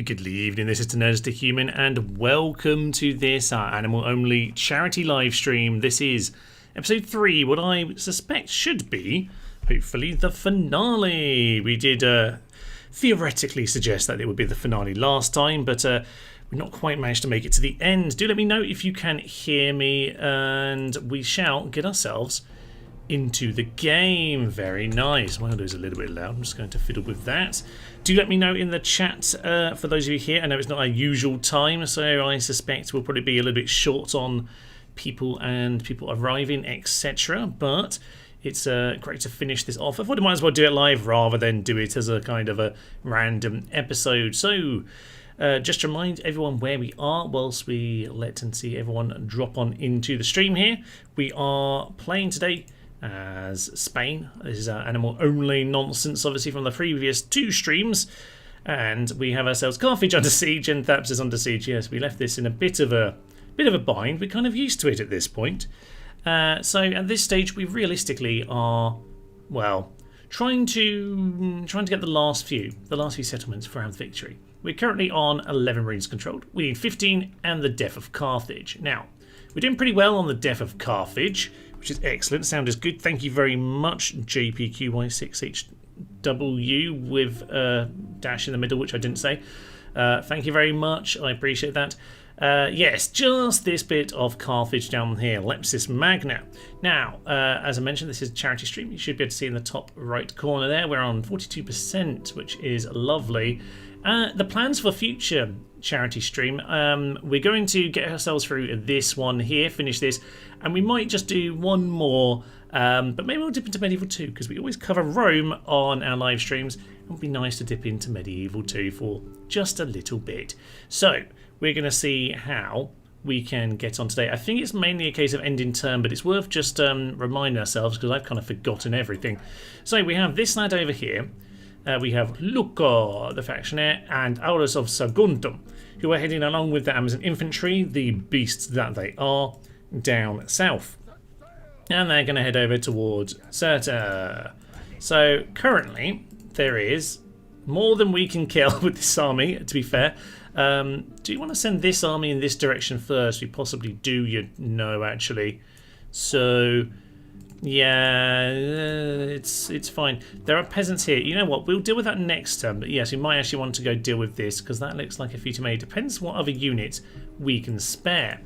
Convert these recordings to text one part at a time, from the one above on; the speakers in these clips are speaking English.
Good evening, this is Nerdist the Human, and welcome to this animal-only charity live stream. This is episode 3, what I suspect should be, hopefully, the finale. We did theoretically suggest that it would be the finale last time, but we've not quite managed to make it to the end. Do let me know if you can hear me, and we shall get ourselves into the game. Very nice. My audio is a little bit loud. I'm just going to fiddle with that. Do let me know in the chat for those of you here. I know it's not our usual time, so I suspect we'll probably be a little bit short on people and people arriving, etc. But it's great to finish this off. I thought I might as well do it live rather than do it as a kind of a random episode. So just to remind everyone where we are whilst we let and see everyone drop on into the stream here. We are playing today as Spain. This is animal only nonsense, obviously, from the previous 2 streams, and we have ourselves Carthage under siege and Timelapses under siege. Yes, we left this in a bit of a bind. We're kind of used to it at this point. So at this stage, we realistically are, well, trying to get the last few settlements for our victory. We're currently on 11 Marines controlled. We need 15 and the death of Carthage. Now, we're doing pretty well on the death of Carthage, which is excellent. Sound is good. Thank you very much, JPQY6HW, with a dash in the middle, which I didn't say. Thank you very much. I appreciate that. Yes, just this bit of Carthage down here, Lepsis Magna. Now, as I mentioned, this is a charity stream. You should be able to see in the top right corner there. We're on 42%, which is lovely. The plans for future charity stream, we're going to get ourselves through this one here, finish this, and we might just do one more, but maybe we'll dip into Medieval 2, because we always cover Rome on our live streams. It would be nice to dip into Medieval 2 for just a little bit. So we're going to see how we can get on today. I think it's mainly a case of ending turn, but it's worth just reminding ourselves, because I've kind of forgotten everything. So we have this lad over here. We have Luca, the factionaire, and Aulus of Saguntum, who are heading along with the Amazon infantry, the beasts that they are, down south. And they're going to head over towards Cirta. So currently, there is more than we can kill with this army, to be fair. Do you want to send this army in this direction first? We possibly do, you know, actually. So yeah, it's fine. There are peasants here. You know what? We'll deal with that next turn. But yes, we might actually want to go deal with this, because that looks like a few too many. Depends what other units we can spare.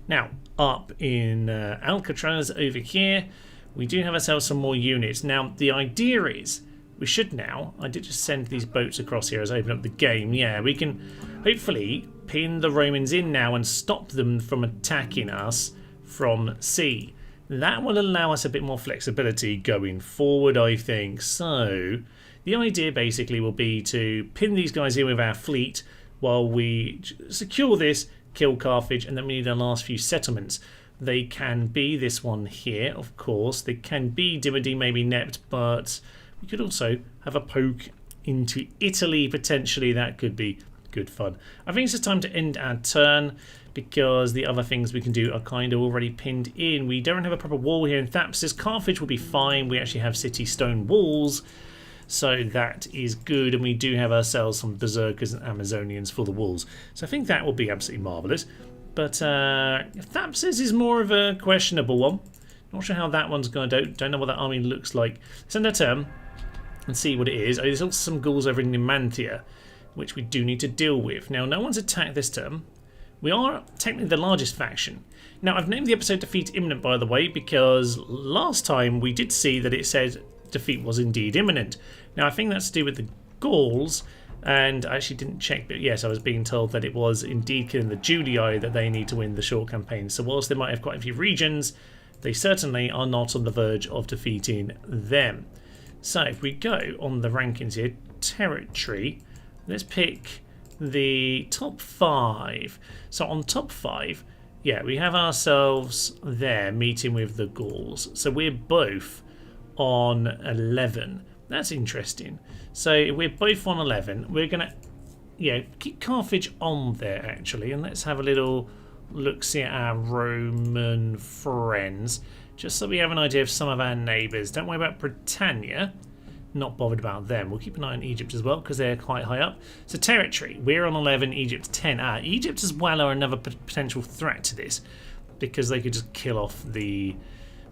Now, up in Alcatraz over here, we do have ourselves some more units. Now, the idea is we should now, I did just send these boats across here as I open up the game. Yeah, we can hopefully pin the Romans in now and stop them from attacking us from sea. That will allow us a bit more flexibility going forward, I think. So the idea basically will be to pin these guys in with our fleet while we secure this, kill Carthage, and then we need our last few settlements. They can be this one here, of course. They can be Dimody, maybe Nept, but we could also have a poke into Italy, potentially. That could be good fun. I think it's just time to end our turn, because the other things we can do are kind of already pinned in. We don't have a proper wall here in Thapsis. Carthage will be fine. We actually have city stone walls, so that is good. And we do have ourselves some berserkers and Amazonians for the walls. So I think that will be absolutely marvellous. But Thapsis is more of a questionable one. Not sure how that one's going to do. Don't know what that army looks like. Send a turn and see what it is. Oh, there's also some ghouls over in Numantia, which we do need to deal with. Now, no one's attacked this turn. We are technically the largest faction. Now, I've named the episode Defeat Imminent, by the way, because last time we did see that it said defeat was indeed imminent. Now, I think that's to do with the Gauls, and I actually didn't check, but yes, I was being told that it was indeed killing the Julii that they need to win the short campaign. So whilst they might have quite a few regions, they certainly are not on the verge of defeating them. So if we go on the rankings here, territory, let's pick the top 5. So on top 5, yeah, we have ourselves there meeting with the Gauls. So we're both on 11. That's interesting. So we're both on 11. We're going to, yeah, keep Carthage on there actually, and let's have a little look-see at our Roman friends, just so we have an idea of some of our neighbours. Don't worry about Britannia. not bothered about them. We'll keep an eye on Egypt as well because they're quite high up. So territory, we're on 11, Egypt 10. Egypt as well are another potential threat to this because they could just kill off the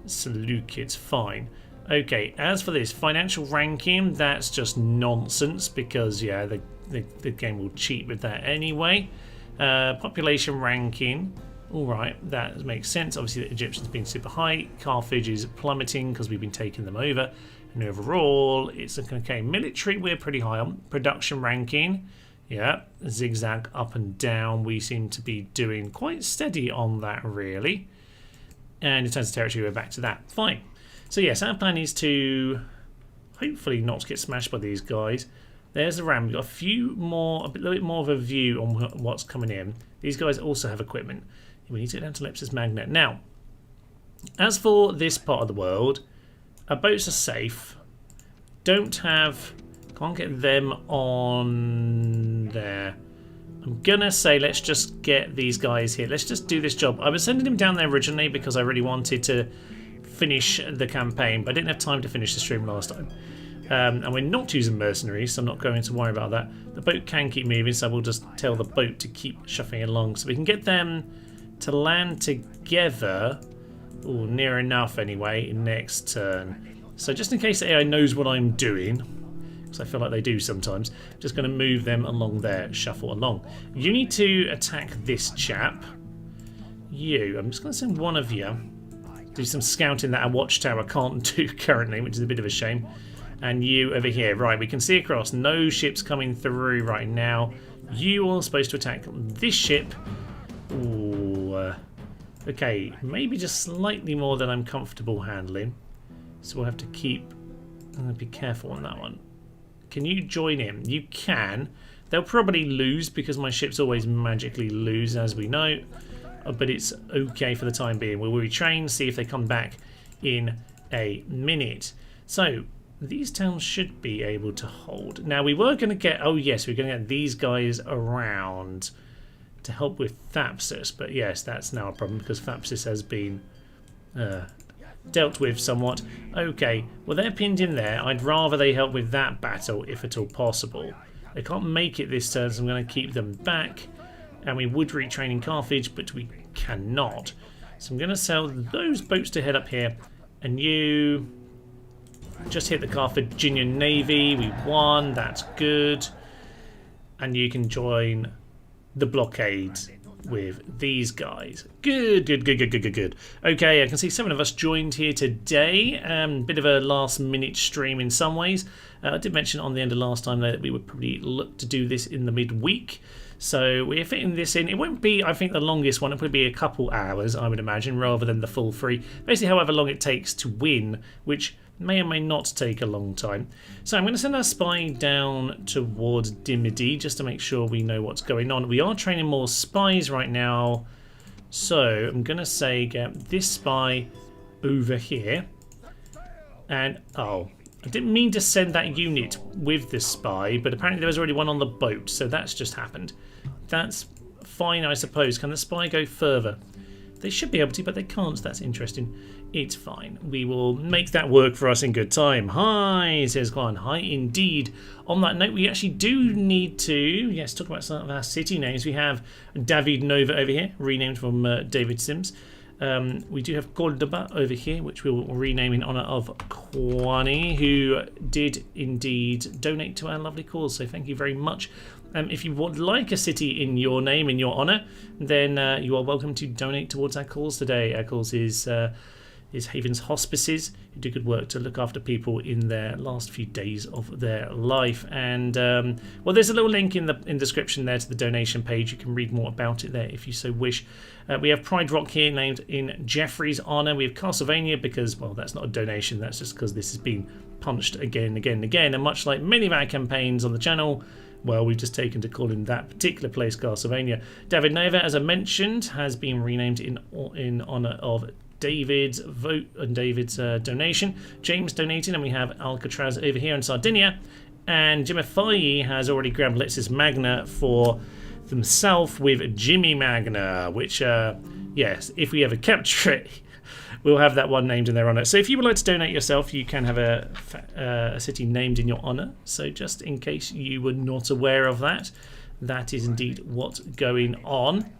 Seleucids. Fine. Okay, as for this financial ranking, that's just nonsense because yeah, the game will cheat with that anyway. Population ranking, all right, that makes sense. Obviously, the Egyptians being super high, Carthage is plummeting because we've been taking them over. And overall, it's okay. Military, we're pretty high on. Production ranking, yeah, zigzag up and down. We seem to be doing quite steady on that, really. And in terms of territory, we're back to that. Fine. So yes, our plan is to hopefully not get smashed by these guys. There's the ram. We've got a little bit more of a view on what's coming in. These guys also have equipment. We need to get down to Lepsis Magnet. Now, as for this part of the world, our boats are safe. Can't get them on there. I'm gonna say let's just get these guys here. Let's just do this job. I was sending him down there originally because I really wanted to finish the campaign, but I didn't have time to finish the stream last time. And we're not using mercenaries, so I'm not going to worry about that. The boat can keep moving, so we'll just tell the boat to keep shuffling along so we can get them to land together. Ooh, near enough anyway, next turn. So just in case the AI knows what I'm doing, because I feel like they do sometimes, just going to move them along there, shuffle along. You need to attack this chap. I'm just going to send one of you. Do some scouting that our watchtower can't do currently, which is a bit of a shame. And you over here. Right, we can see across. No ships coming through right now. You are supposed to attack this ship. Ooh, okay, maybe just slightly more than I'm comfortable handling. So we'll have to be careful on that one. Can you join in? You can. They'll probably lose because my ships always magically lose, as we know. But it's okay for the time being. We'll retrain, see if they come back in a minute. So these towns should be able to hold. Now we were going to get, we're going to get these guys around to help with Thapsus. But yes, that's now a problem because Thapsus has been dealt with somewhat. Okay, well they're pinned in there. I'd rather they help with that battle if at all possible. They can't make it this turn, so I'm going to keep them back. And we would retrain in Carthage, but we cannot. So I'm going to sell those boats to head up here. And you just hit the Carthaginian Navy. We won. That's good. And you can join the blockade with these guys. Good. Okay, I can see 7 of us joined here today. Bit of a last minute stream in some ways. I did mention on the end of last time though, that we would probably look to do this in the midweek. So we're fitting this in. It won't be, I think, the longest one. It'll probably be a couple hours, I would imagine, rather than the full 3. Basically, however long it takes to win, which may or may not take a long time. So I'm going to send our spy down towards Dimity just to make sure we know what's going on. We are training more spies right now. So I'm going to say get this spy over here. And, I didn't mean to send that unit with the spy, but apparently there was already one on the boat, so that's just happened. That's fine, I suppose. Can the spy go further? They should be able to, but they can't, so that's interesting. It's fine. We will make that work for us in good time. Hi, says Glenn. Hi, indeed. On that note, we actually do need to, yes, talk about some of our city names. We have David Nova over here, renamed from David Sims. We do have Cordoba over here, which we'll rename in honour of Kwani, who did indeed donate to our lovely cause, so thank you very much. If you would like a city in your name, in your honour, then you are welcome to donate towards our cause today. Our cause is Haven's Hospices, who do good work to look after people in their last few days of their life. And well, there's a little link in the description there to the donation page. You can read more about it there if you so wish. We have Pride Rock here, named in Jeffrey's honour. We have Castlevania because, well, that's not a donation. That's just because this has been punched again and again and again. And much like many of our campaigns on the channel, well, we've just taken to calling that particular place Castlevania. David Nova, as I mentioned, has been renamed in honour of David's vote and David's donation. James donating, and we have Alcatraz over here in Sardinia. And Jimify has already grabbed Lexis Magna for themselves with Jimmy Magna, which, yes, if we ever capture it, we'll have that one named in their honour. So if you would like to donate yourself, you can have a city named in your honour. So just in case you were not aware of that, that is indeed what's going on.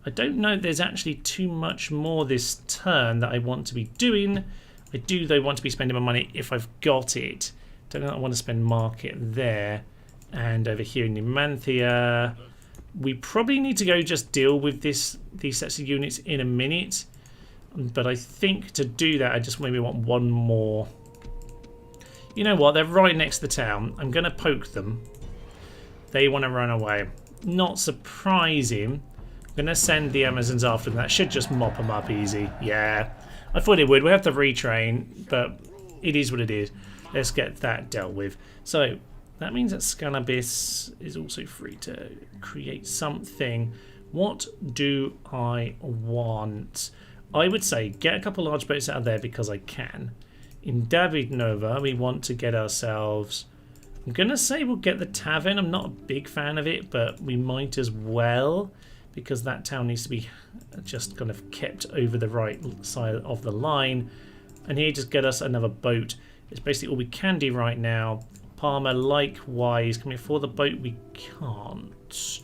I don't know if there's actually too much more this turn that I want to be doing. I do, though, want to be spending my money if I've got it. Don't know that I want to spend market there. And over here in Numantia, we probably need to go just deal with these sets of units in a minute. But I think to do that, I just maybe want one more. You know what? They're right next to the town. I'm going to poke them. They want to run away. Not surprising. I'm going to send the Amazons after them. That should just mop them up easy. Yeah. I thought it would. We have to retrain, but it is what it is. Let's get that dealt with. So that means that Scalabis is also free to create something. What do I want? I would say get a couple large boats out of there because I can. In David Nova, we want to get ourselves... I'm going to say we'll get the tavern. I'm not a big fan of it, but we might as well because that town needs to be just kind of kept over the right side of the line. And here, just get us another boat. It's basically all we can do right now. Palmer, likewise. Can we afford the boat? We can't.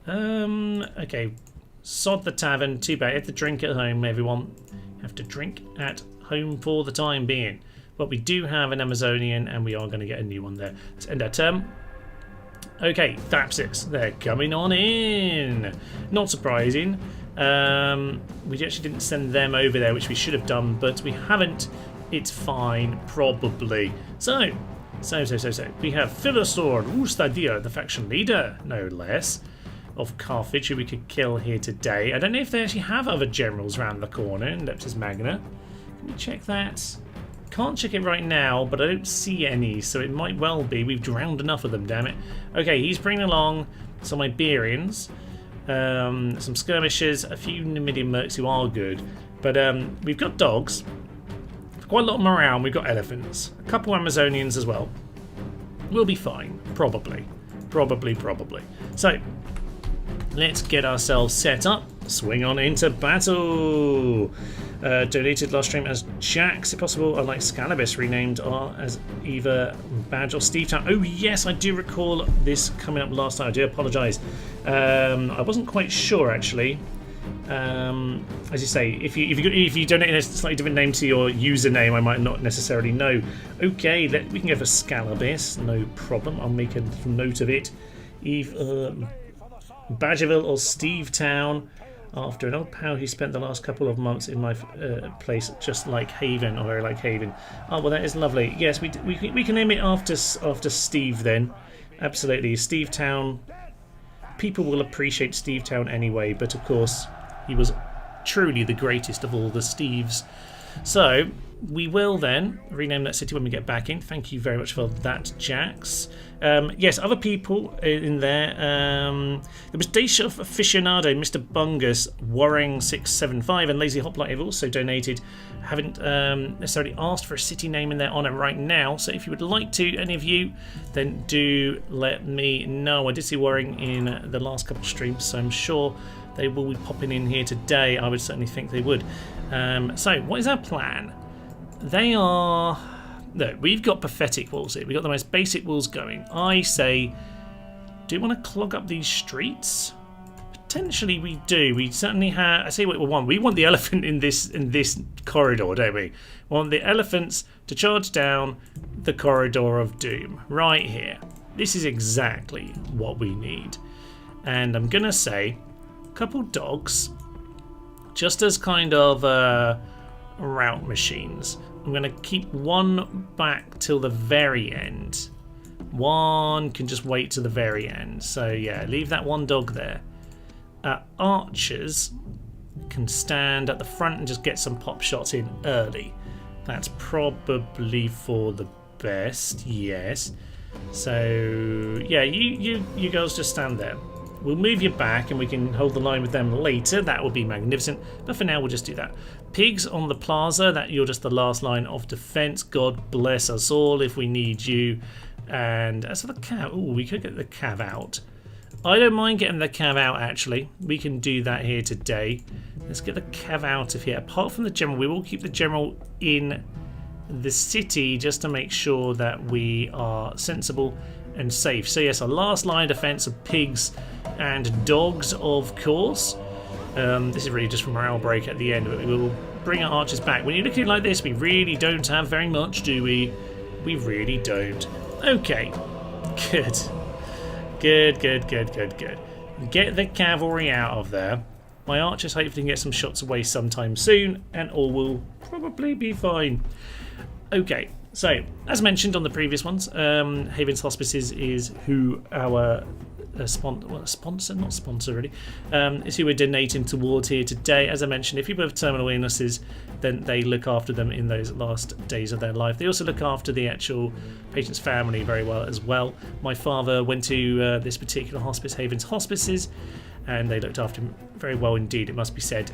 Okay. Sod the tavern. Too bad. You have to drink at home, everyone. You have to drink at home for the time being. But we do have an Amazonian, and we are going to get a new one there. Let's end our term. Okay, Timelapses. They're coming on in. Not surprising. We actually didn't send them over there, which we should have done, but we haven't. It's fine, probably. So. We have Philostor Ustadir, the faction leader, no less, of Carthage, who we could kill here today. I don't know if they actually have other generals around the corner in Leptis Magna. Can we check that? Can't check it right now, but I don't see any, so it might well be. We've drowned enough of them, damn it. Okay, he's bringing along some Iberians, some skirmishers, a few Numidian mercs who are good, but we've got dogs. Quite a lot of morale. We've got elephants. A couple Amazonians as well. We'll be fine. Probably. So, let's get ourselves set up. Swing on into battle. Donated last stream as Jax, if possible. I like Scalabis renamed as either Badge or Steve Town. Oh yes, I do recall this coming up last time. I do apologise. I wasn't quite sure actually. As you say, if you donate a slightly different name to your username, I might not necessarily know. Okay, we can go for Scalabis, no problem. I'll make a note of it. Badgerville or Steve Town, after an old pal who spent the last couple of months in my place, just like Haven, or very like Haven. Oh well, that is lovely. Yes, we can name it after Steve then. Absolutely, Steve Town. People will appreciate Steve Town anyway, but of course. He was truly the greatest of all the Steves. So, we will then rename that city when we get back in. Thank you very much for that, Jax. Yes, other people in there. There was Dayshof Aficionado, Mr. Bungus, Warring675, and Lazy Hoplite have also donated. Haven't necessarily asked for a city name in their honour right now, so if you would like to, any of you, then do let me know. I did see Warring in the last couple of streams, so I'm sure they will be popping in here today. I would certainly think they would. So, what is our plan? They are... No, we've got pathetic walls here. We've got the most basic walls going. I say, do we want to clog up these streets? Potentially we do. We certainly have... I say what we want. We want the elephant in this corridor, don't we? We want the elephants to charge down the corridor of doom. Right here. This is exactly what we need. And I'm going to say... couple dogs, just as kind of route machines. I'm going to keep one back till the very end. One can just wait till the very end. So yeah, leave that one dog there. Archers can stand at the front and just get some pop shots in early. That's probably for the best, yes. So yeah, you girls just stand there. We'll move you back and we can hold the line with them later. That would be magnificent. But for now, we'll just do that. Pigs on the plaza. That you're just the last line of defence. God bless us all if we need you. And as for the cav, oh, we could get the cav out. I don't mind getting the cav out, actually. We can do that here today. Let's get the cav out of here. Apart from the general, we will keep the general in the city just to make sure that we are sensible and safe. So yes, our last line of defense of pigs and dogs, of course. This is really just for morale break at the end, but we will bring our archers back. When you're looking like this, we really don't have very much, do we? We really don't. Okay, good. Good. Get the cavalry out of there. My archers hopefully can get some shots away sometime soon, and all will probably be fine. Okay, so as mentioned on the previous ones, Havens Hospices is who our sponsor, not sponsor really, is who we're donating towards here today. As I mentioned, if people have terminal illnesses, then they look after them in those last days of their life. They also look after the actual patient's family very well as well. My father went to this particular hospice, Havens Hospices, and they looked after him very well indeed, it must be said.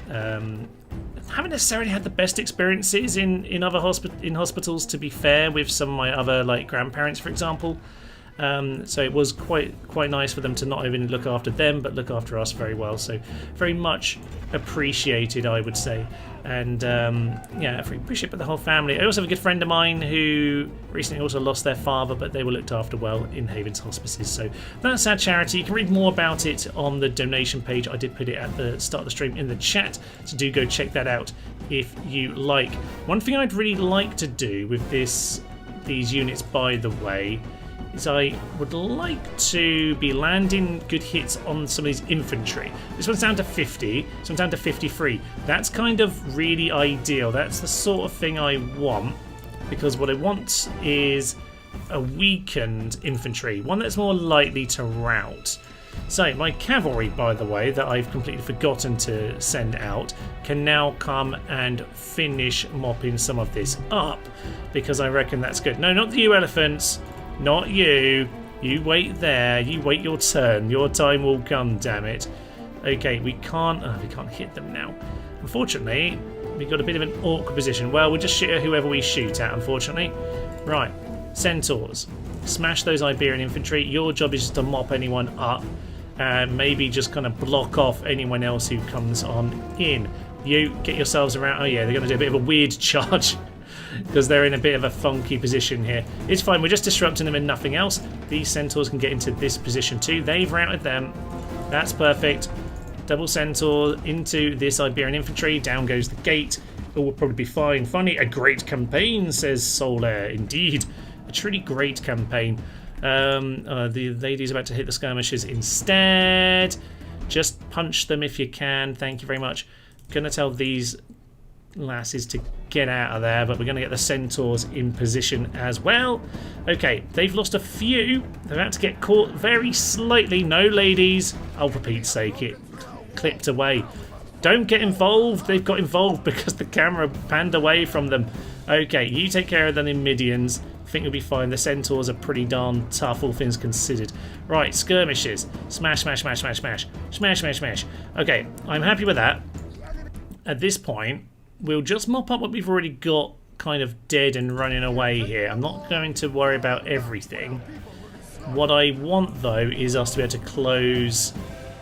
Haven't necessarily had the best experiences in other hospitals, to be fair, with some of my other like grandparents, for example. So it was quite nice for them to not only look after them but look after us very well. So very much appreciated, I would say. And yeah, I appreciate the whole family. I also have a good friend of mine who recently also lost their father, but they were looked after well in Havens Hospices. So that's our charity. You can read more about it on the donation page. I did put it at the start of the stream in the chat, so do go check that out if you like. One thing I'd really like to do with these units, by the way, is I would like to be landing good hits on some of these infantry. This one's down to 50, this one's down to 53. That's kind of really ideal. That's the sort of thing I want, because what I want is a weakened infantry, one that's more likely to rout. So my cavalry, by the way, that I've completely forgotten to send out, can now come and finish mopping some of this up, because I reckon that's good. No, not you elephants. Not you. You wait there. You wait your turn. Your time will come, damn it. Okay, we can't hit them now. Unfortunately, we've got a bit of an awkward position. Well, we'll just shoot at whoever we shoot at, unfortunately. Right, centaurs. Smash those Iberian infantry. Your job is just to mop anyone up and maybe just kind of block off anyone else who comes on in. You get yourselves around. Oh yeah, they're going to do a bit of a weird charge, because they're in a bit of a funky position here. It's fine, we're just disrupting them and nothing else. These centaurs can get into this position too. They've routed them. That's perfect. Double centaur into this Iberian infantry. Down goes the gate. All will probably be fine. Finally, a great campaign, says Solaire. Indeed, a truly great campaign. The lady's about to hit the skirmishers instead. Just punch them if you can. Thank you very much. Gonna tell these lasses to get out of there, but we're going to get the centaurs in position as well. Okay, they've lost a few. They're about to get caught very slightly. No, ladies. Oh, for Pete's sake, it clipped away. Don't get involved. They've got involved because the camera panned away from them. Okay, you take care of the Numidians. I think you'll be fine. The centaurs are pretty darn tough, all things considered. Right, skirmishes. Smash, smash, smash, smash, smash. Smash, smash, smash. Okay, I'm happy with that. At this point, we'll just mop up what we've already got kind of dead and running away here. I'm not going to worry about everything. What I want, though, is us to be able to close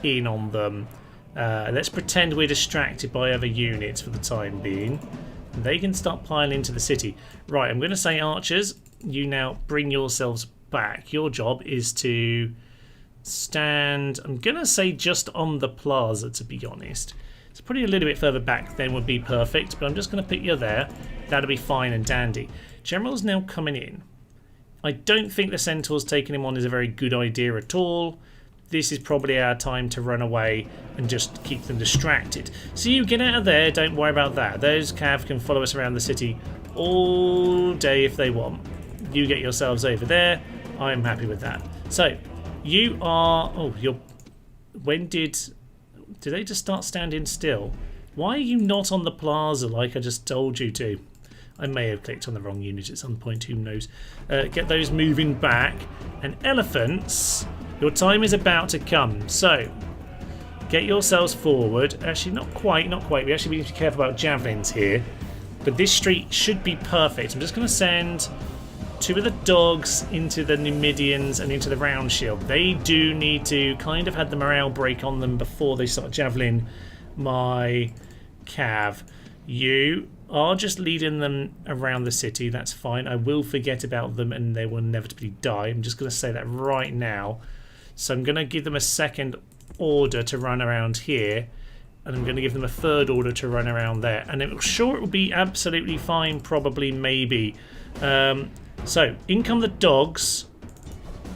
in on them. Let's pretend we're distracted by other units for the time being. They can start piling into the city. Right, I'm going to say, archers, you now bring yourselves back. Your job is to stand, I'm going to say, just on the plaza, to be honest. It's probably a little bit further back than would be perfect, but I'm just going to put you there. That'll be fine and dandy. General's now coming in. I don't think the centaurs taking him on is a very good idea at all. This is probably our time to run away and just keep them distracted. So you get out of there, don't worry about that. Those cav can follow us around the city all day if they want. You get yourselves over there. I'm happy with that. So, you are... Oh, you're... When did they just start standing still? Why are you not on the plaza like I just told you to? I may have clicked on the wrong unit at some point, who knows. Get those moving back. And elephants, your time is about to come. So, get yourselves forward. Actually, not quite. We actually need to be careful about javelins here. But this street should be perfect. I'm just going to send two of the dogs into the Numidians and into the round shield. They do need to kind of have the morale break on them before they start javelin my cav. You are just leading them around the city. That's fine. I will forget about them and they will inevitably die. I'm just going to say that right now. So I'm going to give them a second order to run around here. And I'm going to give them a third order to run around there. And I'm sure it will be absolutely fine, probably, maybe. So, in come the dogs.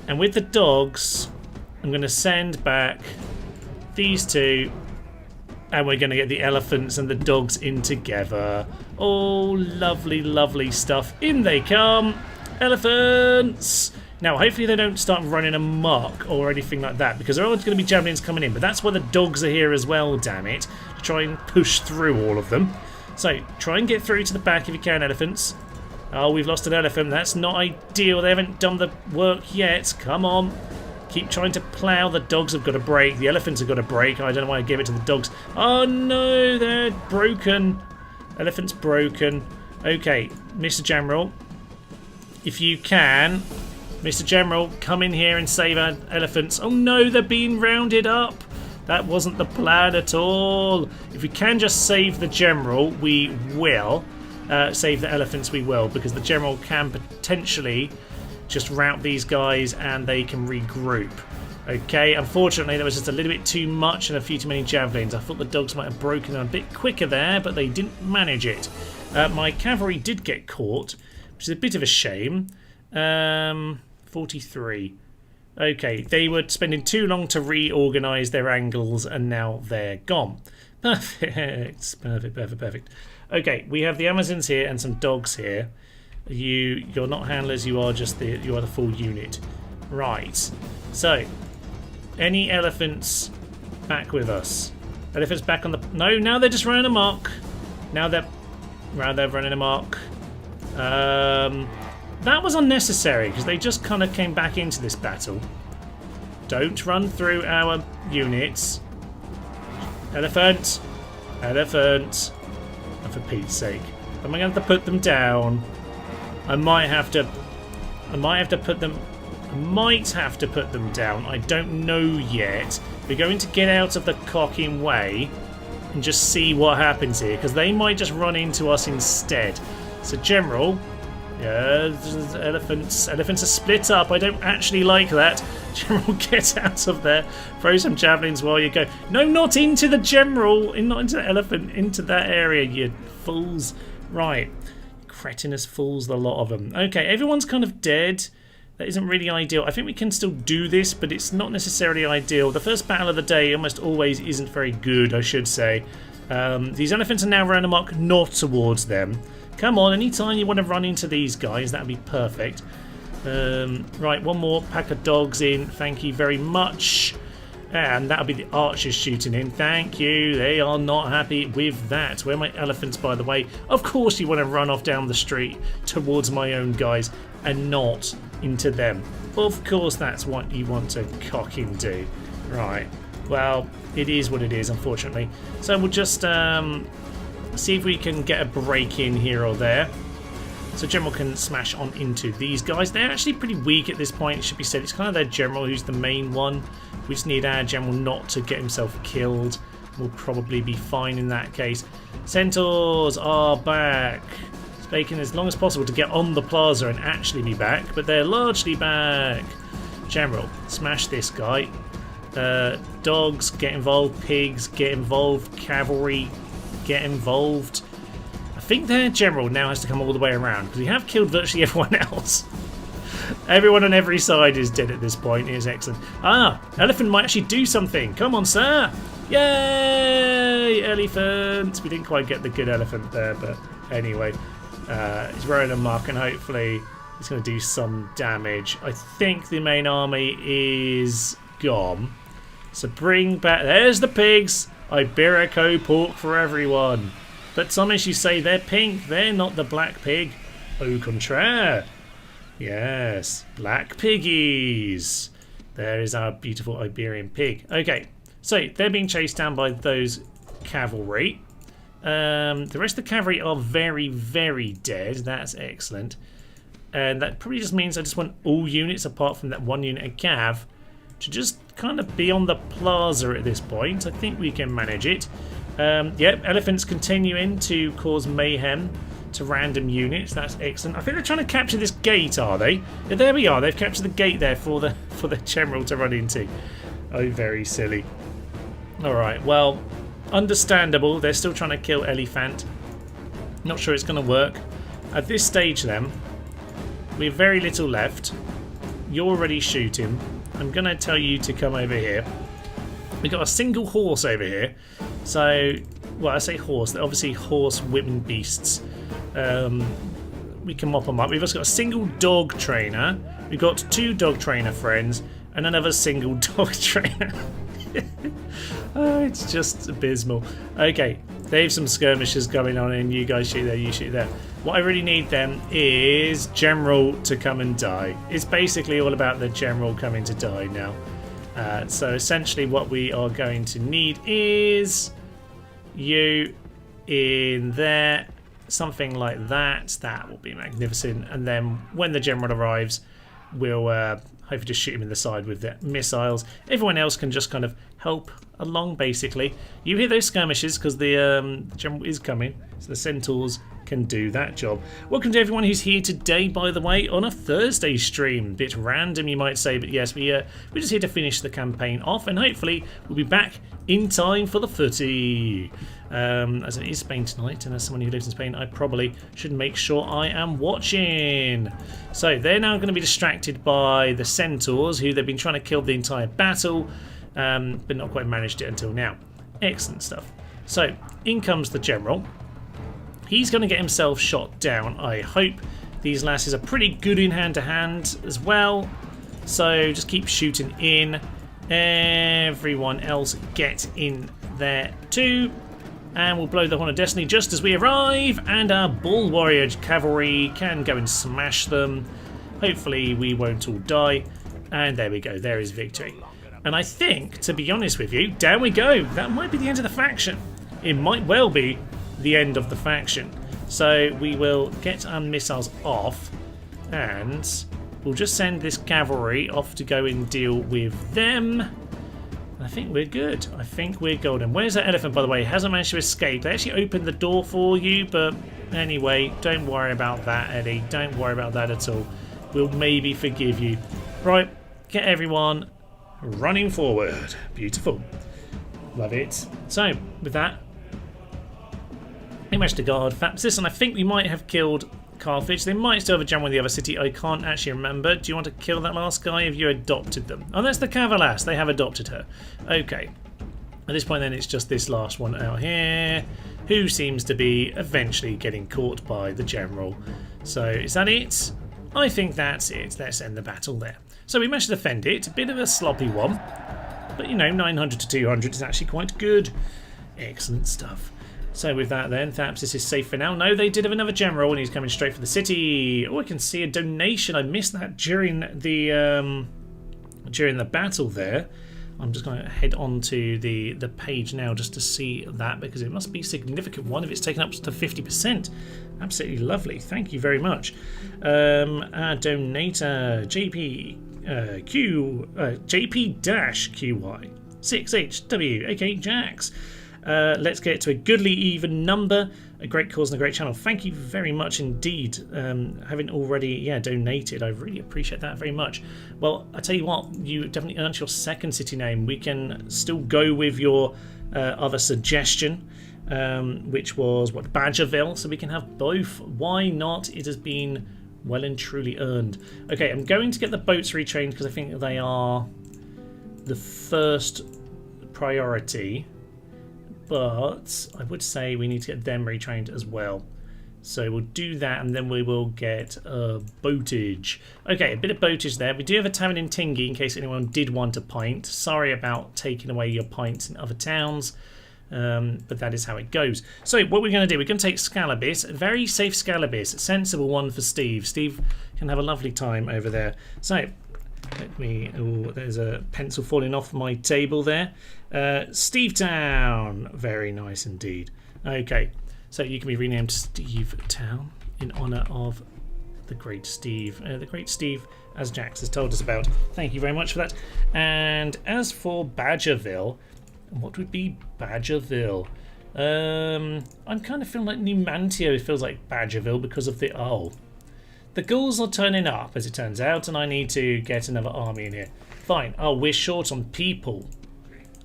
And with the dogs, I'm going to send back these two. And we're going to get the elephants and the dogs in together. Oh, lovely, lovely stuff. In they come. Elephants. Now, hopefully they don't start running amok or anything like that, because there are going to be javelins coming in, but that's why the dogs are here as well, damn it, to try and push through all of them. So, try and get through to the back if you can, elephants. Oh, we've lost an elephant. That's not ideal. They haven't done the work yet. Come on. Keep trying to plough. The dogs have got a break. The elephants have got a break. I don't know why I gave it to the dogs. Oh, no, they're broken. Elephant's broken. Okay, Mr. General, if you can... Mr. General, come in here and save our elephants. Oh no, they're being rounded up. That wasn't the plan at all. If we can just save the General, we will. Save the elephants, we will. Because the General can potentially just rout these guys and they can regroup. Okay, unfortunately there was just a little bit too much and a few too many javelins. I thought the dogs might have broken them a bit quicker there, but they didn't manage it. My cavalry did get caught, which is a bit of a shame. 43. Okay, they were spending too long to reorganise their angles and now they're gone. Perfect. Perfect. Okay, we have the Amazons here and some dogs here. You're not handlers, you are the full unit. Right. So, any elephants back with us? Elephants back on the... No, now they're just running amok. Now they're running amok. That was unnecessary because they just kind of came back into this battle. Don't run through our units. Elephant. Elephant. And for Pete's sake. Am I going to have to put them down? I might have to put them down. I don't know yet. We're going to get out of the cocking way and just see what happens here, because they might just run into us instead. So, General... Yeah, elephants are split up. I don't actually like that. General, get out of there. Throw some javelins while you go. No, not into the General. Not into the elephant. Into that area, you fools. Right. Cretinous fools, the lot of them. Okay, everyone's kind of dead. That isn't really ideal. I think we can still do this, but it's not necessarily ideal. The first battle of the day almost always isn't very good, I should say. These elephants are now running amok, not towards them. Come on, anytime you want to run into these guys, that would be perfect. Right, one more pack of dogs in. Thank you very much. And that'll be the archers shooting in. Thank you. They are not happy with that. Where are my elephants, by the way? Of course you want to run off down the street towards my own guys and not into them. Of course that's what you want to cock and do. Right. Well, it is what it is, unfortunately. So we'll just... see if we can get a break in here or there. So General can smash on into these guys. They're actually pretty weak at this point, it should be said. It's kind of their General who's the main one. We just need our General not to get himself killed. We'll probably be fine in that case. Centaurs are back. It's taking as long as possible to get on the plaza and actually be back, but they're largely back. General, smash this guy. Dogs, get involved. Pigs, get involved. Cavalry, get involved. I think their General now has to come all the way around because we have killed virtually everyone else. Everyone on every side is dead at this point. It is excellent. Ah, elephant might actually do something. Come on, sir. Yay, elephant. We didn't quite get the good elephant there, but anyway, he's running amok and hopefully he's going to do some damage. I think the main army is gone. So bring back... There's the pigs. Iberico pork for everyone. But some, as you say, they're pink. They're not the black pig. Au contraire. Yes, black piggies. There is our beautiful Iberian pig. Okay, so they're being chased down by those cavalry. The rest of the cavalry are very, very dead. That's excellent. And that probably just means I just want all units, apart from that one unit of cav, to just kind of be on the plaza at this point. I think we can manage it. Yep, elephants continuing to cause mayhem to random units. That's excellent. I think they're trying to capture this gate, are they? Yeah, there we are. They've captured the gate there for the general to run into. Oh, very silly. All right. Well, understandable. They're still trying to kill Elephant. Not sure it's going to work at this stage. Then we have very little left. You're already shooting. I'm going to tell you to come over here. We've got a single horse over here. So, well, I say horse. They're obviously horse women beasts. We can mop them up. We've also got a single dog trainer. We've got 2 dog trainer friends and another single dog trainer. Oh, it's just abysmal. Okay, they have some skirmishes going on and you guys shoot there, you shoot there. What I really need then is General to come and die. It's basically all about the General coming to die now. So essentially what we are going to need is you in there, something like that. That will be magnificent. And then when the General arrives, we'll hopefully just shoot him in the side with the missiles. Everyone else can just kind of help along, basically. You hear those skirmishes because the General is coming, so the Centaurs can do that job. Welcome to everyone who's here today, by the way, on a Thursday stream. Bit random, you might say, but yes, we're just here to finish the campaign off, and hopefully we'll be back in time for the footy. As it is Spain tonight, and as someone who lives in Spain, I probably should make sure I am watching. So they're now going to be distracted by the Centaurs, who they've been trying to kill the entire battle, but not quite managed it until now. Excellent stuff. So in comes the General. He's going to get himself shot down, I hope. These lasses are pretty good in hand-to-hand as well. So just keep shooting in. Everyone else get in there too. And we'll blow the Horn of Destiny just as we arrive. And our Bull Warrior Cavalry can go and smash them. Hopefully we won't all die. And there we go. There is victory. And I think, to be honest with you, down we go. That might be the end of the faction. It might well be the end of the faction. So we will get our missiles off and we'll just send this cavalry off to go and deal with them. I think we're good. I think we're golden. Where's that elephant, by the way? It hasn't managed to escape. They actually opened the door for you, but anyway, don't worry about that, Eddie. Don't worry about that at all. We'll maybe forgive you. Right, get everyone running forward. Beautiful. Love it. So, with that, we managed to guard Hospices, and I think we might have killed Carthage. They might still have a General in the other city. I can't actually remember. Do you want to kill that last guy? Have you adopted them? Oh, that's the Cavalass. They have adopted her. Okay. At this point then it's just this last one out here who seems to be eventually getting caught by the General. So is that it? I think that's it. Let's end the battle there. So we managed to defend it. A bit of a sloppy one. But you know, 900 to 200 is actually quite good. Excellent stuff. So with that then, Hospices is safe for now. No, they did have another General and he's coming straight for the city. Oh, I can see a donation. I missed that during the battle there. I'm just going to head on to the page now just to see that, because it must be a significant one if it's taken up to 50%. Absolutely lovely. Thank you very much. Our donator, JP-QY 6HW, aka Jax. Let's get it to a goodly even number. A great cause and a great channel. Thank you very much indeed. Having already donated, I really appreciate that very much. Well, I tell you what, you definitely earned your second city name. We can still go with your other suggestion, which was what, Badgerville. So we can have both. Why not? It has been well and truly earned. Okay, I'm going to get the boats retrained because I think they are the first priority. But I would say we need to get them retrained as well. So we'll do that and then we will get boatage. Okay, a bit of boatage there. We do have a tavern in Tingy in case anyone did want a pint. Sorry about taking away your pints in other towns. But that is how it goes. So what we're going to do, we're going to take Scalabis. A very safe Scalabis. A sensible one for Steve. Steve can have a lovely time over there. So let me, oh, there's a pencil falling off my table there. Steve Town, very nice indeed. Okay, so you can be renamed Steve Town in honour of the great Steve. As Jax has told us about. Thank you very much for that. And as for Badgerville, what would be Badgerville? I'm kind of feeling like Numantia feels like Badgerville because of the... Oh. The ghouls are turning up, as it turns out, and I need to get another army in here. Fine. Oh, we're short on people.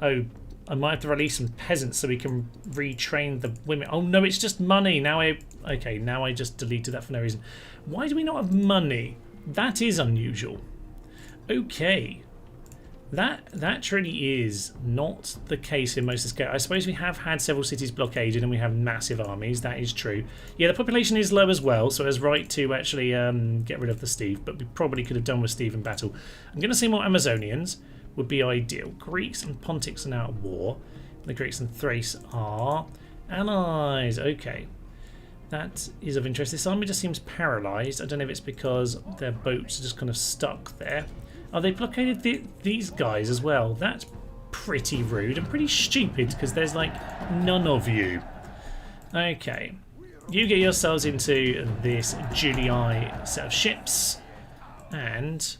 Oh, I might have to release some peasants so we can retrain the women. Oh, no, it's just money. Okay, now I just deleted that for no reason. Why do we not have money? That is unusual. Okay. That truly is not the case in most of the scale. I suppose we have had several cities blockaded and we have massive armies. That is true. Yeah, the population is low as well, so it's right to actually get rid of the Steve, but we probably could have done with Steve in battle. I'm going to see more Amazonians would be ideal. Greeks and Pontics are now at war. The Greeks and Thrace are allies. Okay. That is of interest. This army just seems paralysed. I don't know if it's because their boats are just kind of stuck there. Oh, they blockaded these guys as well. That's pretty rude and pretty stupid because there's like none of you. Okay. You get yourselves into this Julii set of ships. And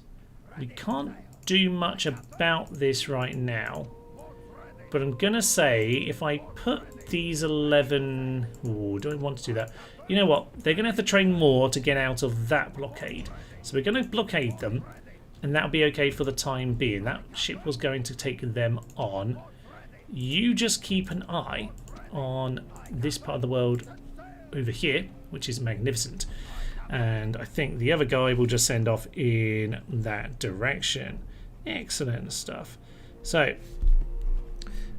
we can't do much about this right now. But I'm going to say if I put these 11... Ooh, do I want to do that? You know what? They're going to have to train more to get out of that blockade. So we're going to blockade them. And that'll be okay for the time being. That ship was going to take them on. You just keep an eye on this part of the world over here, which is magnificent. And I think the other guy will just send off in that direction. Excellent stuff. So,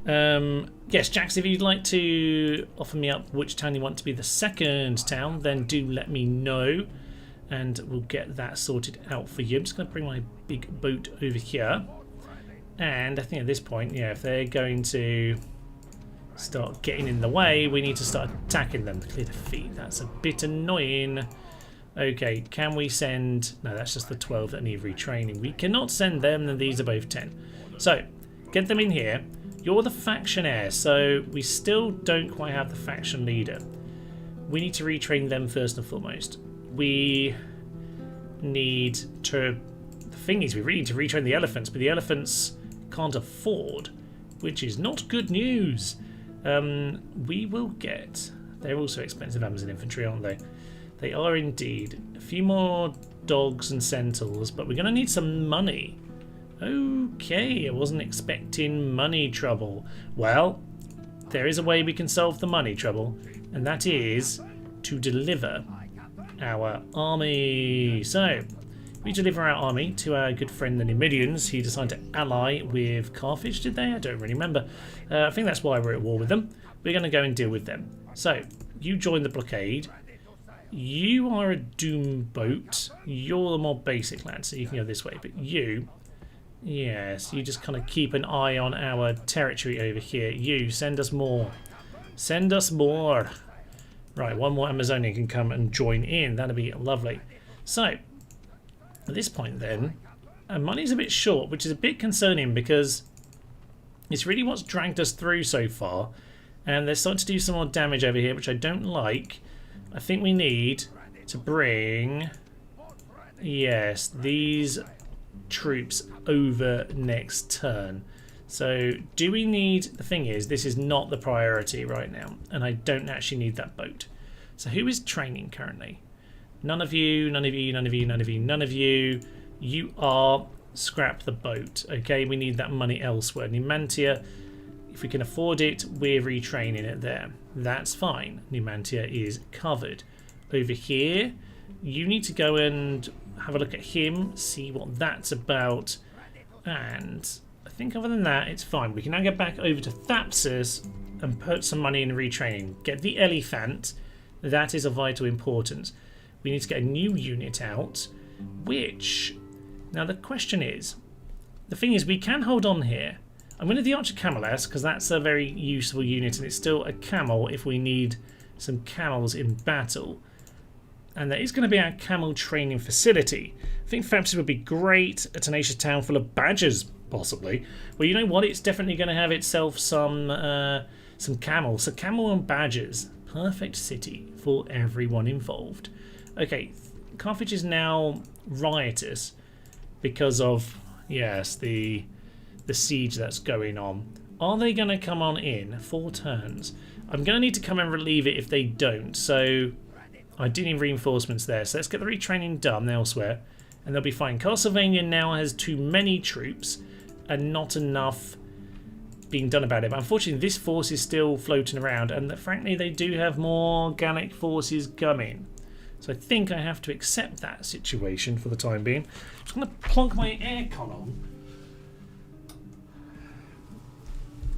yes, Jax, if you'd like to offer me up which town you want to be the second town, then do let me know. And we'll get that sorted out for you. I'm just going to bring my big boat over here. And I think at this point, yeah, if they're going to start getting in the way, we need to start attacking them to clear defeat. That's a bit annoying. Okay, can we send... No, that's just the 12 that need retraining. We cannot send them, and these are both 10. So, get them in here. You're the faction heir, so we still don't quite have the faction leader. We need to retrain them first and foremost. We need to... The thing is, we really need to retrain the elephants, but the elephants can't afford, which is not good news. We will get... They're also expensive Amazon infantry, aren't they? They are indeed. A few more dogs and centaurs, but we're going to need some money. Okay, I wasn't expecting money trouble. Well, there is a way we can solve the money trouble, and that is to deliver our army. So we deliver our army to our good friend the Numidians. He decided to ally with Carthage, did they? I don't really remember. I think that's why we're at war with them. We're going to go and deal with them. So you join the blockade. You are a doom boat. You're the more basic lad, so you can go this way. But you, yes, you just kind of keep an eye on our territory over here. You, send us more. Send us more. Right, one more Amazonian can come and join in. That'd be lovely. So, at this point then, money's a bit short, which is a bit concerning because it's really what's dragged us through so far. And they're starting to do some more damage over here, which I don't like. I think we need to bring, yes, these troops over next turn. So do we need... The thing is, this is not the priority right now, and I don't actually need that boat. So who is training currently? None of you, none of you, none of you, none of you, none of you. You are... Scrap the boat. Okay, we need that money elsewhere. Numantia, if we can afford it, we're retraining it there. That's fine. Numantia is covered. Over here, you need to go and have a look at him, see what that's about, and... I think other than that, it's fine. We can now get back over to Thapsus and put some money in retraining. Get the elephant. That is of vital importance. We need to get a new unit out, which... Now the question is... The thing is, we can hold on here. I'm going to do the Archer Camelas, because that's a very useful unit, and it's still a camel if we need some camels in battle. And there is going to be our camel training facility. I think Thapsus would be great. A tenacious town full of badgers. Possibly. Well, you know what? It's definitely going to have itself some camels. So camel and badgers. Perfect city for everyone involved. Okay, Carthage is now riotous because of, yes, the siege that's going on. Are they going to come on in 4 turns? I'm going to need to come and relieve it if they don't. So I do need reinforcements there. So let's get the retraining done elsewhere, and they'll be fine. Castlevania now has too many troops and not enough being done about it. But unfortunately, this force is still floating around, and frankly, they do have more organic forces coming. So I think I have to accept that situation for the time being. I'm just going to plonk my aircon on.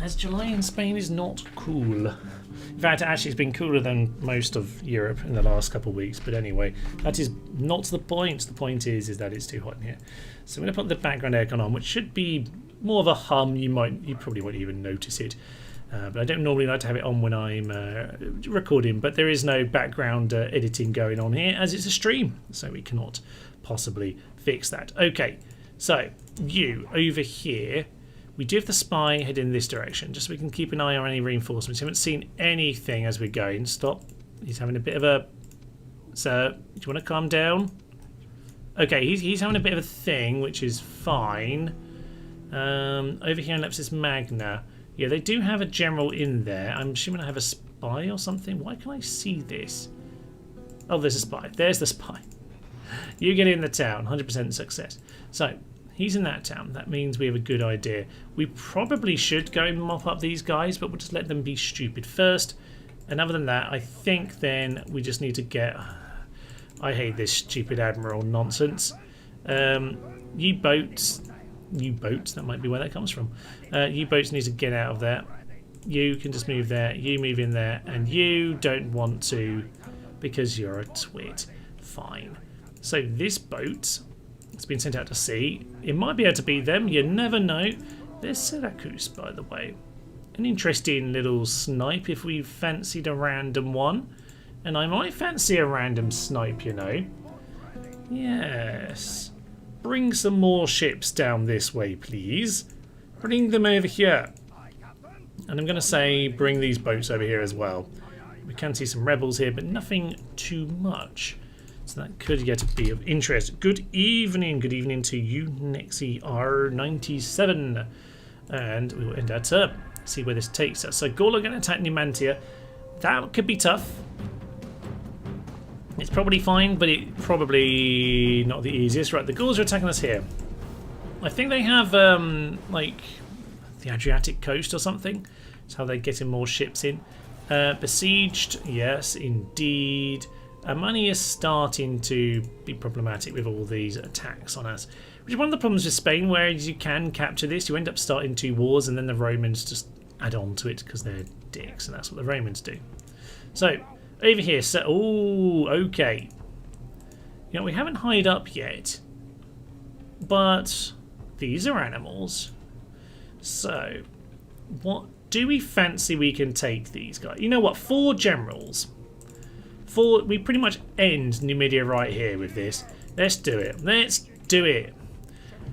As July in Spain is not cool. In fact, actually it's been cooler than most of Europe in the last couple of weeks. But anyway, that is not the point. The point is that it's too hot in here. So I'm going to put the background aircon on, which should be more of a hum. You probably won't even notice it. But I don't normally like to have it on when I'm recording. But there is no background editing going on here, as it's a stream. So we cannot possibly fix that. Okay, so you over here. We do have the spy head in this direction, just so we can keep an eye on any reinforcements. We haven't seen anything as we're going. Stop. He's having a bit of a... Sir, do you want to calm down? Okay, he's having a bit of a thing, which is fine. Over here in Lepsis Magna. Yeah, they do have a general in there. I'm assuming I have a spy or something. Why can I see this? Oh, there's a spy. There's the spy. You get in the town. 100% success. So... he's in that town. That means we have a good idea. We probably should go and mop up these guys, but we'll just let them be stupid first. And other than that, I think then we just need to get... I hate this stupid admiral nonsense. U-boats, that might be where that comes from. U-boats need to get out of there. You can just move there. You move in there. And you don't want to because you're a twit. Fine. So this boat... it's been sent out to sea. It might be able to beat them. You never know. There's Syracuse, by the way. An interesting little snipe if we fancied a random one. And I might fancy a random snipe, you know. Yes. Bring some more ships down this way, please. Bring them over here. And I'm going to say bring these boats over here as well. We can see some rebels here, but nothing too much. So that could get to be of interest. Good evening to you, Nexi R97. And we will end our turn. See where this takes us. So Gaul are going to attack Numantia. That could be tough. It's probably fine, but it's probably not the easiest. Right, the Gauls are attacking us here. I think they have, like, the Adriatic coast or something. That's how they're getting more ships in. Besieged, yes, indeed. Money is starting to be problematic with all these attacks on us. Which is one of the problems with Spain, where you can capture this, you end up starting 2 wars and then the Romans just add on to it because they're dicks, and that's what the Romans do. So, over here, so, oh, okay. You know, we haven't hired up yet, but these are animals. So, what do we fancy we can take these guys? You know what, 4 generals. We pretty much end Numidia right here with this. Let's do it. Let's do it.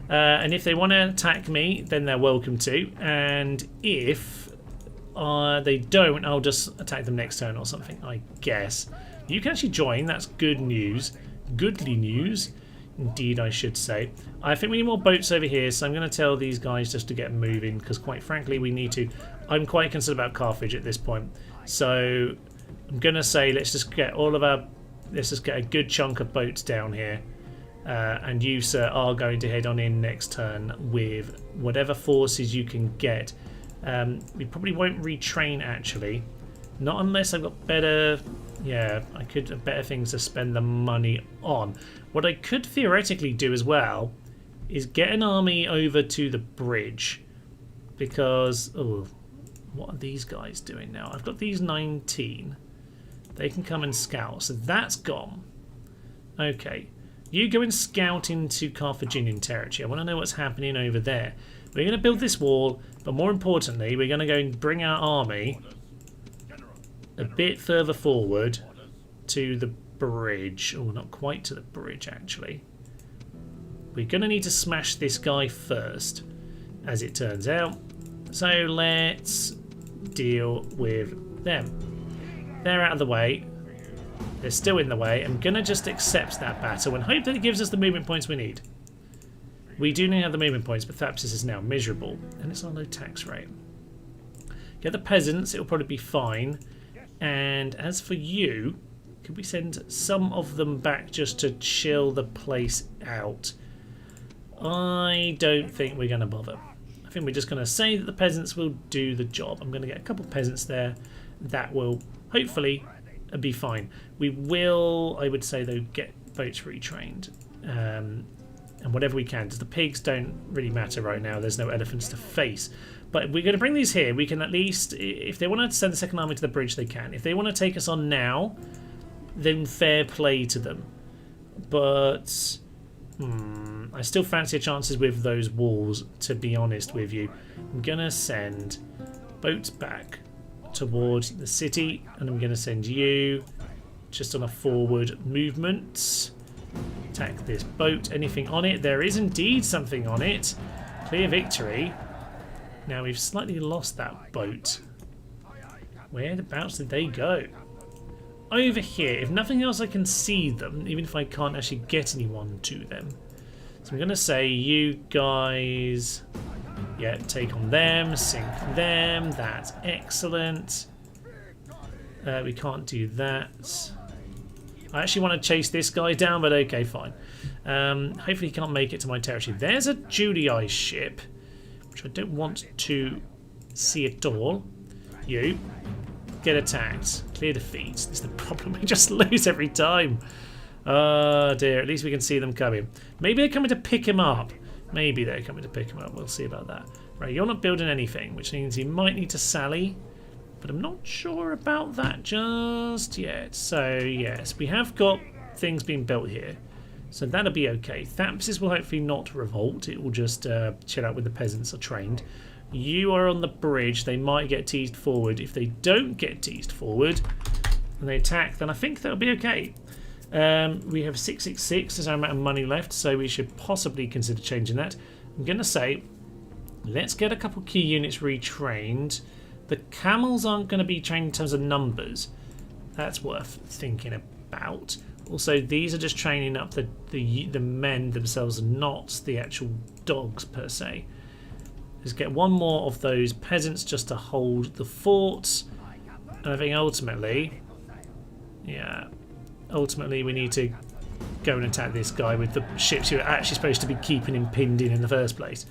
And if they want to attack me, then they're welcome to. And if they don't, I'll just attack them next turn or something, I guess. You can actually join. That's good news. Goodly news. Indeed, I should say. I think we need more boats over here, so I'm going to tell these guys just to get moving, because quite frankly, we need to. I'm quite concerned about Carthage at this point. So... I'm going to say let's just get a good chunk of boats down here. And you, sir, are going to head on in next turn with whatever forces you can get. We probably won't retrain, actually. Not unless I've got better... yeah, I could have better things to spend the money on. What I could theoretically do as well is get an army over to the bridge. Because... oh, what are these guys doing now? I've got these 19... they can come and scout, so that's gone. Okay, you go and scout into Carthaginian territory. I want to know what's happening over there. We're going to build this wall, but more importantly, we're going to go and bring our army a bit further forward to the bridge. Oh, not quite to the bridge, actually. We're going to need to smash this guy first, as it turns out. So let's deal with them. They're out of the way. They're still in the way. I'm going to just accept that battle and hope that it gives us the movement points we need. We do need the movement points, but Thapsis is now miserable. And it's on low tax rate. Get the peasants, it'll probably be fine. And as for you, could we send some of them back just to chill the place out? I don't think we're going to bother. I think we're just going to say that the peasants will do the job. I'm going to get a couple of peasants there. That will hopefully be fine. We will, I would say though, get boats retrained. And whatever we can, because the pigs don't really matter right now. There's no elephants to face. But we're going to bring these here. We can at least, if they want to send the second army to the bridge, they can. If they want to take us on now, then fair play to them. But I still fancy your chances with those walls, to be honest with you. I'm going to send boats back towards the city, and I'm going to send you just on a forward movement. Attack this boat. Anything on it? There is indeed something on it. Clear victory. Now we've slightly lost that boat. Whereabouts did they go? Over here. If nothing else, I can see them, even if I can't actually get anyone to them. So I'm going to say you guys, yeah, take on them, sink them. That's excellent. We can't do that. I actually want to chase this guy down, but okay, fine. Hopefully he can't make it to my territory. There's a Judii ship, which I don't want to see at all. You get attacked. Clear defeat. This is the problem. We just lose every time. Oh dear. At least we can see them coming. Maybe they're coming to pick him up. Maybe they're coming to pick him up. We'll see about that. Right, you're not building anything, which means you might need to sally. But I'm not sure about that just yet. So yes, we have got things being built here. So that'll be okay. Timelapses will hopefully not revolt. It will just chill out with the peasants are trained. You are on the bridge. They might get teased forward. If they don't get teased forward and they attack, then I think that'll be okay. We have 666 as our amount of money left, so we should possibly consider changing that. I'm going to say, let's get a couple key units retrained. The camels aren't going to be trained in terms of numbers. That's worth thinking about. Also, these are just training up the men themselves, not the actual dogs per se. Let's get one more of those peasants just to hold the forts. And I think ultimately, yeah, ultimately we need to go and attack this guy with the ships you're actually supposed to be keeping him pinned in the first place.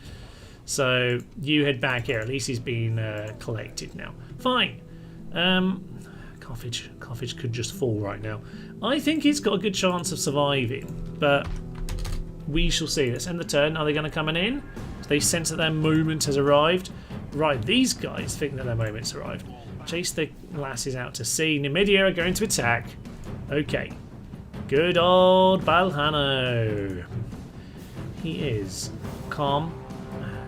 So you head back here. At least he's been collected now. Fine. Carthage could just fall right now. I think he's got a good chance of surviving, but we shall see. Let's end the turn. Are they going to come in? Do they sense that their moment has arrived? Right, these guys think that their moment's arrived. Chase the lasses out to sea. Numidia are going to attack. Okay. Good old Balhano. He is calm,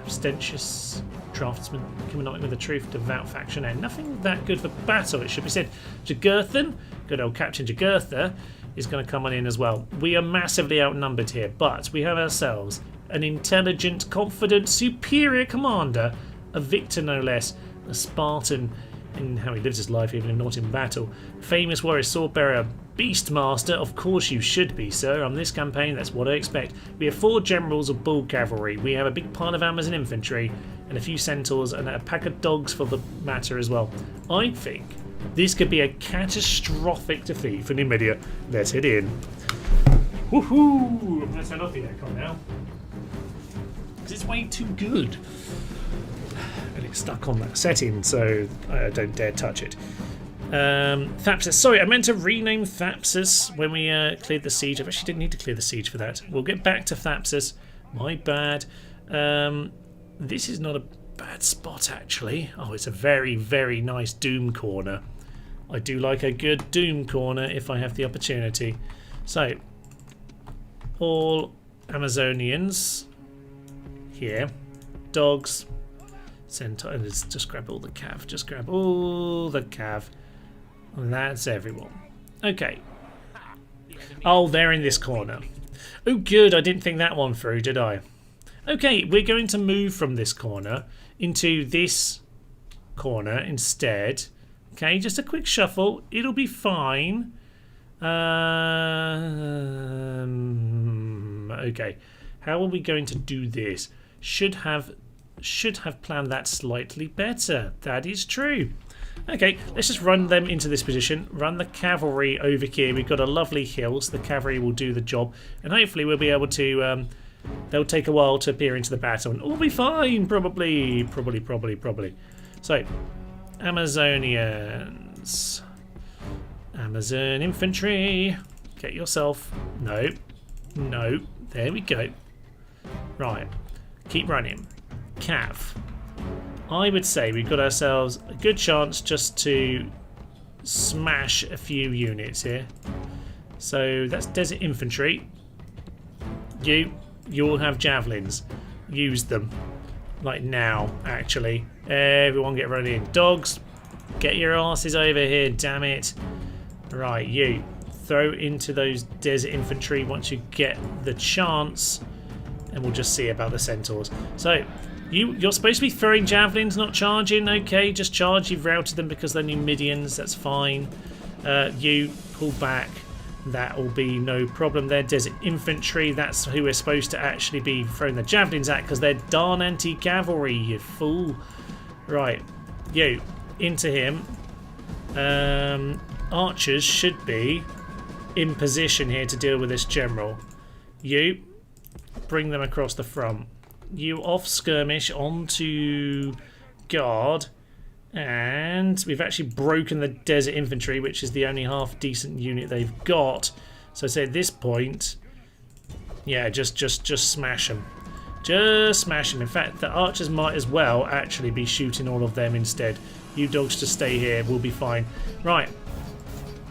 ostentatious draftsman, coming up with the truth, devout faction, and nothing that good for battle, it should be said. Jugurthan, good old Captain Jugurtha, is going to come on in as well. We are massively outnumbered here, but we have ourselves an intelligent, confident, superior commander, a victor no less, a Spartan in how he lives his life, even if not in battle. Famous warrior, swordbearer, beastmaster. Of course you should be, sir. On this campaign, that's what I expect. We have 4 generals of bull cavalry. We have a big pile of Amazon infantry and a few centaurs and a pack of dogs for the matter as well. I think this could be a catastrophic defeat for Numidia. Let's head in. Woohoo! I'm going to turn off the aircon now, because it's way too good. And it's stuck on that setting, so I don't dare touch it. Timelapses. Sorry, I meant to rename Timelapses when we cleared the siege. I actually didn't need to clear the siege for that. We'll get back to Timelapses. My bad. This is not a bad spot, actually. Oh, it's a very, very nice Doom corner. I do like a good Doom corner if I have the opportunity. So, all Amazonians here. Dogs. Centaur. Let's just grab all the cav. Just grab all the cav. And that's everyone. Okay. Oh, they're in this corner. Oh, good. I didn't think that one through, did I? Okay, we're going to move from this corner into this corner instead. Okay, just a quick shuffle. It'll be fine. Okay. How are we going to do this? Should have should have planned that slightly better. That is true. Okay, let's just run them into this position. Run the cavalry over here. We've got a lovely hill, so the cavalry will do the job. And hopefully we'll be able to... they'll take a while to appear into the battle. And all be fine, probably. So, Amazonians. Amazon infantry. Get yourself... No. There we go. Right. Keep running. Cav. I would say we've got ourselves a good chance just to smash a few units here. So that's desert infantry. You all have javelins. Use them. Like now, actually. Everyone get running. Dogs, get your asses over here, damn it. Right, you. Throw into those desert infantry once you get the chance. And we'll just see about the centaurs. So, you're supposed to be throwing javelins, not charging. Okay, just charge. You've routed them because they're Numidians. That's fine. You pull back. That will be no problem. They're desert infantry. That's who we're supposed to actually be throwing the javelins at because they're darn anti-cavalry, you fool. Right, you into him. Archers should be in position here to deal with this general. You bring them across the front. You off skirmish onto guard, and we've actually broken the desert infantry, which is the only half decent unit they've got. So say at this point, yeah, just smash them. Just smash them. In fact, the archers might as well actually be shooting all of them instead. You dogs just stay here. We'll be fine. Right,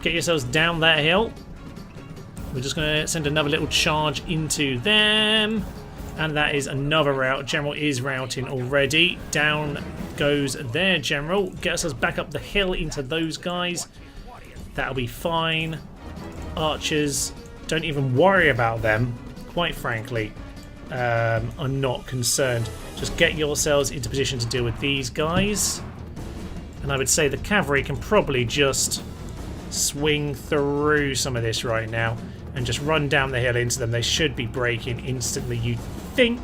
get yourselves down that hill. We're just going to send another little charge into them. And that is another rout. General is routing already. Down goes their general. Gets us back up the hill into those guys. That'll be fine. Archers, don't even worry about them. Quite frankly, I'm not concerned. Just get yourselves into position to deal with these guys. And I would say the cavalry can probably just swing through some of this right now and just run down the hill into them. They should be breaking instantly, you'd think.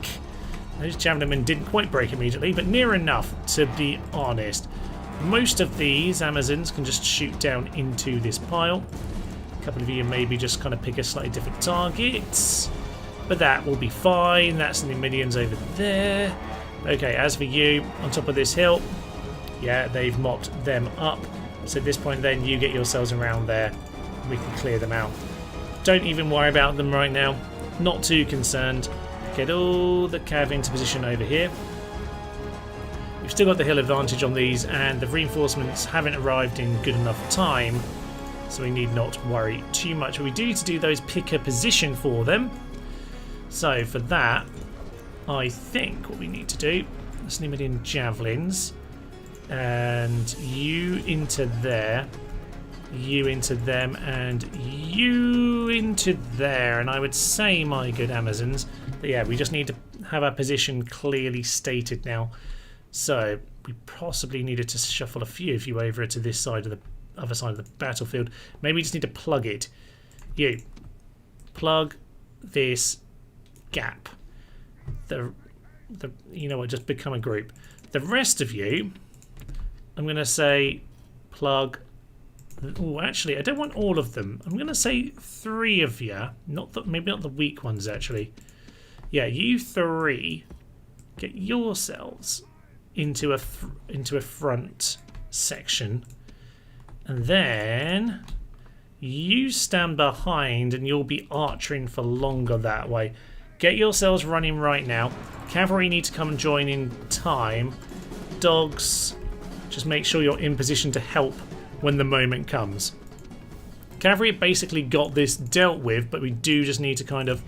Those javelin didn't quite break immediately, but near enough, to be honest. Most of these Amazons can just shoot down into this pile. A couple of you maybe just kind of pick a slightly different target. But that will be fine. That's the minions over there. Okay, as for you, on top of this hill, yeah, they've mopped them up. So at this point then, you get yourselves around there. We can clear them out. Don't even worry about them right now. Not too concerned. Get all the cav into position over here. We've still got the hill advantage on these, and the reinforcements haven't arrived in good enough time, so we need not worry too much. But we do need to do those pick a position for them. So for that, I think what we need to do, let's name it in javelins, and you into there. You into them, and you into there. And I would say, my good Amazons, that yeah, we just need to have our position clearly stated now. So we possibly needed to shuffle a few of you over to this side of the other side of the battlefield. Maybe we just need to plug it. You plug this gap. You know what? Just become a group. The rest of you, I'm going to say plug. Oh, actually, I don't want all of them. I'm going to say 3 of you. Maybe not the weak ones, actually. Yeah, you 3 get yourselves into a front section, and then you stand behind, and you'll be archering for longer that way. Get yourselves running right now. Cavalry need to come and join in time. Dogs, just make sure you're in position to help when the moment comes. Cavalry basically got this dealt with, but we do just need to kind of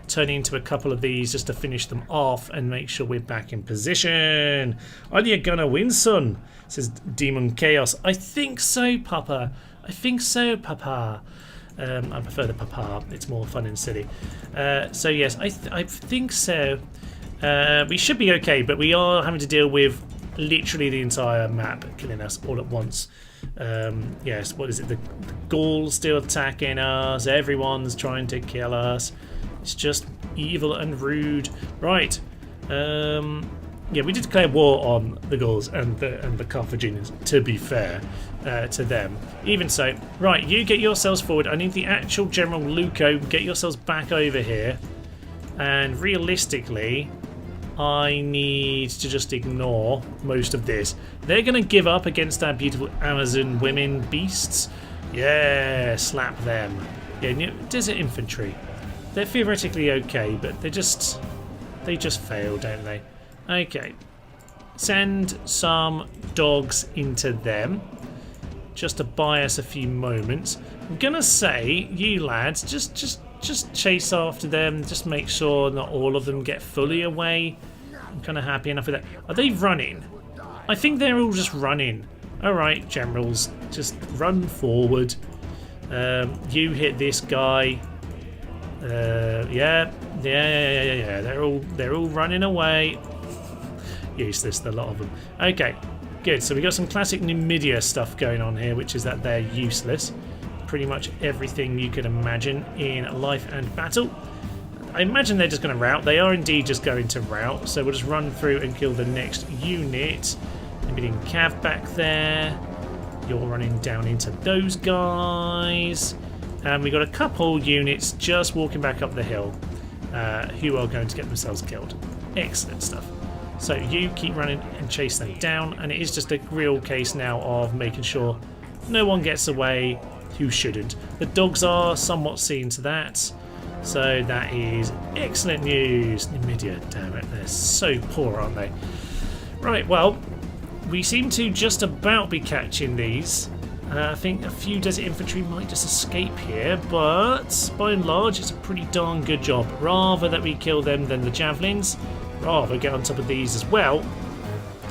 turn into a couple of these just to finish them off and make sure we're back in position. Are you gonna win, son? Says Demon Chaos. I think so, Papa. I think so, Papa. I prefer the Papa. It's more fun and silly. So yes, I think so. We should be okay, but we are having to deal with literally the entire map killing us all at once. Yes, what is it? The Gauls still attacking us. Everyone's trying to kill us. It's just evil and rude. Right. yeah, we did declare war on the Gauls and the Carthaginians, to be fair to them. Even so, right, you get yourselves forward. I need the actual General Luco. Get yourselves back over here. And realistically, I need to just ignore most of this. They're going to give up against our beautiful Amazon women beasts. Yeah, slap them. Yeah, desert infantry. They're theoretically okay, but they just fail, don't they? Okay, send some dogs into them just to buy us a few moments. I'm gonna say, you lads, just chase after them. Just make sure not all of them get fully away. I'm kind of happy enough with that. Are they running? I think they're all just running. All right, generals, just run forward. You hit this guy. Yeah. They're all running away. Useless, the lot of them. Okay, good. So we got some classic Numidia stuff going on here, which is that they're useless. Pretty much everything you could imagine in life and battle. I imagine they're just going to rout. They are indeed just going to rout. So we'll just run through and kill the next unit. Getting Cav back there. You're running down into those guys. And we got a couple units just walking back up the hill who are going to get themselves killed. Excellent stuff. So you keep running and chase them down, and it is just a real case now of making sure no one gets away who shouldn't. The dogs are somewhat seeing to that, so that is excellent news. Numidia, damn it, they're so poor, aren't they? Right, well, we seem to just about be catching these. I think a few desert infantry might just escape here, but by and large it's a pretty darn good job. Rather that we kill them than the javelins, rather get on top of these as well.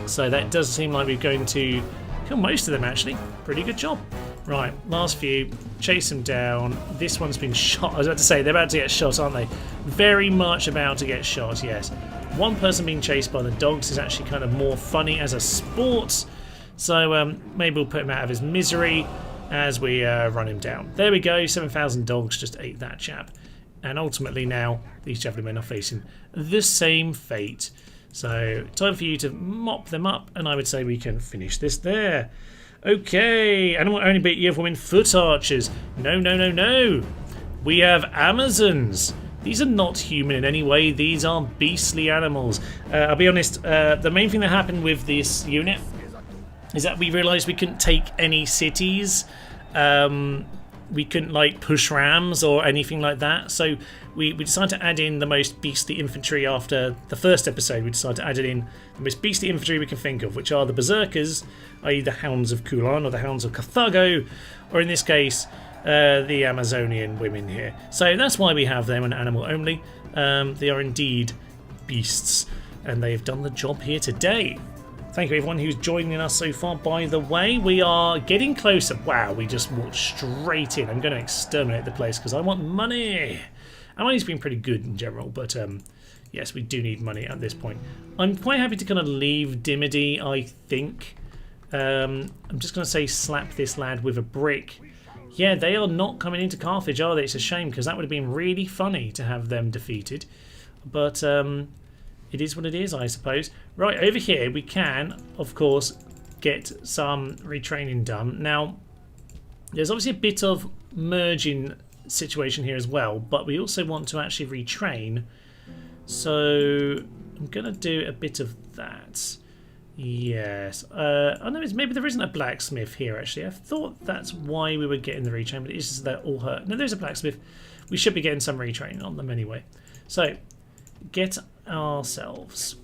So that does seem like we're going to kill most of them actually. Pretty good job. Right, last few, chase them down. This one's been shot. I was about to say, they're about to get shot, aren't they? Very much about to get shot, yes. One person being chased by the dogs is actually kind of more funny as a sport. So maybe we'll put him out of his misery as we run him down. There we go, 7,000 dogs just ate that chap. And ultimately now, these javelin men are facing the same fate. So time for you to mop them up, and I would say we can finish this there. Okay, and we'll only beat you if women foot archers. No. We have Amazons. These are not human in any way. These are beastly animals. I'll be honest, the main thing that happened with this unit is that we realised we couldn't take any cities. We couldn't like push rams or anything like that. So we decided to add in the most beastly infantry after the first episode. We decided to add in the most beastly infantry we can think of, which are the berserkers, i.e. the hounds of Kulan or the hounds of Carthago, or in this case, the Amazonian women here. So that's why we have them an animal only. They are indeed beasts, and they've done the job here today. Thank you everyone who's joining us so far. By the way, we are getting closer. Wow, we just walked straight in. I'm going to exterminate the place because I want money. And money's been pretty good in general, but yes, we do need money at this point. I'm quite happy to kind of leave Dimity, I think. I'm just going to say slap this lad with a brick. Yeah, they are not coming into Carthage, are they? It's a shame because that would have been really funny to have them defeated. But it is what it is, I suppose. Right, over here we can, of course, get some retraining done. Now, there's obviously a bit of merging situation here as well, but we also want to actually retrain. So I'm going to do a bit of that. Yes. I know maybe there isn't a blacksmith here, actually. I thought that's why we were getting the retrain, but it's just that all hurt. No, there's a blacksmith. We should be getting some retraining on them anyway. So, get ourselves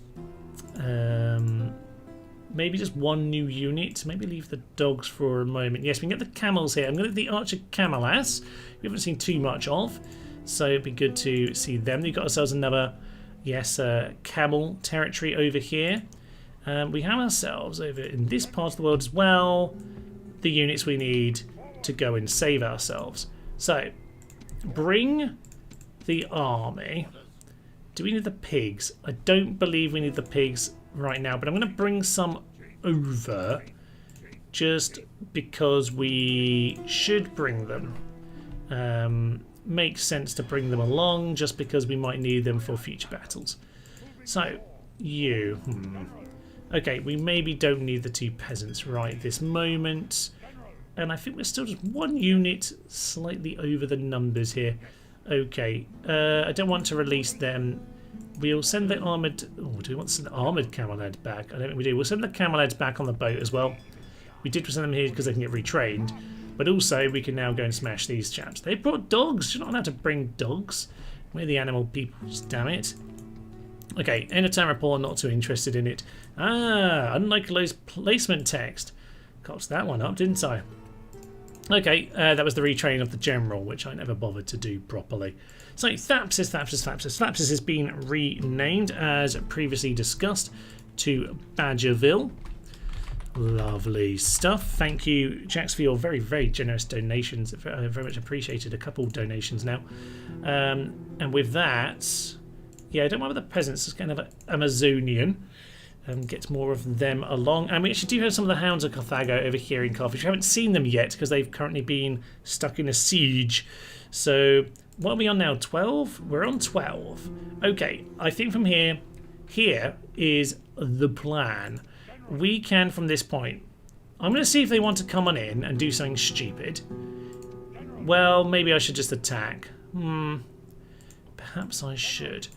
maybe just one new unit. Maybe leave the dogs for a moment. Yes, we can get the camels here. I'm going to get the archer camelas. We haven't seen too much of, so it'd be good to see them. We've got ourselves another, yes, camel territory over here. We have ourselves over in this part of the world as well the units we need to go and save ourselves. So bring the army. Do we need the pigs? I don't believe we need the pigs right now, but I'm going to bring some over just because we should bring them. Makes sense to bring them along just because we might need them for future battles. So you? Okay, we maybe don't need the 2 peasants right this moment. And I think we're still just 1 unit slightly over the numbers here. Okay, I don't want to release them. We'll send the armoured... Oh, do we want to send the armoured camel lads back? I don't think we do. We'll send the camel lads back on the boat as well. We did send them here because they can get retrained. But also, we can now go and smash these chaps. They brought dogs. You're not allowed to bring dogs. We're the animal peoples, damn it. Okay, end of turn report, not too interested in it. Ah, unlikely placement text. Cocked that one up, didn't I? Okay, that was the retraining of the general, which I never bothered to do properly. So, Thapsis has been renamed, as previously discussed, to Badgerville. Lovely stuff. Thank you, Jax, for your very, very generous donations. Very much appreciated. A couple donations now. And with that, yeah, I don't mind with the peasants. It's kind of Amazonian. Get more of them along. And we actually do have some of the Hounds of Carthago over here in Carthage. We haven't seen them yet because they've currently been stuck in a siege. So, what are we on now? 12? We're on 12. Okay, I think from here is the plan. We can, from this point, I'm going to see if they want to come on in and do something stupid. Well, maybe I should just attack. Perhaps I should.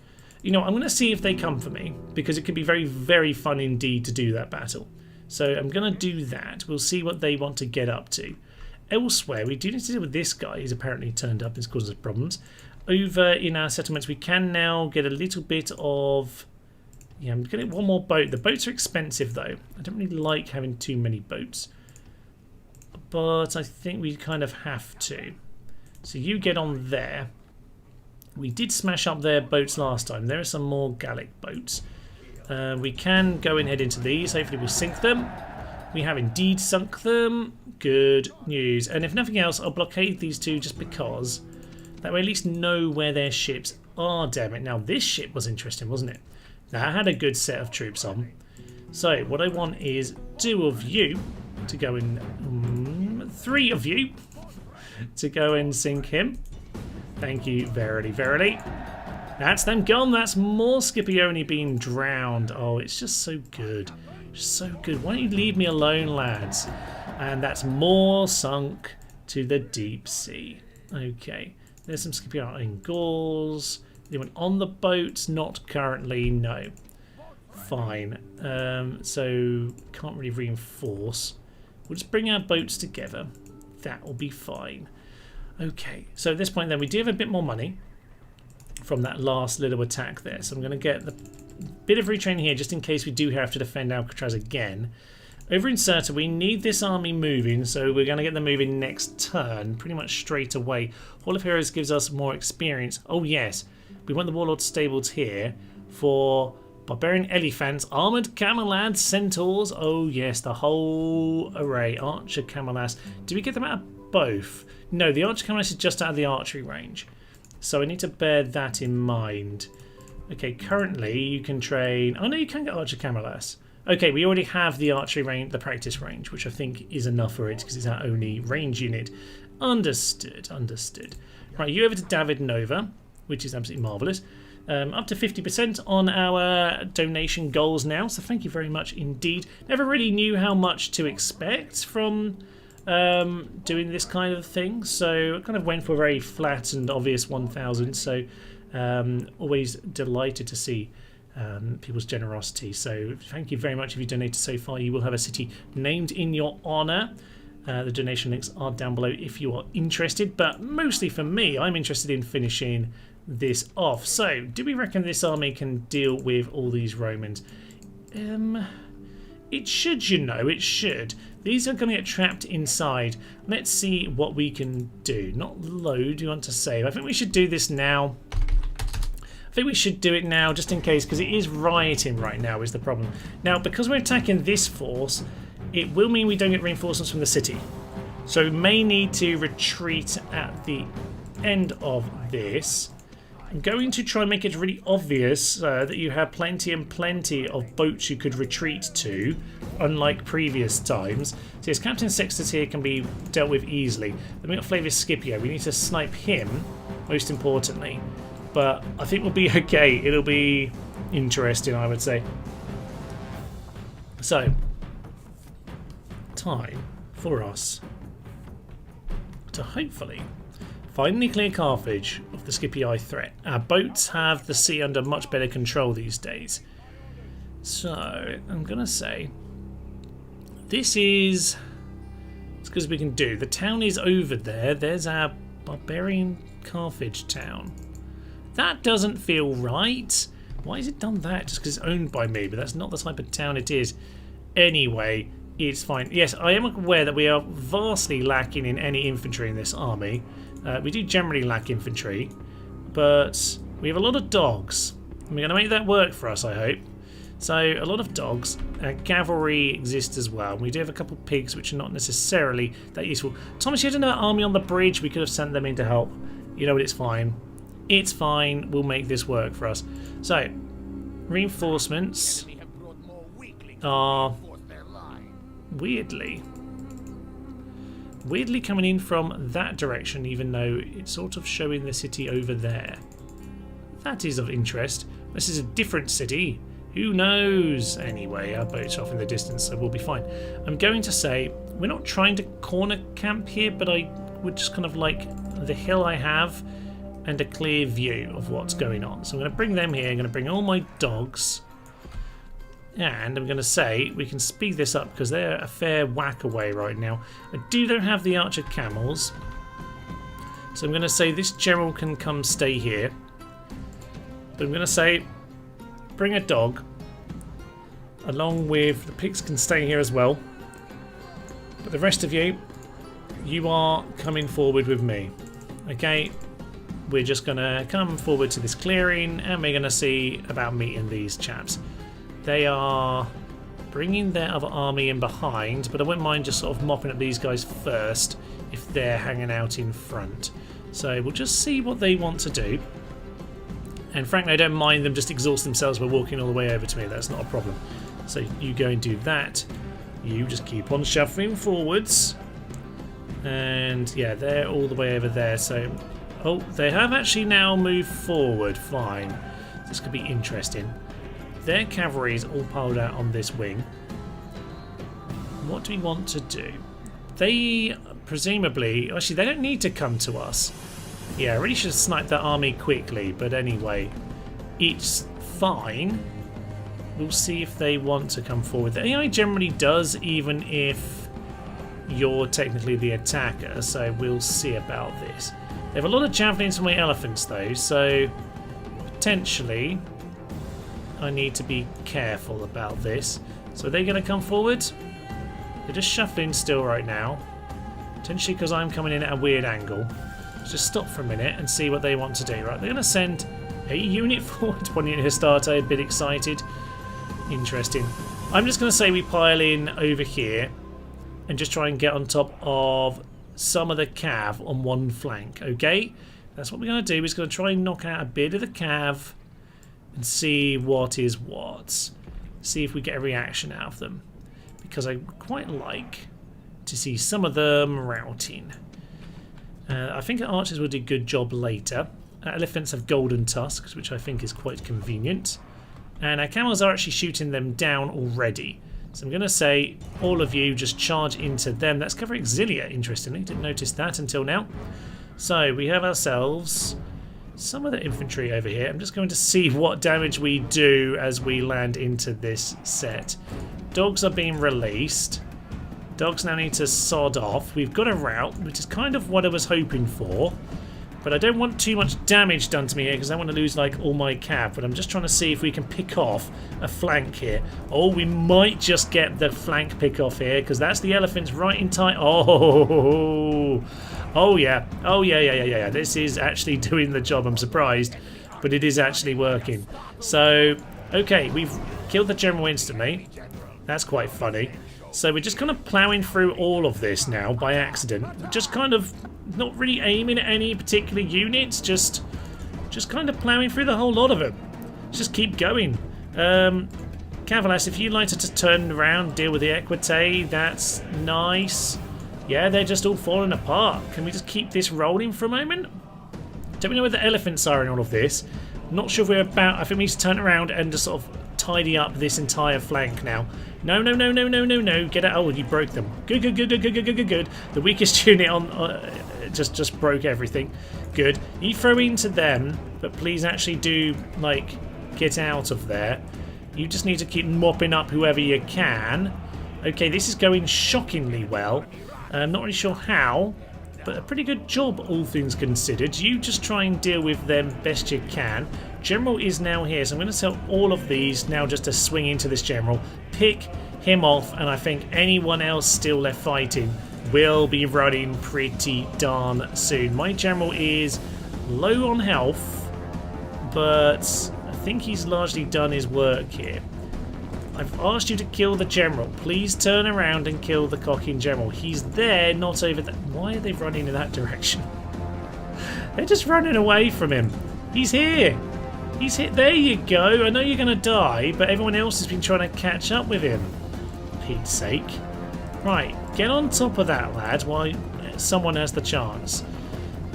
You know, I'm going to see if they come for me, because it could be very, very fun indeed to do that battle. So I'm going to do that. We'll see what they want to get up to. Elsewhere, we do need to deal with this guy. He's apparently turned up and caused us problems. Over in our settlements, we can now get a little bit of... Yeah, I'm going to get 1 more boat. The boats are expensive, though. I don't really like having too many boats. But I think we kind of have to. So you get on there. We did smash up their boats last time. There are some more Gallic boats. We can go and head into these. Hopefully we'll sink them. We have indeed sunk them. Good news. And if nothing else, I'll blockade these 2 just because. That way at least know where their ships are, damn it. Now this ship was interesting, wasn't it? That had a good set of troops on. So what I want is 2 of you to go and... 3 of you to go and sink him. Thank you, verily, verily. That's them gone. That's more Scipione being drowned. Oh, it's just so good. Just so good. Why don't you leave me alone, lads? And that's more sunk to the deep sea. Okay. There's some Scipione in Gauls. Anyone on the boats? Not currently, no. Fine. So, can't really reinforce. We'll just bring our boats together. That will be fine. Okay, so at this point then we do have a bit more money from that last little attack there. So I'm going to get the bit of retraining here just in case we do have to defend Alcatraz again. Over in Cirta, we need this army moving, so we're going to get them moving next turn, pretty much straight away. Hall of Heroes gives us more experience. Oh yes, we want the Warlord Stables here for Barbarian Elephants, Armoured Camel Lads, Centaurs. Oh yes, the whole array. Archer Camel Lads. Do we get them out of both? No, the Archer Camel Lads is just out of the archery range. So I need to bear that in mind. Okay, currently you can train... Oh no, you can get Archer Camel Lads. Okay, we already have the archery range, the practice range, which I think is enough for it because it's our only range unit. Understood, understood. Right, you over to David Nova, which is absolutely marvellous. Up to 50% on our donation goals now, so thank you very much indeed. Never really knew how much to expect from doing this kind of thing, so I kind of went for a very flat and obvious 1,000, so always delighted to see people's generosity. So thank you very much if you donated so far. You will have a city named in your honour. The donation links are down below if you are interested, but mostly for me, I'm interested in finishing this off. So do we reckon this army can deal with all these Romans? It should, you know, it should. These are going to get trapped inside. Let's see what we can do. Not load, you want to save. I think we should do this now. I think we should do it now just in case, because it is rioting right now is the problem. Now, because we're attacking this force, it will mean we don't get reinforcements from the city. So we may need to retreat at the end of this. I'm going to try and make it really obvious that you have plenty and plenty of boats you could retreat to, unlike previous times. So yes, Captain Sextus here can be dealt with easily. Then we've got Flavius Scipio. We need to snipe him, most importantly. But I think we'll be okay. It'll be interesting, I would say. So, time for us to hopefully finally clear Carthage of the Scipii threat. Our boats have the sea under much better control these days. So, I'm going to say this is as good as we can do. The town is over there. There's our barbarian Carthage town. That doesn't feel right. Why has it done that? Just because it's owned by me, but that's not the type of town it is. Anyway, it's fine. Yes, I am aware that we are vastly lacking in any infantry in this army. We do generally lack infantry, but we have a lot of dogs. And we're going to make that work for us, I hope. So, a lot of dogs. Cavalry exists as well. We do have a couple of pigs, which are not necessarily that useful. Thomas, you had another army on the bridge. We could have sent them in to help. You know what, it's fine. It's fine. We'll make this work for us. So, reinforcements are weirdly coming in from that direction, even though it's sort of showing the city over there. That is of interest. This is a different city. Who knows? Anyway, our boat's off in the distance, so we'll be fine. I'm going to say we're not trying to corner camp here, but I would just kind of like the hill I have and a clear view of what's going on. So I'm going to bring them here. I'm going to bring all my dogs. And I'm going to say we can speed this up because they're a fair whack away right now. I don't have the archer camels. So I'm going to say this general can come stay here. But I'm going to say bring a dog. Along with the pigs can stay here as well. But the rest of you, you are coming forward with me. Okay? We're just going to come forward to this clearing and we're going to see about meeting these chaps. They are bringing their other army in behind, but I wouldn't mind just sort of mopping up these guys first if they're hanging out in front. So we'll just see what they want to do. And frankly, I don't mind them just exhaust themselves by walking all the way over to me. That's not a problem. So you go and do that. You just keep on shuffling forwards. And yeah, they're all the way over there. So, oh, they have actually now moved forward. Fine. This could be interesting. Their cavalry is all piled out on this wing. What do we want to do? They presumably... Actually, they don't need to come to us. Yeah, I really should have sniped that army quickly. But anyway, it's fine. We'll see if they want to come forward. The AI generally does, even if you're technically the attacker. So we'll see about this. They have a lot of javelins for my elephants, though. So potentially... I need to be careful about this. So are they going to come forward? They're just shuffling still right now. Potentially because I'm coming in at a weird angle. Let's just stop for a minute and see what they want to do. Right, they're going to send a unit forward. One unit Hastarte, a bit excited. Interesting. I'm just going to say we pile in over here and just try and get on top of some of the cav on one flank. Okay? That's what we're going to do. We're just going to try and knock out a bit of the cav and see what is what. See if we get a reaction out of them. Because I quite like to see some of them routing. I think our archers will do a good job later. Our elephants have golden tusks, which I think is quite convenient. And our camels are actually shooting them down already. So I'm going to say, all of you just charge into them. That's covering Auxilia, interestingly. Didn't notice that until now. So we have ourselves... some of the infantry over here. I'm just going to see what damage we do as we land into this set. Dogs are being released. Dogs now need to sod off. We've got a route, which is kind of what I was hoping for. But I don't want too much damage done to me here because I want to lose like all my cav. But I'm just trying to see if we can pick off a flank here. Oh, we might just get the flank pick off here because that's the elephants right in tight. Oh, oh yeah. Oh yeah. This is actually doing the job. I'm surprised, but it is actually working. So, okay, we've killed the general instantly. That's quite funny. So we're just kind of ploughing through all of this now by accident. Just kind of not really aiming at any particular units, just kind of ploughing through the whole lot of them. Just keep going. Cavalas, if you'd like to turn around, deal with the Equite, that's nice. Yeah, they're just all falling apart. Can we just keep this rolling for a moment? Don't we know where the elephants are in all of this? Not sure if we're about... I think we need to turn around and just sort of tidy up this entire flank now. No, no, no, no, no, no, no. Get out. Oh, you broke them. Good, good, good, good, good, good, good, good, good. The weakest unit on... just broke everything. Good. You throw into them, but please actually do, like, get out of there. You just need to keep mopping up whoever you can. Okay, this is going shockingly well. I'm not really sure how, but a pretty good job, all things considered. You just try and deal with them best you can. General is now here, so I'm going to tell all of these now just to swing into this general. Pick him off, and I think anyone else still left fighting will be running pretty darn soon. My general is low on health, but I think he's largely done his work here. I've asked you to kill the general. Please turn around and kill the cocking general. He's there, not over there. Why are they running in that direction? They're just running away from him. He's here. He's hit. There you go. I know you're going to die, but everyone else has been trying to catch up with him. For Pete's sake. Right, get on top of that, lad, while someone has the chance.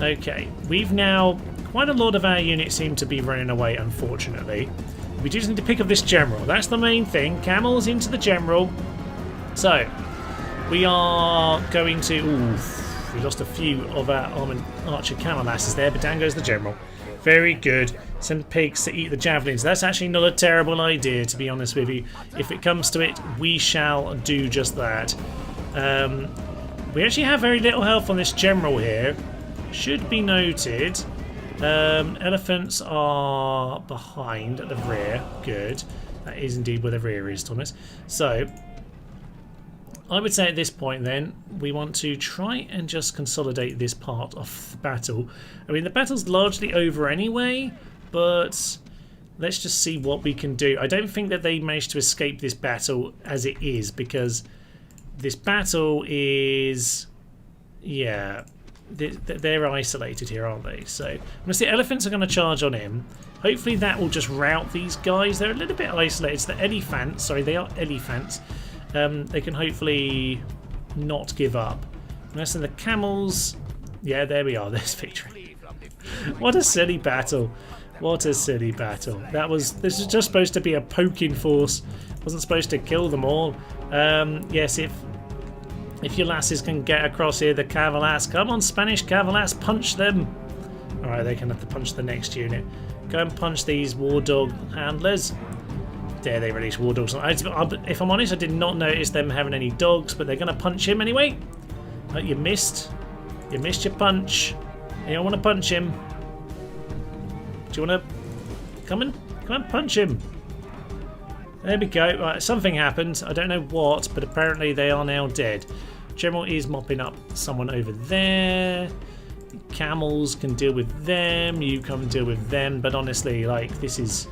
Okay, we've now... Quite a lot of our units seem to be running away, unfortunately. We just need to pick up this general. That's the main thing. Camels into the general. So, we are going to... Oof, we lost a few of our armoured archer Timelapses there, but down goes the general. Very good. Send pigs to eat the javelins. That's actually not a terrible idea, to be honest with you. If it comes to it, we shall do just that. We actually have very little health on this general here. Should be noted. Elephants are behind at the rear. Good. That is indeed where the rear is, Thomas. So, I would say at this point then, we want to try and just consolidate this part of the battle. I mean, the battle's largely over anyway, but let's just see what we can do. I don't think that they managed to escape this battle as it is, because this battle is... yeah... They're isolated here, aren't they? So, I'm going to see elephants are going to charge on him. Hopefully that will just rout these guys. They're a little bit isolated. So the elephants, sorry, they are elephants. They can hopefully not give up. And so the camels, yeah, there we are. There's victory. What a silly battle. What a silly battle. This is just supposed to be a poking force. Wasn't supposed to kill them all. Yes, if your lasses can get across here, the cavalass. Come on, Spanish cavalass, punch them. Alright, they can have to punch the next unit. Go and punch these war dog handlers. There, they release war dogs. If I'm honest, I did not notice them having any dogs, but they're going to punch him anyway. You missed. You missed your punch. You don't want to punch him. Do you want to... Come and punch him. There we go. Right, something happened. I don't know what, but apparently they are now dead. General is mopping up someone over there. Camels can deal with them. You come and deal with them. But honestly, like, this is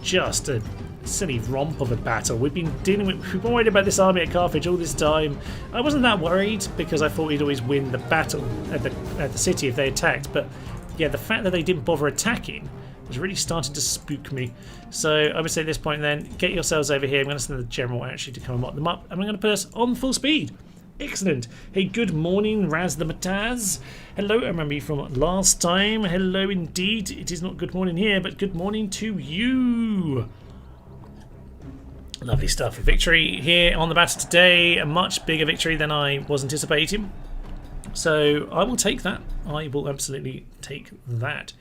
just a silly romp of a battle. We've been worried about this army at Carthage all this time. I wasn't that worried because I thought we'd always win the battle at the city if they attacked. But yeah, the fact that they didn't bother attacking was really starting to spook me. So I would say at this point then, get yourselves over here. I'm going to send the general actually to come and mop them up, and we're going to put us on full speed. Excellent. Hey, good morning, Raz the Mataz. Hello, I remember you from last time. Hello indeed. It is not good morning here, but good morning to you. Lovely stuff. A victory here on the battle today. A much bigger victory than I was anticipating. So I will take that. I will absolutely take that.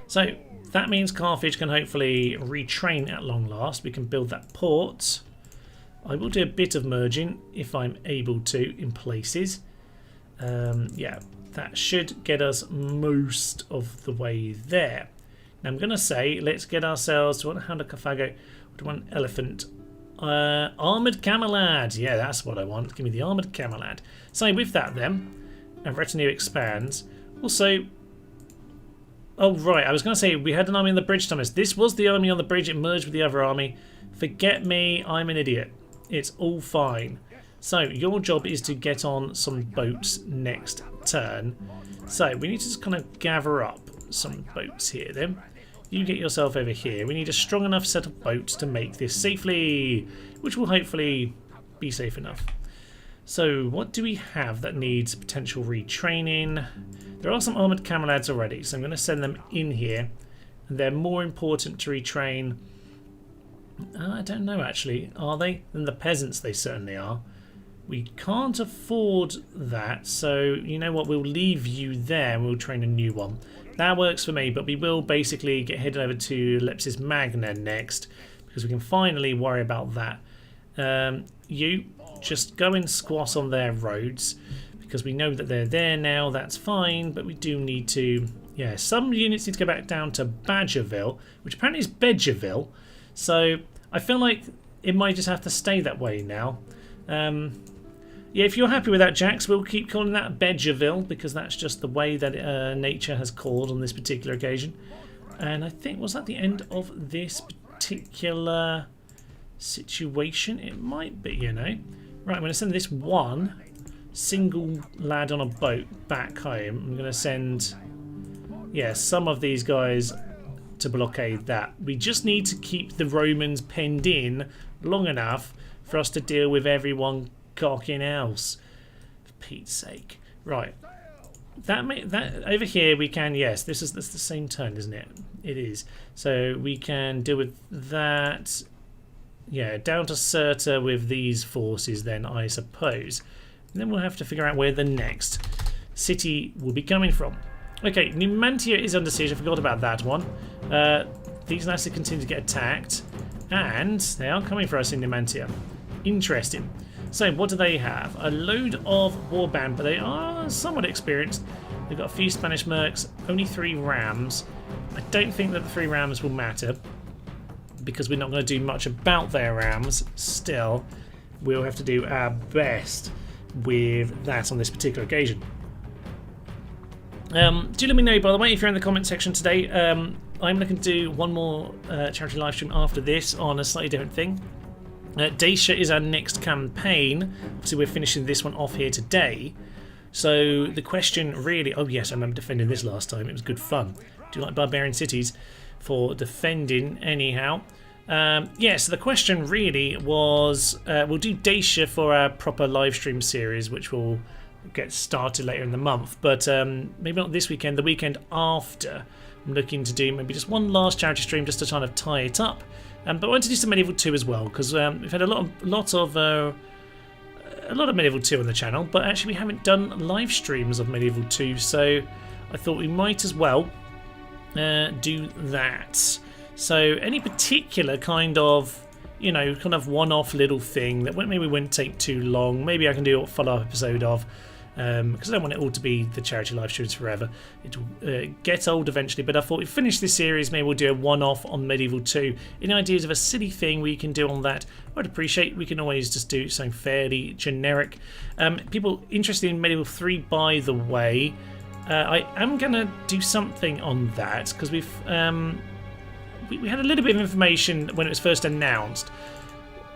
So that means Carthage can hopefully retrain at long last. We can build that port. I will do a bit of merging if I'm able to in places. Yeah, that should get us most of the way there. Now I'm going to say let's get ourselves to one hound of Carthago, to one elephant. Armoured camelad. Yeah, that's what I want. Give me the armoured camelad. So with that then, and retinue expands. Also, oh right, I was going to say we had an army on the bridge, Thomas. This was the army on the bridge. It merged with the other army. Forget me, I'm an idiot. It's all fine. So your job is to get on some boats next turn. So we need to just kind of gather up some boats here then. You get yourself over here. We need a strong enough set of boats to make this safely, which will hopefully be safe enough. So what do we have that needs potential retraining? There are some armoured camelads already, so I'm going to send them in here. They're more important to retrain. I don't know actually, are they? Than the peasants, they certainly are. We can't afford that, so you know what, we'll leave you there and we'll train a new one. That works for me, but we will basically get headed over to Lepsis Magna next, because we can finally worry about that. You just go and squat on their roads, because we know that they're there now, that's fine, but we do need to... Yeah, some units need to go back down to Badgerville, which apparently is Bedgerville, so I feel like it might just have to stay that way now. Yeah, if you're happy with that, Jax, we'll keep calling that Bedgerville, because that's just the way that nature has called on this particular occasion. And I think, was that the end of this particular situation? It might be, you know. Right, I'm going to send this one single lad on a boat back home. I'm going to send, yeah, some of these guys to blockade that. We just need to keep the Romans penned in long enough for us to deal with everyone cocking else, for Pete's sake. Right, that over here we can, yes, that's the same turn, isn't it? It is. So we can deal with that. Yeah, down to Cirta with these forces then, I suppose. And then we'll have to figure out where the next city will be coming from. Okay, Numantia is under siege. I forgot about that one. These Nasty continue to get attacked, and they are coming for us in Numantia. Interesting. So what do they have? A load of warband, but they are somewhat experienced. They've got a few Spanish mercs, only 3 rams. I don't think that the 3 rams will matter, because we're not going to do much about their rams. Still, we'll have to do our best with that on this particular occasion. Do let me know, by the way, if you're in the comment section today. I'm looking to do one more charity live stream after this on a slightly different thing. Dacia is our next campaign. Obviously, we're finishing this one off here today. So the question really... Oh, yes, I remember defending this last time. It was good fun. Do you like barbarian cities for defending anyhow? Yeah, so the question really was... we'll do Dacia for our proper live stream series, which will get started later in the month. But maybe not this weekend, the weekend after. I'm looking to do maybe just one last charity stream just to kind of tie it up. But I want to do some Medieval 2 as well, because we've had a lot of Medieval 2 on the channel, but actually we haven't done live streams of Medieval 2, so I thought we might as well do that. So any particular kind of, you know, kind of one-off little thing that maybe wouldn't take too long, maybe I can do a follow-up episode of, because I don't want it all to be the charity live streams forever. It'll get old eventually, but I thought we'd finish this series, maybe we'll do a one-off on Medieval 2. Any ideas of a silly thing we can do on that, I'd appreciate. We can always just do something fairly generic. People interested in Medieval 3, by the way, I am going to do something on that, because we had a little bit of information when it was first announced.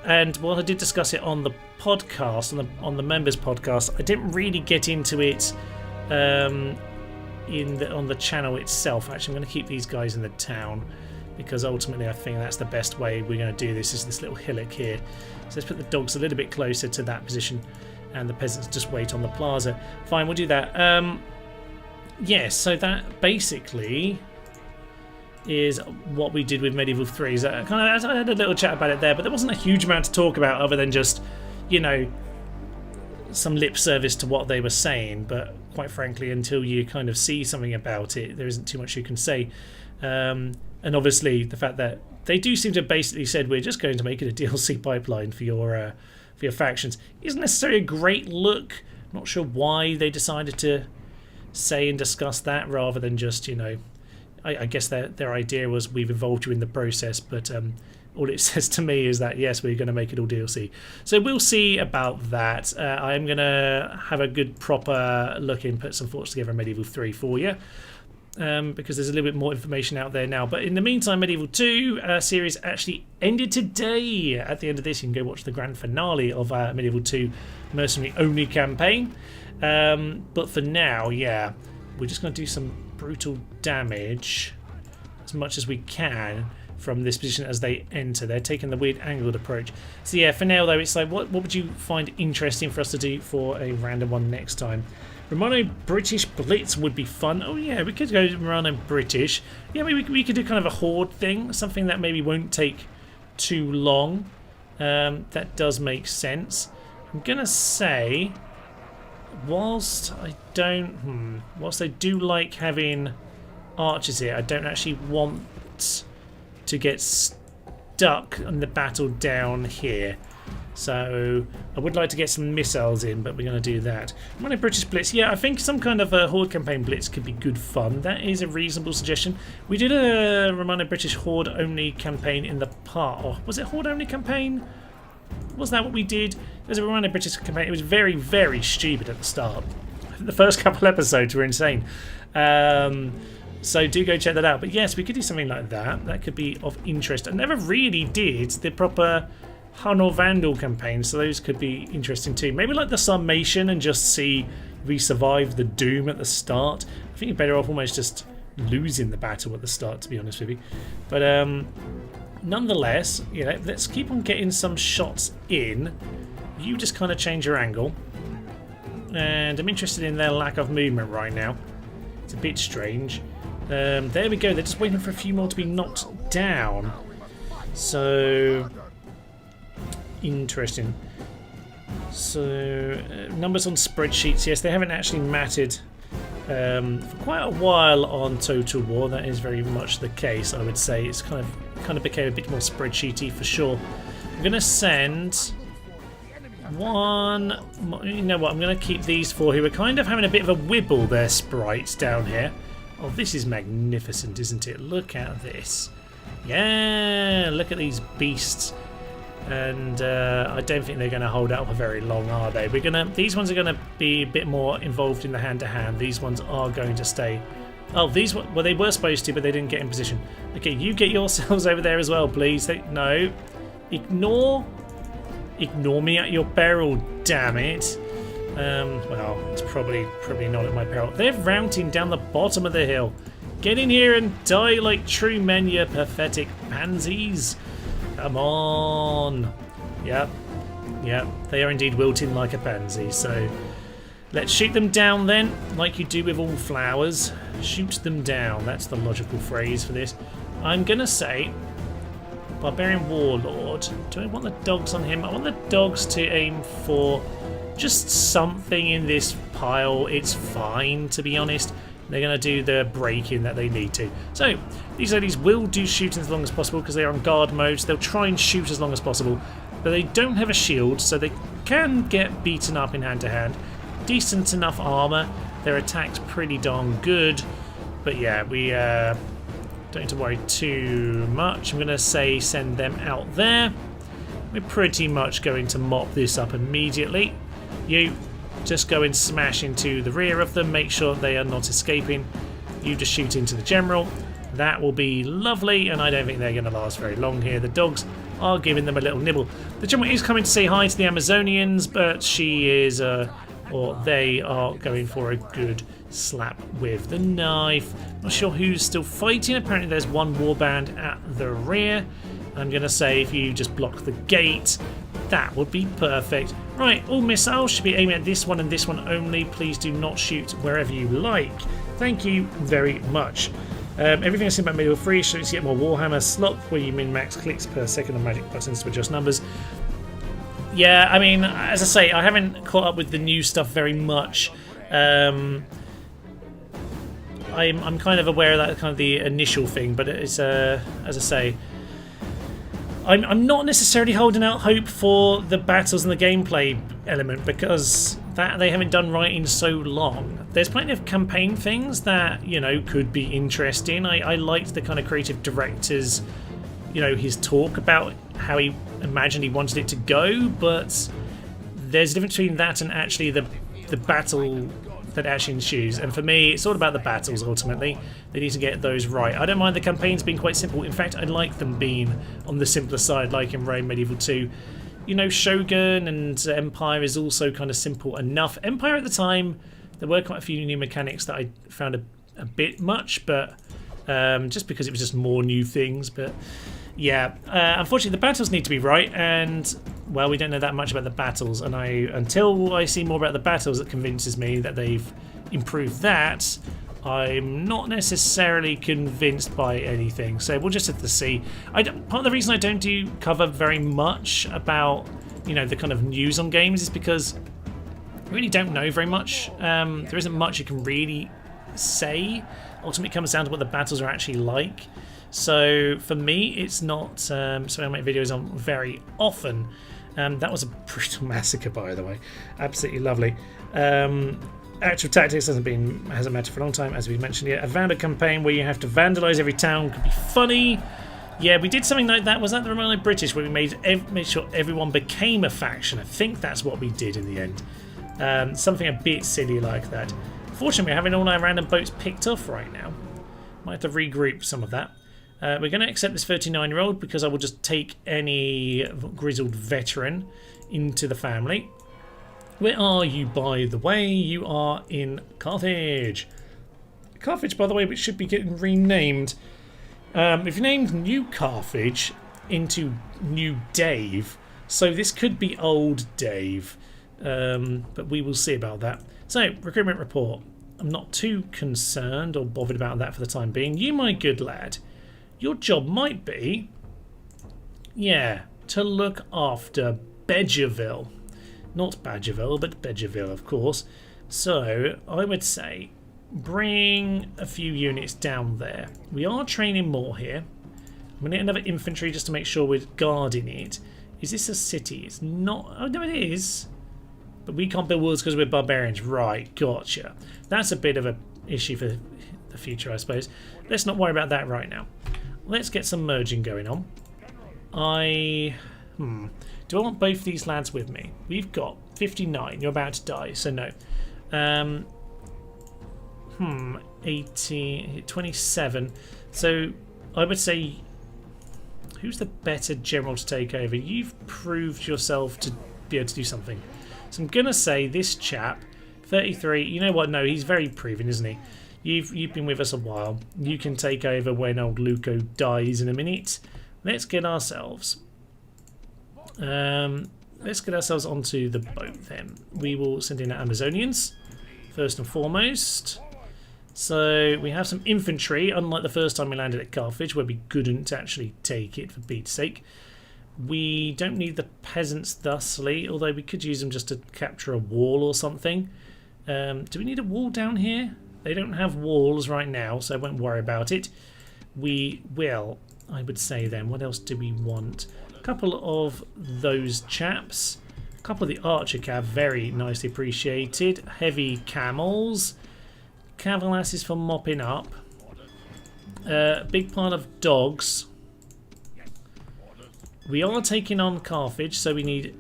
And while I did discuss it on the podcast, on the members podcast, I didn't really get into it on the channel itself. Actually, I'm going to keep these guys in the town, because ultimately I think that's the best way we're going to do this, is this little hillock here. So let's put the dogs a little bit closer to that position, and the peasants just wait on the plaza. Fine, we'll do that. Yes, so that basically is what we did with Medieval 3. So I had a little chat about it there, but there wasn't a huge amount to talk about other than just, you know, some lip service to what they were saying. But quite frankly, until you kind of see something about it, there isn't too much you can say. And obviously the fact that they do seem to have basically said we're just going to make it a DLC pipeline for your factions isn't necessarily a great look. I'm not sure why they decided to say and discuss that rather than just, you know, I guess their idea was we've involved you in the process, but all it says to me is that yes, we're going to make it all DLC. So we'll see about that. I'm going to have a good proper look in, put some thoughts together on Medieval 3 for you, because there's a little bit more information out there now. But in the meantime, Medieval 2 series actually ended today. At the end of this, you can go watch the grand finale of Medieval 2 Mercenary Only campaign. But for now, yeah, we're just going to do some brutal damage as much as we can from this position as they enter. They're taking the weird angled approach. So yeah, for now though, it's like, what would you find interesting for us to do for a random one next time? Romano British Blitz would be fun. Oh yeah, we could go Romano British. Yeah, maybe we could do kind of a horde thing, something that maybe won't take too long. That does make sense. I'm gonna say, whilst I do like having archers here, I don't actually want to get stuck in the battle down here. So I would like to get some missiles in, but we're going to do that. Romano British Blitz, yeah, I think some kind of a horde campaign blitz could be good fun. That is a reasonable suggestion. We did a Romano British horde only campaign in the past. Oh, was it horde only campaign? Was that what we did? It was a Romano British campaign. It was very, very stupid at the start. The first couple episodes were insane. So do go check that out. But yes, we could do something like that. That could be of interest. I never really did the proper Hun or Vandal campaign, so those could be interesting too. Maybe like the summation and just see if we survive the doom at the start. I think you're better off almost just losing the battle at the start, to be honest with you. But nonetheless, you know, let's keep on getting some shots in. You just kind of change your angle. And I'm interested in their lack of movement right now. It's a bit strange. There we go. They're just waiting for a few more to be knocked down. So interesting. So numbers on spreadsheets. Yes, they haven't actually mattered for quite a while on Total War. That is very much the case. I would say it's kind of became a bit more spreadsheety for sure. I'm gonna send one. You know what? I'm gonna keep these four who are kind of having a bit of a wibble. Their sprites down here. Oh, this is magnificent, isn't it? Look at this. Yeah, look at these beasts. And I don't think they're going to hold out for very long, are they? These ones are going to be a bit more involved in the hand-to-hand. These ones are going to stay. Oh, these well, they were supposed to, but they didn't get in position. Okay, you get yourselves over there as well, please. No, ignore me at your peril. Damn it. Well, it's probably not at my peril. They're routing down the bottom of the hill. Get in here and die like true men, you pathetic pansies. Come on. Yep. They are indeed wilting like a pansy. So let's shoot them down then, like you do with all flowers. Shoot them down. That's the logical phrase for this. I'm gonna say Barbarian Warlord. Do I want the dogs on him? I want the dogs to aim for just something in this pile. It's fine, to be honest. They're going to do the break-in that they need to. So, these ladies will do shooting as long as possible because they are on guard mode. So they'll try and shoot as long as possible. But they don't have a shield, so they can get beaten up in hand-to-hand. Decent enough armour. Their attack's pretty darn good. But yeah, we don't need to worry too much. I'm going to say send them out there. We're pretty much going to mop this up immediately. You just go and smash into the rear of them, make sure they are not escaping. You just shoot into the general. That will be lovely, and I don't think they're going to last very long here. The dogs are giving them a little nibble. The general is coming to say hi to the Amazonians, but she is, or they are going for a good slap with the knife. Not sure who's still fighting. Apparently there's one warband at the rear. I'm going to say if you just block the gate, that would be perfect. Right, all missiles should be aiming at this one and this one only. Please do not shoot wherever you like. Thank you very much. Everything is about medieval free. So you get more Warhammer slot where you min-max clicks per second on magic buttons to adjust numbers. Yeah, I mean, as I say, I haven't caught up with the new stuff very much. I'm kind of aware of that kind of the initial thing, but it's as I say, I'm not necessarily holding out hope for the battles and the gameplay element because that they haven't done right in so long. There's plenty of campaign things that, you know, could be interesting. I liked the kind of creative director's, you know, his talk about how he imagined he wanted it to go, but there's a difference between that and actually the battle that actually ensues. And for me, it's all about the battles ultimately. They need to get those right. I don't mind the campaigns being quite simple. In fact, I like them being on the simpler side, like in Rome Medieval 2. You know, Shogun and Empire is also kind of simple enough. Empire at the time, there were quite a few new mechanics that I found a bit much, but just because it was just more new things. But yeah, unfortunately the battles need to be right, and well, we don't know that much about the battles, and until I see more about the battles that convinces me that they've improved that, I'm not necessarily convinced by anything. So we'll just have to see. Part of the reason I don't do cover very much about, you know, the kind of news on games is because I really don't know very much. There isn't much you can really say. Ultimately, it comes down to what the battles are actually like. So for me, it's not something I make videos on very often. That was a brutal massacre, by the way. Absolutely lovely. Actual tactics hasn't mattered for a long time, as we mentioned yet. A vandal campaign where you have to vandalise every town could be funny. Yeah, we did something like that. Was that the Romano British, where we made sure everyone became a faction? I think that's what we did in the end. Something a bit silly like that. Fortunately, we're having all our random boats picked off right now. Might have to regroup some of that. We're going to accept this 39-year-old because I will just take any grizzled veteran into the family. Where are you, by the way? You are in Carthage. Carthage, by the way, which should be getting renamed. If you named New Carthage into New Dave, so this could be Old Dave, but we will see about that. So, recruitment report. I'm not too concerned or bothered about that for the time being. You, my good lad, your job might be, yeah, to look after Badgerville. Not Badgerville, but Badgerville, of course. So, I would say bring a few units down there. We are training more here. I'm going to get another infantry just to make sure we're guarding it. Is this a city? It's not. Oh, no, it is. But we can't build walls because we're barbarians. Right, gotcha. That's a bit of an issue for the future, I suppose. Let's not worry about that right now. Let's get some merging going on. Do I want both these lads with me? We've got 59. You're about to die, so no. 18, 27. So I would say, who's the better general to take over? You've proved yourself to be able to do something. So I'm going to say this chap, 33. You know what? No, he's very proven, isn't he? You've been with us a while. You can take over when old Luco dies in a minute. Let's get ourselves... let's get ourselves onto the boat then. We will send in our Amazonians first and foremost. So we have some infantry, unlike the first time we landed at Carthage where we couldn't actually take it for Pete's sake. We don't need the peasants thusly, although we could use them just to capture a wall or something. Do we need a wall down here? They don't have walls right now, so I won't worry about it. We will, I would say then. What else do we want? A couple of those chaps. A couple of the archer cav, very nicely appreciated. Heavy camels. Cavallasses for mopping up. A big pile of dogs. We are taking on Carthage, so we need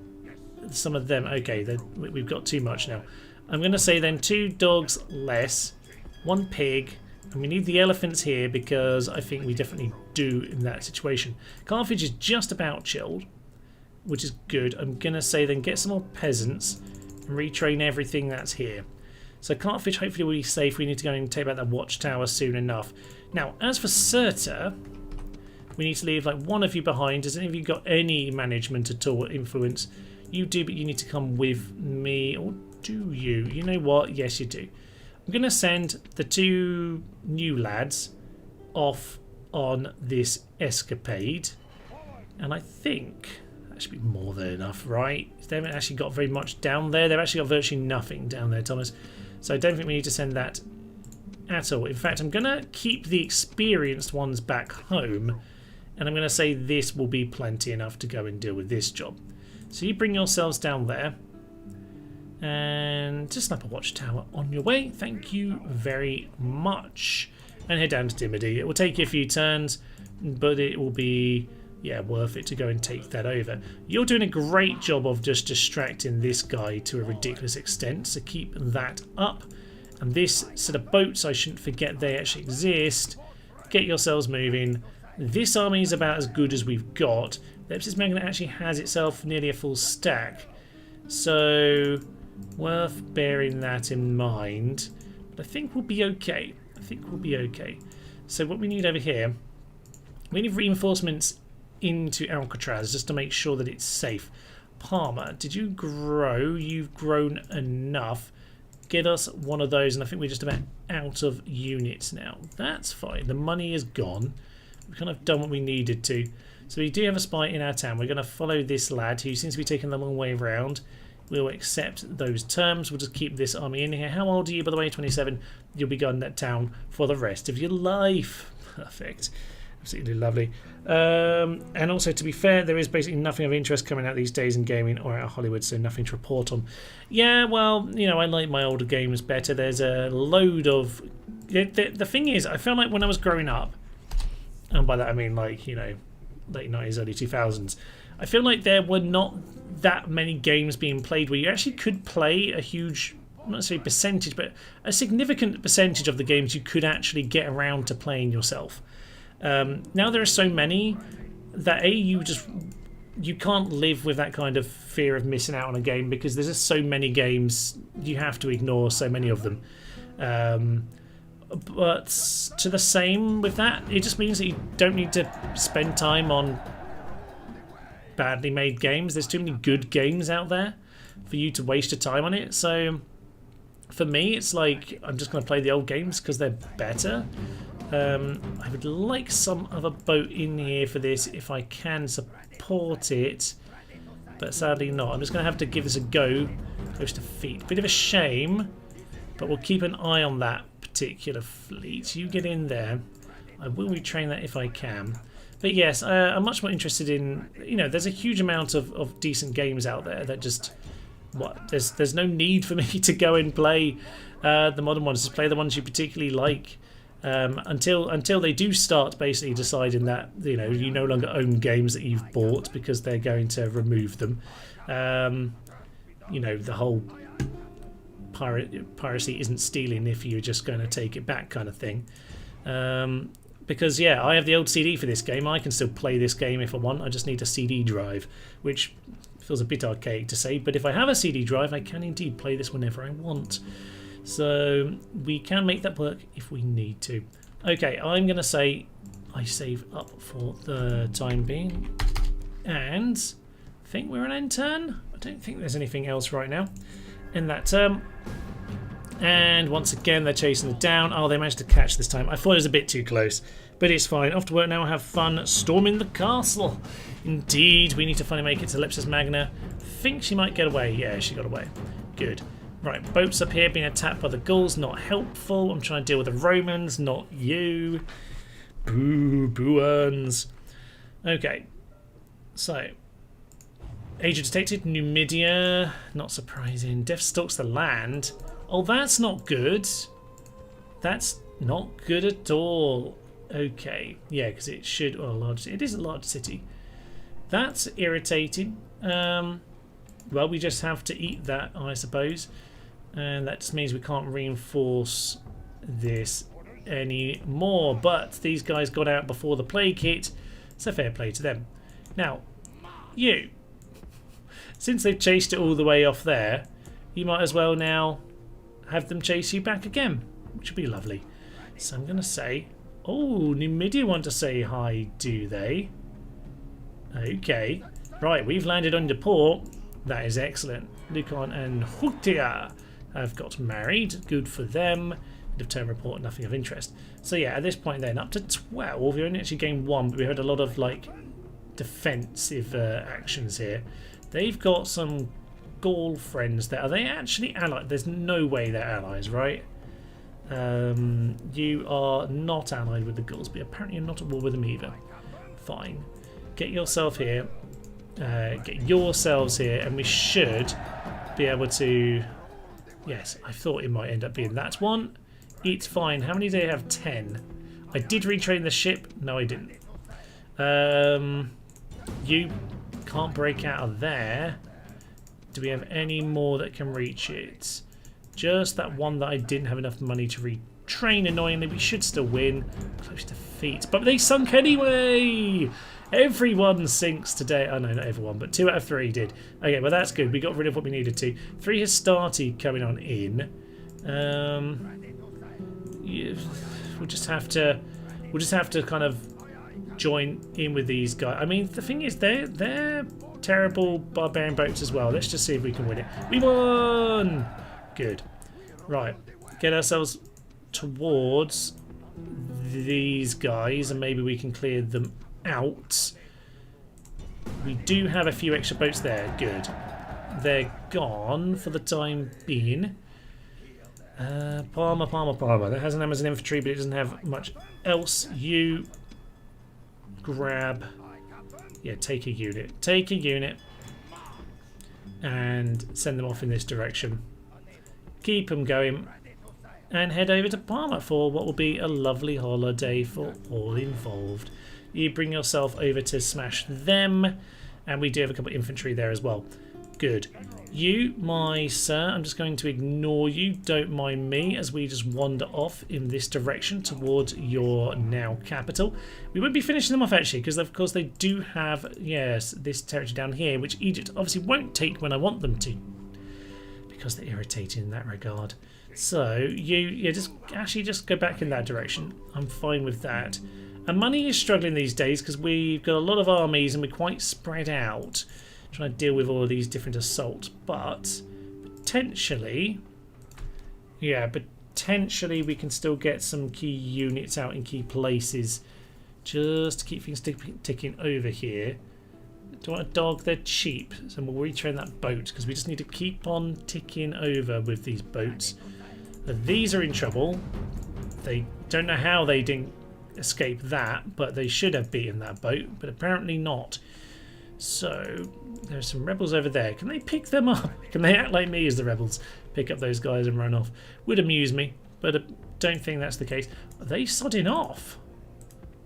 some of them. Okay, we've got too much now. I'm going to say then 2 dogs less, 1 pig, and we need the elephants here because I think we definitely do in that situation. Carthage is just about chilled, which is good. I'm going to say then get some more peasants and retrain everything that's here. So Carthage hopefully will be safe. We need to go and take back that watchtower soon enough. Now, as for Cirta, we need to leave like one of you behind. Has any of you got any management at all, influence? You do, but you need to come with me. Or do you? You know what? Yes, you do. I'm going to send the 2 new lads off on this escapade. And I think that should be more than enough, right? They haven't actually got very much down there. They've actually got virtually nothing down there, Thomas. So I don't think we need to send that at all. In fact, I'm going to keep the experienced ones back home. And I'm going to say this will be plenty enough to go and deal with this job. So you bring yourselves down there. And just snap a watchtower on your way. Thank you very much. And head down to Dimity. It will take you a few turns, but it will be, yeah, worth it to go and take that over. You're doing a great job of just distracting this guy to a ridiculous extent, so keep that up. And this set of boats, I shouldn't forget they actually exist. Get yourselves moving. This army is about as good as we've got. Lepsis Magna actually has itself nearly a full stack. So, worth bearing that in mind. But I think we'll be okay. So what we need over here, we need reinforcements into Alcatraz just to make sure that it's safe. Palmer, did you grow? You've grown enough. Get us one of those, and I think we're just about out of units now. That's fine. The money is gone. We've kind of done what we needed to. So we do have a spy in our town. We're going to follow this lad who seems to be taking the long way around. We'll accept those terms. We'll just keep this army in here. How old are you, by the way? 27. You'll be guarding that town for the rest of your life. Perfect. Absolutely lovely. And also, to be fair, there is basically nothing of interest coming out these days in gaming or out of Hollywood, so nothing to report on. Yeah, well, you know, I like my older games better. There's a load of... The thing is, I feel like when I was growing up, and by that I mean, like, you know, late 90s, early 2000s, I feel like there were not that many games being played where you actually could play a huge, not necessarily percentage, but a significant percentage of the games you could actually get around to playing yourself. Now there are so many that you can't live with that kind of fear of missing out on a game, because there's just so many games you have to ignore, so many of them. But to the same with that, it just means that you don't need to spend time on badly made games. There's too many good games out there for you to waste your time on it. So for me, it's like I'm just going to play the old games because they're better. I would like some other boat in here for this if I can support it, but sadly not. I'm just going to have to give this a go. Close to feet. Bit of a shame, but we'll keep an eye on that particular fleet. You get in there. I will retrain that if I can. But yes, I'm much more interested in, you know, there's a huge amount of decent games out there that just, there's no need for me to go and play the modern ones. Just play the ones you particularly like. Until they do start basically deciding that, you know, you no longer own games that you've bought because they're going to remove them. You know, the whole piracy isn't stealing if you're just going to take it back kind of thing. Because yeah, I have the old CD for this game. I can still play this game if I want. I just need a CD drive, which feels a bit archaic to say, but if I have a CD drive, I can indeed play this whenever I want. So we can make that work if we need to. Okay, I'm going to say I save up for the time being. And I think we're an end turn. I don't think there's anything else right now in that term. And once again, they're chasing it down. Oh, they managed to catch this time. I thought it was a bit too close, but it's fine. Off to work now. Have fun storming the castle. Indeed, we need to finally make it to Lepsis Magna. Think she might get away. Yeah, she got away. Good. Right, boats up here being attacked by the Gauls, not helpful. I'm trying to deal with the Romans, not you. Boo, boo-uns. Okay, so Asia detected, Numidia, not surprising. Death stalks the land. Oh, that's not good. That's not good at all. Okay, yeah, because it should. Oh, it is a large city. That's irritating. Well, we just have to eat that, I suppose. And that just means we can't reinforce this anymore. But these guys got out before the plague hit, so fair play to them. Now, you, since they've chased it all the way off there, you might as well now have them chase you back again, which would be lovely. So I'm going to say, oh, Numidia want to say hi, do they? Okay. Right, we've landed on the port. That is excellent. Lucon and Hutia have got married. Good for them. End of term report, nothing of interest. So yeah, at this point then, up to 12. We only actually gained 1, but we had a lot of like defensive actions here. They've got some Gaul friends there. Are they actually allied? There's no way they're allies, right? You are not allied with the Gauls, but apparently you're not at war with them either. Fine. Get yourself here. Get yourselves here, and we should be able to. Yes, I thought it might end up being that one. It's fine. How many do they have? 10. I did retrain the ship. No, I didn't. You can't break out of there. Do we have any more that can reach it? Just that one that I didn't have enough money to retrain. Annoyingly, we should still win. Close to feet, but they sunk anyway. Everyone sinks today. Oh no, not everyone, but 2 out of 3 did. Okay, well that's good. We got rid of what we needed to. 3 Hastati coming on in. Yeah, we'll just have to We'll just have to kind of join in with these guys. I mean, the thing is, they're terrible barbarian boats as well. Let's just see if we can win it. We won! Good. Right. Get ourselves towards these guys and maybe we can clear them out. We do have a few extra boats there. Good. They're gone for the time being. Palmer. That has an Amazon infantry, but it doesn't have much else. You grab... Yeah, take a unit. Take a unit and send them off in this direction. Keep them going and head over to Palmer for what will be a lovely holiday for all involved. You bring yourself over to smash them, and we do have a couple of infantry there as well. Good. You, my sir, I'm just going to ignore you, don't mind me, as we just wander off in this direction towards your now capital. We would be finishing them off actually, because of course they do have, yes, this territory down here, which Egypt obviously won't take when I want them to, because they're irritating in that regard. So you just go back in that direction. I'm fine with that. And money is struggling these days because we've got a lot of armies and we're quite spread out, trying to deal with all of these different assaults. But potentially, yeah, potentially we can still get some key units out in key places just to keep things ticking over here. Do I want a dog? They're cheap, so we'll retrain that boat because we just need to keep on ticking over with these boats. These are in trouble. They don't know how they didn't escape that, but they should have beaten that boat, but apparently not. So there's some rebels over there. Can they pick them up? Can they act like me as the rebels? Pick up those guys and run off. Would amuse me, but I don't think that's the case. Are they sodding off?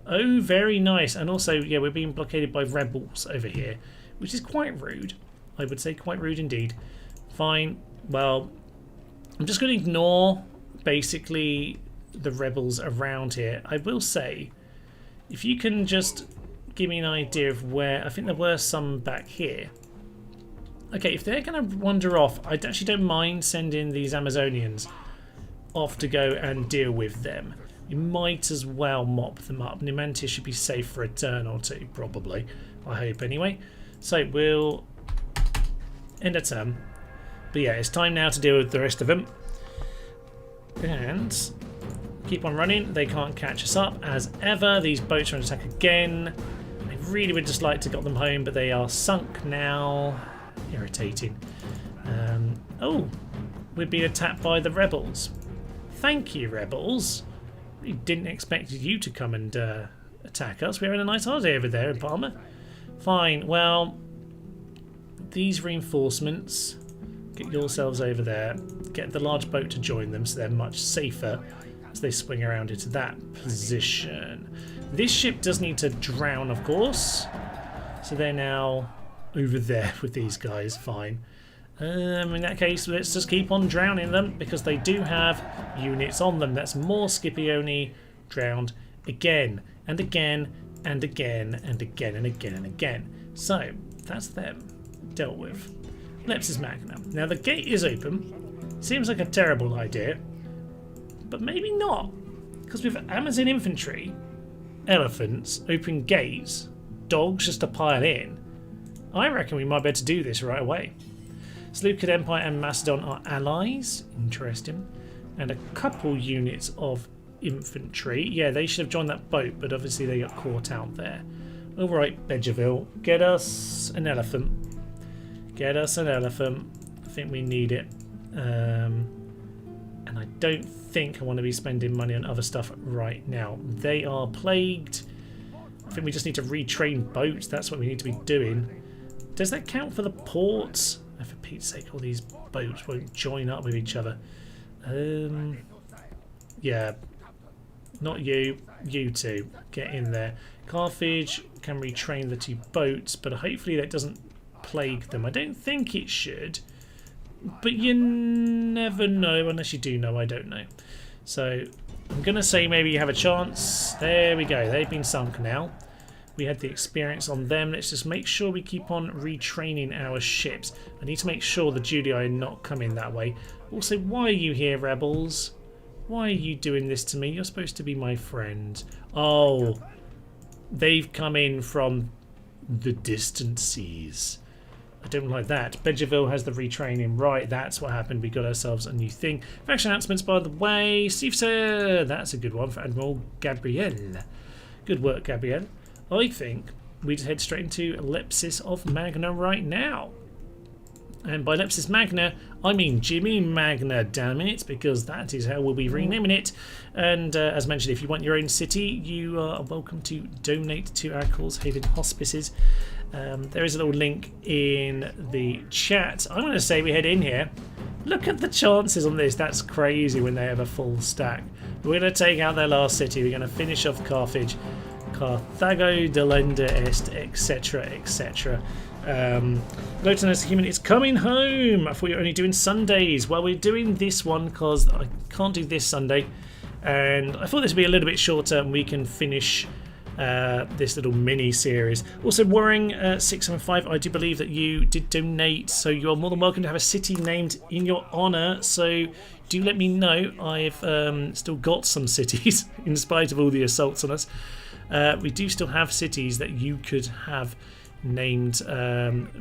Oh, very nice. And also, yeah, we're being blockaded by rebels over here, which is quite rude. I would say quite rude indeed. Fine. Well, I'm just going to ignore basically the rebels around here. I will say, if you can just give me an idea of where... I think there were some back here. Okay, if they're going to wander off, I actually don't mind sending these Amazonians off to go and deal with them. You might as well mop them up. Immanent should be safe for a turn or two, probably. I hope, anyway. So we'll end a turn. But yeah, it's time now to deal with the rest of them. And keep on running. They can't catch us up as ever. These boats are on attack again. I really would just like to get them home, but they are sunk now. Irritating. Oh, we've been attacked by the rebels. Thank you, rebels. We didn't expect you to come and attack us. We're having a nice holiday over there in Palmer. Fine. Well, these reinforcements, get yourselves over there. Get the large boat to join them so they're much safer as they swing around into that position. This ship does need to drown, of course. So they're now over there with these guys. Fine. In that case, let's just keep on drowning them because they do have units on them. That's more Scipioni drowned again and again and again and again and again and again. So that's them dealt with. Lepsis Magna. Now the gate is open. Seems like a terrible idea, but maybe not, because with Amazon infantry, elephants, open gates, dogs just to pile in, I reckon we might be able to do this right away. Seleucid Empire and Macedon are allies. Interesting. And a couple units of infantry. Yeah, they should have joined that boat, but obviously they got caught out there. Alright, Bedgerville, get us an elephant. Get us an elephant. I think we need it. And I don't think I want to be spending money on other stuff right now. They are plagued. I think we just need to retrain boats. That's what we need to be doing. Does that count for the ports? Oh, for Pete's sake, all these boats won't join up with each other. Yeah. Not you. You two. Get in there. Carthage can retrain the two boats, but hopefully that doesn't plague them. I don't think it should. But you never know, unless you do know. I don't know. So I'm going to say maybe you have a chance. There we go. They've been sunk now. We had the experience on them. Let's just make sure we keep on retraining our ships. I need to make sure the Judei are not coming that way. Also, why are you here, rebels? Why are you doing this to me? You're supposed to be my friend. Oh, they've come in from the distant seas. I don't like that. Bedgerville has the retraining. Right, that's what happened. We got ourselves a new thing. Faction announcements, by the way. Steve, sir. That's a good one for Admiral Gabrielle. Good work, Gabrielle. I think we just head straight into Lepsis of Magna right now. And by Lepsis Magna, I mean Jimmy Magna, damn it, because that is how we'll be renaming it. And as mentioned, if you want your own city, you are welcome to donate to our cause, Haven Hospices. There is a little link in the chat. I'm going to say we head in here. Look at the chances on this. That's crazy when they have a full stack. We're going to take out their last city. We're going to finish off Carthage, Carthago, Delenda Est, etc., etc. Lotus Human is coming home. I thought you were only doing Sundays. Well, we're doing this one because I can't do this Sunday, and I thought this would be a little bit shorter and we can finish this little mini series. Also, Warring 675, I do believe that you did donate, so you're more than welcome to have a city named in your honour. So do let me know. I've still got some cities in spite of all the assaults on us. We do still have cities that you could have named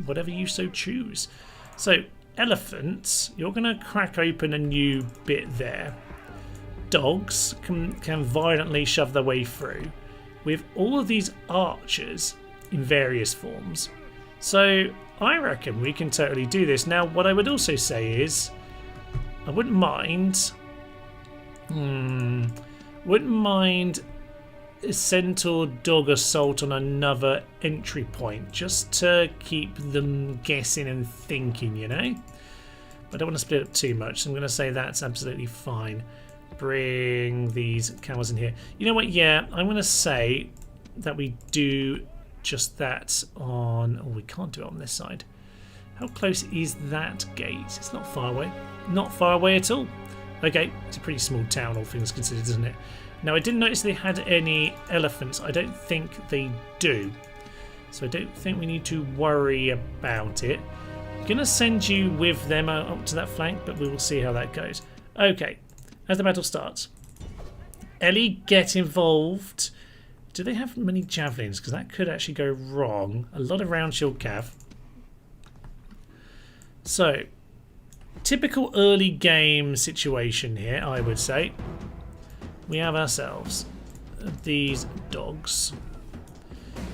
whatever you so choose. So elephants, you're going to crack open a new bit there. Dogs can violently shove their way through with all of these archers in various forms. So I reckon we can totally do this. Now what I would also say is I wouldn't mind a centaur dog assault on another entry point, just to keep them guessing and thinking, you know. But I don't want to split it up too much, so I'm going to say that's absolutely fine. Bring these camels in here. You know what? Yeah, I'm going to say that we do just that on... Oh, we can't do it on this side. How close is that gate? It's not far away. Not far away at all. Okay, it's a pretty small town, all things considered, isn't it? Now, I didn't notice they had any elephants. I don't think they do. So I don't think we need to worry about it. I'm going to send you with them up to that flank, but we will see how that goes. Okay, as the battle starts. Ellie, get involved. Do they have many javelins? Because that could actually go wrong. A lot of round shield cav. So, typical early game situation here, I would say. We have ourselves these dogs.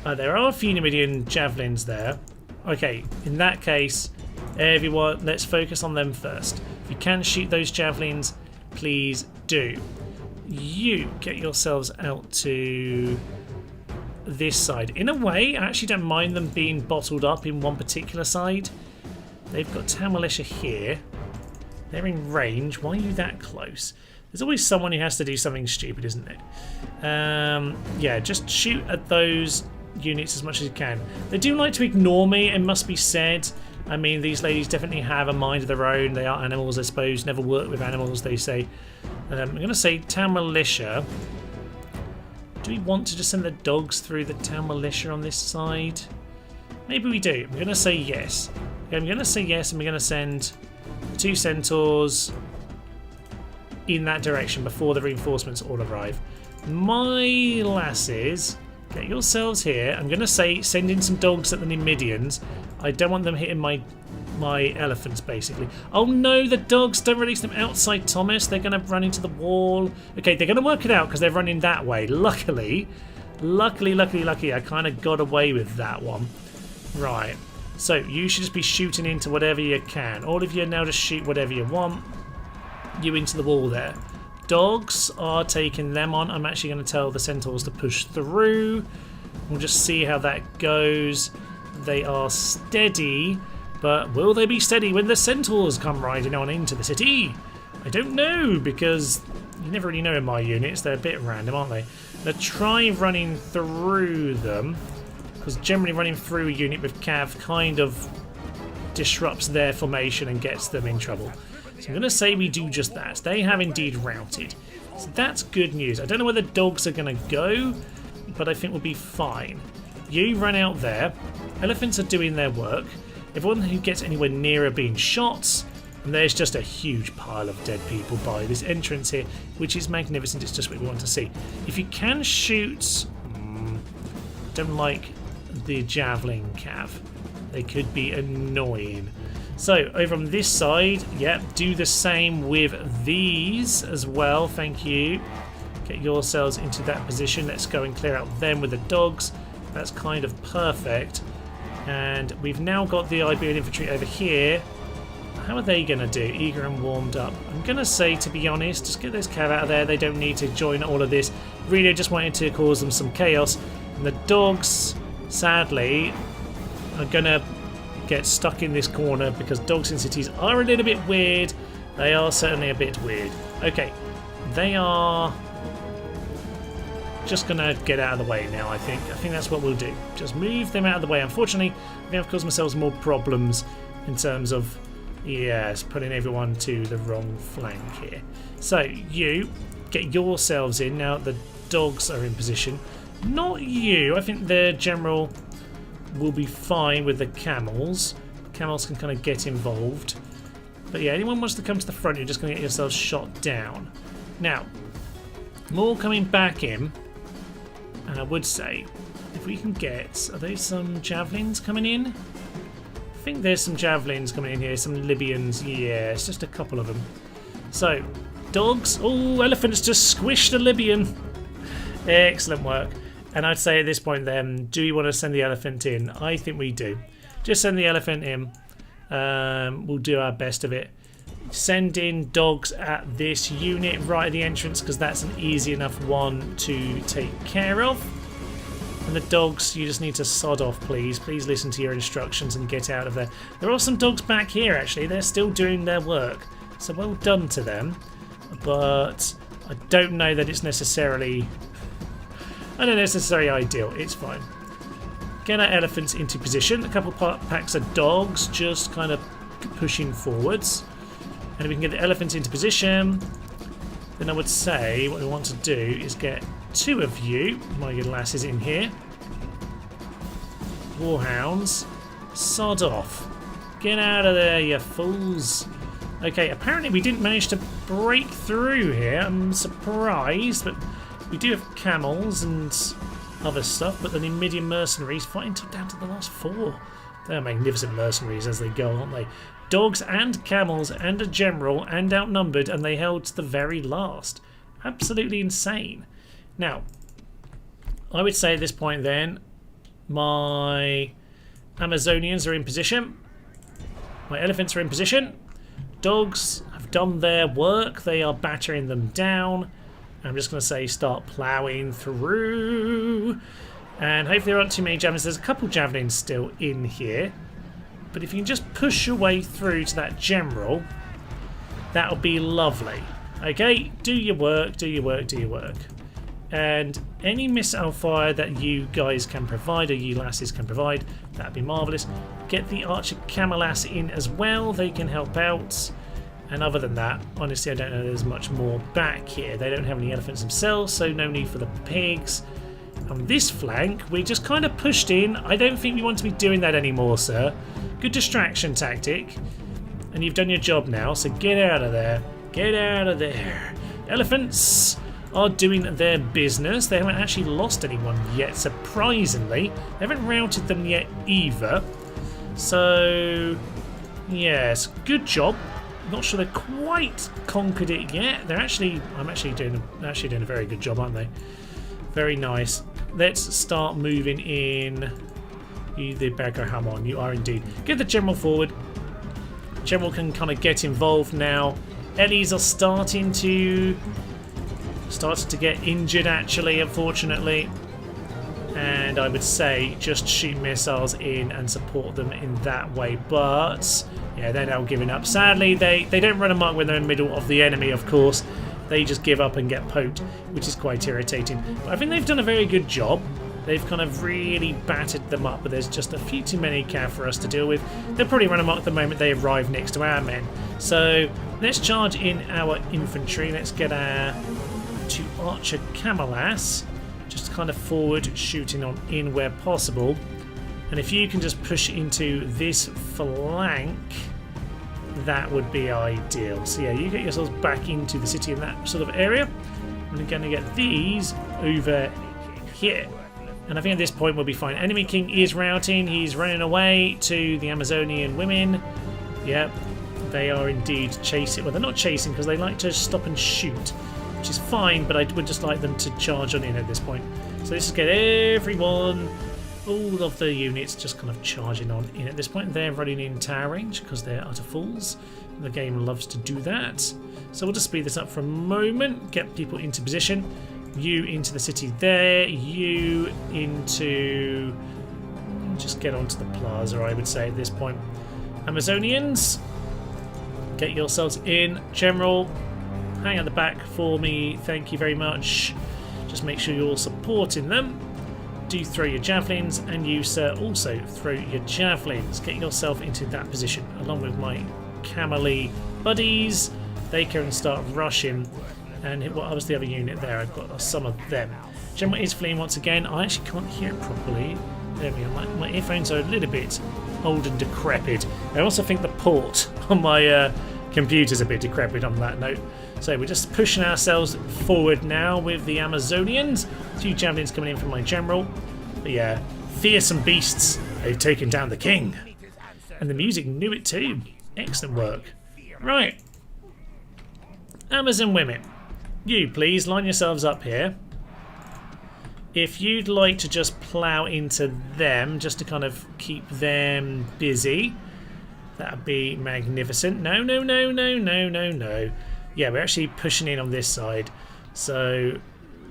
There are a few Numidian javelins there. Okay, in that case, everyone, let's focus on them first. If you can shoot those javelins, please do. You get yourselves out to this side. In a way, I actually don't mind them being bottled up in one particular side. They've got Town Militia here. They're in range. Why are you that close? There's always someone who has to do something stupid, isn't it? Yeah, just shoot at those units as much as you can. They do like to ignore me, it must be said. I mean, these ladies definitely have a mind of their own. They are animals, I suppose. Never work with animals, they say. I'm going to say Town Militia. Do we want to just send the dogs through the Town Militia on this side? Maybe we do. I'm going to say yes. Okay, I'm going to say yes, and we're going to send 2 centaurs in that direction before the reinforcements all arrive. My lasses, get yourselves here. I'm going to say send in some dogs at the Numidians. I don't want them hitting my elephants, basically. Oh no, the dogs, don't release them outside, Thomas. They're going to run into the wall. Okay, they're going to work it out because they're running that way. Luckily, I kind of got away with that one. Right, so you should just be shooting into whatever you can. All of you now just shoot whatever you want. You into the wall there. Dogs are taking them on. I'm actually going to tell the centaurs to push through. We'll just see how that goes. They are steady, but will they be steady when the centaurs come riding on into the city? I don't know, because you never really know in my units. They're a bit random, aren't they? Now try running through them, because generally running through a unit with cav kind of disrupts their formation and gets them in trouble. So I'm going to say we do just that. They have indeed routed. So that's good news. I don't know where the dogs are going to go, but I think we'll be fine. You run out there. Elephants are doing their work. Everyone who gets anywhere nearer being shot, And there's just a huge pile of dead people by this entrance here, which is magnificent. It's just what we want to see. If you can shoot... don't like the javelin cav. They could be annoying. So, over on this side, yep, do the same with these as well. Thank you. Get yourselves into that position. Let's go and clear out them with the dogs. That's kind of perfect. And we've now got the Iberian infantry over here. How are they going to do? Eager and warmed up. I'm going to say, to be honest, just get those cav out of there. They don't need to join all of this. Really, I just wanted to cause them some chaos. And the dogs, sadly, are going to get stuck in this corner because dogs in cities are a little bit weird. They are certainly a bit weird. Okay, they are just going to get out of the way now, I think. I think that's what we'll do. Just move them out of the way. Unfortunately, I think I've caused myself more problems in terms of... yes, putting everyone to the wrong flank here. So, you get yourselves in. Now the dogs are in position. Not you. I think the general will be fine with the camels. Camels can kind of get involved. But yeah, anyone wants to come to the front, you're just going to get yourselves shot down. Now, more coming back in. And I would say, if we can get... are there some javelins coming in? I think there's some javelins coming in here, some Libyans, yeah, it's just a couple of them. So, dogs, oh, elephants just squished a Libyan. Excellent work. And I'd say at this point then, do you want to send the elephant in? I think we do. Just send the elephant in. We'll do our best of it. Send in dogs at this unit right at the entrance because that's an easy enough one to take care of. And the dogs, you just need to sod off, please. Please listen to your instructions and get out of there. There are some dogs back here, actually. They're still doing their work. So well done to them. But I don't know that it's necessarily... I don't know it's necessarily ideal. It's fine. Get our elephants into position. A couple packs of dogs just kind of pushing forwards. And if we can get the elephants into position, then I would say what we want to do is get two of you, my good lasses, in here. Warhounds, sod off. Get out of there, you fools. Okay, apparently we didn't manage to break through here. I'm surprised, but we do have camels and other stuff, but the Numidian mercenaries fighting down to the last four. They're magnificent mercenaries as they go, aren't they? Dogs and camels and a general and outnumbered, and they held to the very last. Absolutely insane. Now, I would say at this point then, my Amazonians are in position. My elephants are in position. Dogs have done their work. They are battering them down. I'm just going to say start ploughing through. And hopefully there aren't too many javelins. There's a couple javelins still in here. But if you can just push your way through to that general, that'll be lovely. Okay, do your work, do your work, do your work. And any missile fire that you guys can provide, or you lasses can provide, that'd be marvellous. Get the archer camel ass in as well, they can help out. And other than that, honestly, I don't know there's much more back here. They don't have any elephants themselves, so no need for the pigs. On this flank, we just kind of pushed in. I don't think we want to be doing that anymore, sir. Good distraction tactic. And you've done your job now, so get out of there. Get out of there. Elephants are doing their business. They haven't actually lost anyone yet, surprisingly. They haven't routed them yet either. So, yes, good job. Not sure they've quite conquered it yet. I'm actually doing a very good job, aren't they? Very nice. Let's start moving in. You, the Bagger Hamon, you are indeed. Get the general forward. General can kind of get involved now. Ellies are starting to get injured, actually, unfortunately. And I would say just shoot missiles in and support them in that way. But yeah, they're now giving up. Sadly, they don't run amok when they're in the middle of the enemy, of course. They just give up and get poked, which is quite irritating. But I think they've done a very good job. They've kind of really battered them up, but there's just a few too many cav for us to deal with. They'll probably run amok the moment they arrive next to our men. So let's charge in our infantry. Let's get our two archer camel ass just kind of forward, shooting on in where possible. And if you can just push into this flank, that would be ideal. So yeah, you get yourselves back into the city in that sort of area. We're going to get these over here. And I think at this point we'll be fine. Enemy king is routing. He's running away to the Amazonian women. Yep, they are indeed chasing. Well, they're not chasing because they like to stop and shoot, which is fine, but I would just like them to charge on in at this point. So let's just get everyone, all of the units just kind of charging on in at this point. They're running in tower range because they're utter fools. The game loves to do that. So we'll just speed this up for a moment, get people into position. You into the city there, you into... just get onto the plaza, I would say, at this point. Amazonians, get yourselves in. General, hang at the back for me, thank you very much. Just make sure you're supporting them. Do throw your javelins, and you, sir, also throw your javelins. Get yourself into that position, along with my camel buddies. They can start rushing. And what was the other unit there? I've got some of them. General is fleeing once again. I actually can't hear it properly. There we go. My earphones are a little bit old and decrepit. I also think the port on my computer's a bit decrepit on that note. So we're just pushing ourselves forward now with the Amazonians. A few javelins coming in from my general. But yeah, fearsome beasts. They've taken down the king. And the music knew it too. Excellent work. Right. Amazon women. You, please, line yourselves up here. If you'd like to just plough into them, just to kind of keep them busy, that'd be magnificent. No, no, no, no, no, no, no. Yeah, we're actually pushing in on this side. So,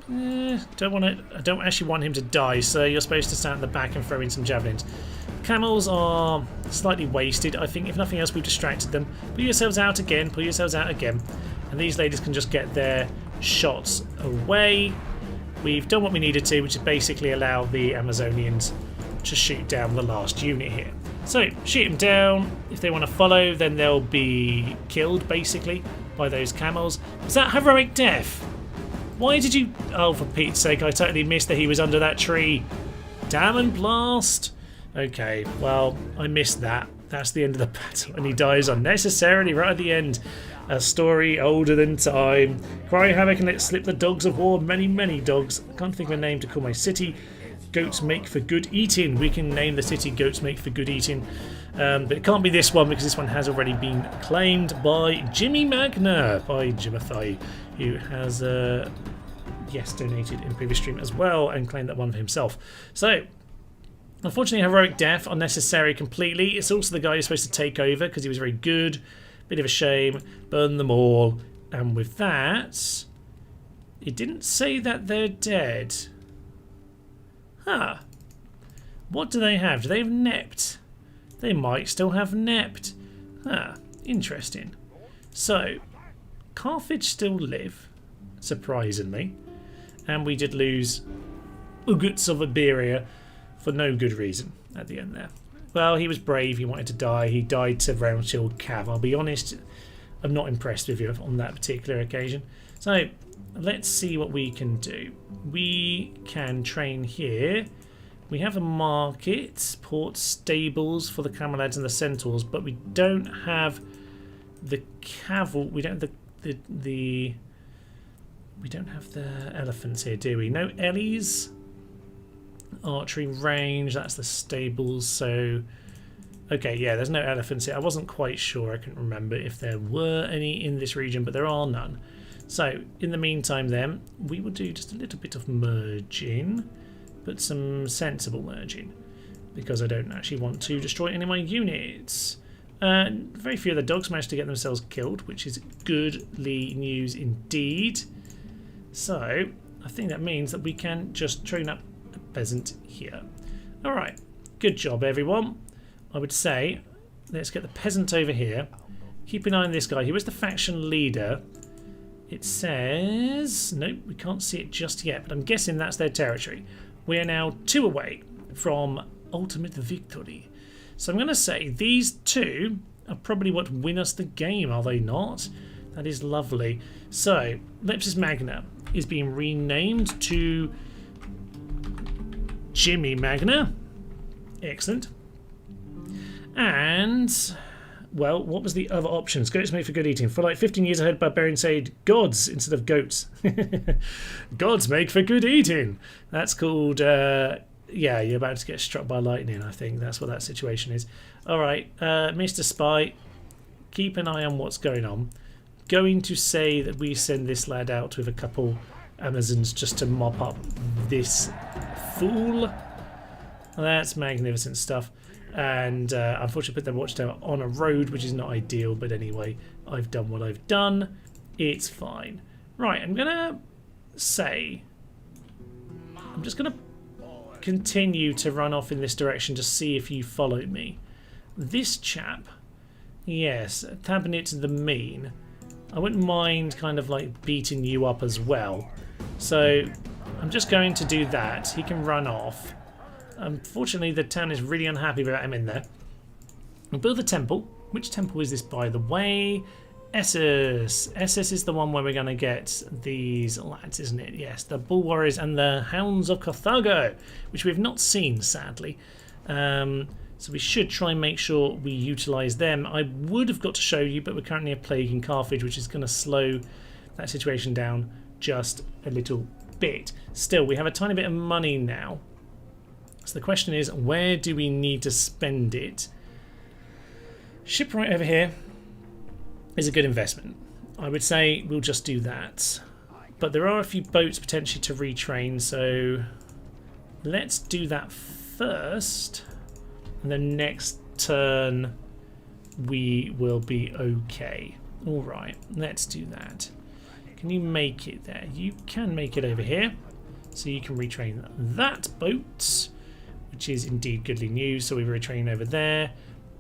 I don't actually want him to die, so you're supposed to stand at the back and throw in some javelins. Camels are slightly wasted. I think, if nothing else, we've distracted them. Pull yourselves out again, pull yourselves out again. And these ladies can just get their shots away. We've done what we needed to, which is basically allow the Amazonians to shoot down the last unit here. So, shoot them down. If they want to follow, then they'll be killed, basically, by those camels. Is that heroic death? Why did you... Oh, for Pete's sake, I totally missed that he was under that tree. Damn and blast. Okay, well, I missed that. That's the end of the battle, and he dies unnecessarily right at the end. A story older than time. Cry havoc and let slip the dogs of war. Many, many dogs. I can't think of a name to call my city. Goats make for good eating. We can name the city Goats Make for Good Eating. But it can't be this one because this one has already been claimed by Jimmy Magna, by Jimothy, who has, yes, donated in previous stream as well and claimed that one for himself. So, unfortunately, heroic death, unnecessary completely. It's also the guy who's supposed to take over because he was very good. Bit of a shame. Burn them all. And with that, it didn't say that they're dead. Huh. What do they have? Do they have Nept? They might still have Nept. Huh. Interesting. So, Carthage still live, surprisingly. And we did lose Uguts of Iberia for no good reason at the end there. Well, he was brave, he wanted to die, he died to round shield cav. I'll be honest, I'm not impressed with you on that particular occasion. So, let's see what we can do. We can train here. We have a market, port, stables for the camel lads and the centaurs, but we don't have the cavalry. We don't have we don't have the elephants here, do we? No Ellies. Archery range, that's the stables, so okay, yeah, there's no elephants here. I wasn't quite sure, I couldn't remember if there were any in this region, but there are none. So in the meantime then, we will do just a little bit of merging, but some sensible merging, because I don't actually want to destroy any of my units. Very few of the dogs managed to get themselves killed, which is goodly news indeed. So I think that means that we can just train up peasant here. Alright, good job everyone. I would say let's get the peasant over here. Keep an eye on this guy. He was the faction leader. It says... Nope, we can't see it just yet, but I'm guessing that's their territory. We are now 2 away from ultimate victory. So I'm going to say these 2 are probably what win us the game, are they not? That is lovely. So, Lepsis Magna is being renamed to Jimmy Magna. Excellent. And well, what was the other options? Goats made for good eating. For like 15 years ahead, barbarians said gods instead of goats. Gods make for good eating. That's called, yeah, you're about to get struck by lightning, I think. That's what that situation is. All right, Mr. Spy, keep an eye on what's going on. Going to say that we send this lad out with a couple Amazons just to mop up this fool. That's magnificent stuff. And unfortunately put the watchtower on a road, which is not ideal, but anyway, I've done what I've done. It's fine. Right, I'm gonna say I'm just gonna continue to run off in this direction to see if you follow me. This chap, yes, Tabinit the Mean, I wouldn't mind kind of like beating you up as well. So I'm just going to do that. He can run off. Unfortunately, the town is really unhappy about him in there. We'll build a temple. Which temple is this, by the way? Essos. Essos is the one where we're going to get these lads, isn't it? Yes, the Bull Warriors and the Hounds of Carthago, which we've not seen, sadly. So we should try and make sure we utilise them. I would have got to show you, but we're currently a plague in Carthage, which is going to slow that situation down just a little bit. Still, we have a tiny bit of money now. So the question is, where do we need to spend it? Shipwright over here is a good investment. I would say we'll just do that. But there are a few boats potentially to retrain, so let's do that first. And then next turn we will be okay. Alright, let's do that. Can you make it there? You can make it over here. So you can retrain that boat, which is indeed goodly news. So we're retraining over there.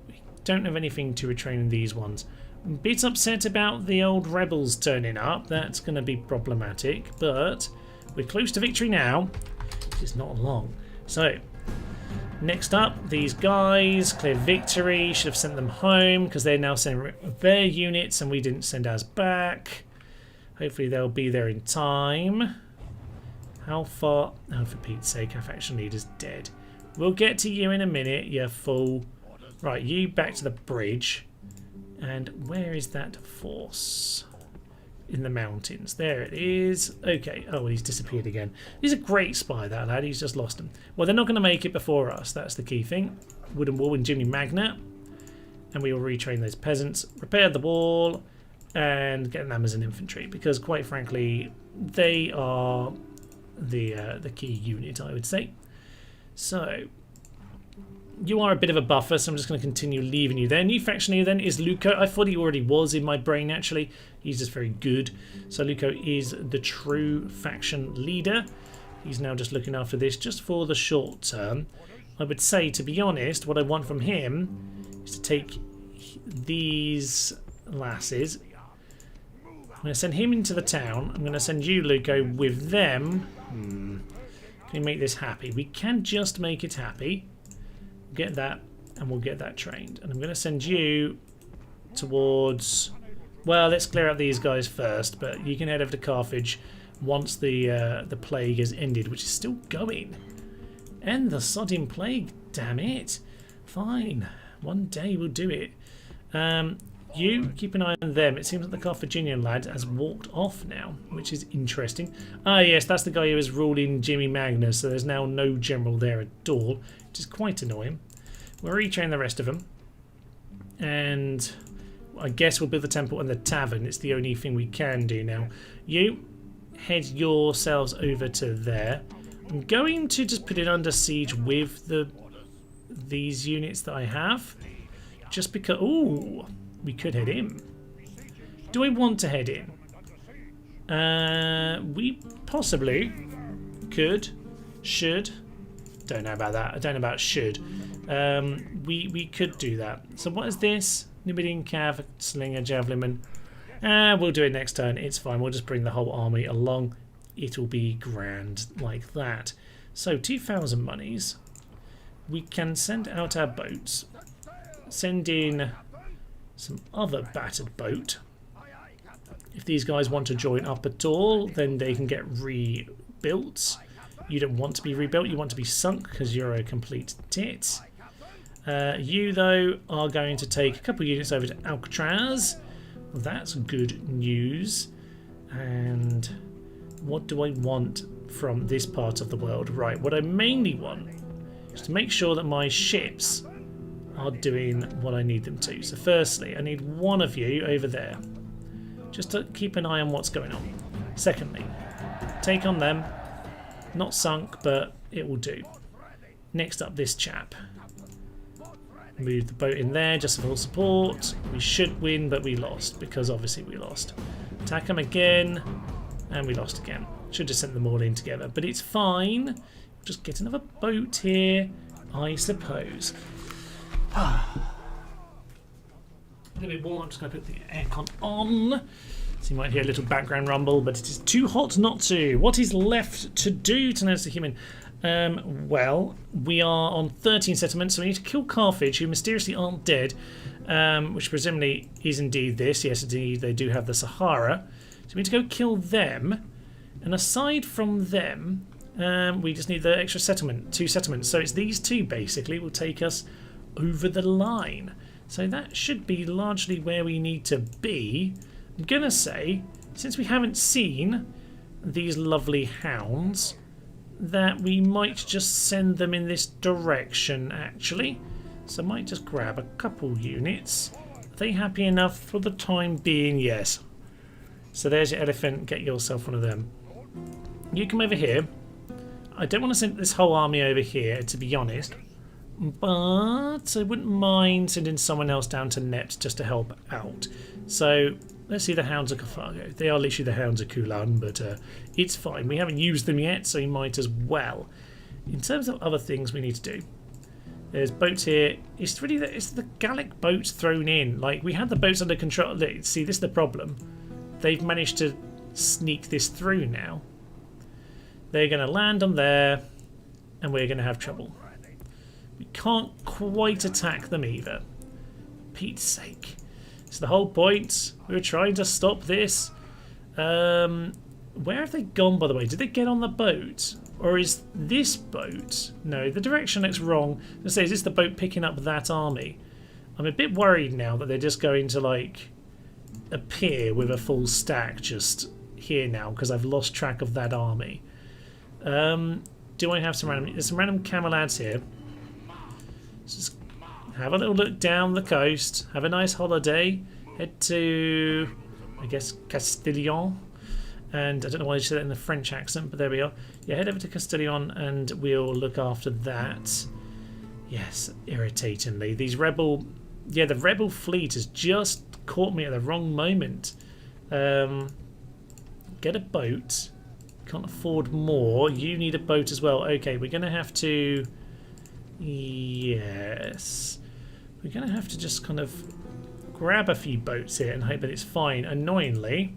We don't have anything to retrain in these ones. I'm a bit upset about the old rebels turning up. That's going to be problematic, but we're close to victory now. It's not long. So next up, these guys, clear victory. Should have sent them home because they're now sending their units and we didn't send ours back. Hopefully they'll be there in time. How far? Oh, for Pete's sake, our faction leader's dead. We'll get to you in a minute, you fool. Right, you back to the bridge. And where is that force? In the mountains. There it is. Okay. Oh, he's disappeared again. He's a great spy, that lad. He's just lost him. Well, they're not going to make it before us. That's the key thing. Wooden wall and Jimmy Magna. And we will retrain those peasants. Repair the wall. And get an Amazon infantry. Because, quite frankly, they are the key unit, I would say. So, you are a bit of a buffer, so I'm just going to continue leaving you there. New faction leader then is Luco. I thought he already was in my brain, actually. He's just very good. So Luco is the true faction leader. He's now just looking after this just for the short term. I would say, to be honest, what I want from him is to take these lasses. I'm going to send him into the town. I'm going to send you, Luco, with them. Can you make this happy? We can just make it happy. Get that, and we'll get that trained. And I'm going to send you towards... Well, let's clear out these guys first, but you can head over to Carthage once the plague has ended, which is still going. End the sodding plague, damn it. Fine, one day we'll do it. You keep an eye on them. It seems like the Carthaginian lad has walked off now, which is interesting. Ah, yes, that's the guy who was ruling Jimmy Magnus, so there's now no general there at all, which is quite annoying. We'll retrain the rest of them, and I guess we'll build the temple and the tavern. It's the only thing we can do now. You head yourselves over to there. I'm going to just put it under siege with these units that I have, just because... Ooh, we could head in. Do I want to head in? We possibly could, should. Don't know about that. I don't know about should. We could do that. So what is this? Numidian Cav, Slinger, Javelinman. We'll do it next turn. It's fine. We'll just bring the whole army along. It'll be grand like that. So 2,000 monies. We can send out our boats. Send in some other battered boat. If these guys want to join up at all, then they can get rebuilt. You don't want to be rebuilt, you want to be sunk because you're a complete tit. You, though, are going to take a couple of units over to Alcatraz. That's good news. And what do I want from this part of the world? Right, what I mainly want is to make sure that my ships are doing what I need them to. So firstly, I need one of you over there, just to keep an eye on what's going on. Secondly, take on them. Not sunk, but it will do. Next up, this chap. Move the boat in there just for full support. We should win, but we lost, because obviously we lost. Attack them again, and we lost again. Should have sent them all in together, but it's fine. Just get another boat here, I suppose. A little bit warm. I'm just going to put the aircon on. So you might hear a little background rumble, but it is too hot not to. What is left to do to notice a human? Well, we are on 13 settlements, so we need to kill Carthage, who mysteriously aren't dead, which presumably is indeed this. Yes, indeed, they do have the Sahara. So we need to go kill them. And aside from them, we just need the extra settlement, 2 settlements. So it's these 2, basically, will take us over the line. So that should be largely where we need to be. I'm going to say, since we haven't seen these lovely hounds, that we might just send them in this direction, actually. So I might just grab a couple units. Are they happy enough for the time being? Yes. So there's your elephant. Get yourself one of them. You come over here. I don't want to send this whole army over here, to be honest. But I wouldn't mind sending someone else down to Net just to help out. So let's see the Hounds of Carthago. They are literally the Hounds of Kulan, but it's fine. We haven't used them yet, so you might as well. In terms of other things we need to do, there's boats here. It's really it's the Gallic boats thrown in. Like, we had the boats under control. See, this is the problem. They've managed to sneak this through now. They're going to land on there, and we're going to have trouble. We can't quite attack them either. For Pete's sake. It's the whole point. We were trying to stop this. Where have they gone, by the way? Did they get on the boat? Or is this boat... No, the direction looks wrong. I was going to say, is this the boat picking up that army? I'm a bit worried now that they're just going to, like, appear with a full stack just here now, because I've lost track of that army. Do I have some random... There's some random camel lads here. Let's just have a little look down the coast. Have a nice holiday. Head to, I guess, Castillon. And I don't know why I said that in the French accent, but there we are. Yeah, head over to Castillon and we'll look after that. Yes, irritatingly. These rebel... Yeah, the rebel fleet has just caught me at the wrong moment. Get a boat. Can't afford more. You need a boat as well. Okay, we're going to have to... Yes. We're going to have to just kind of grab a few boats here and hope that it's fine. Annoyingly,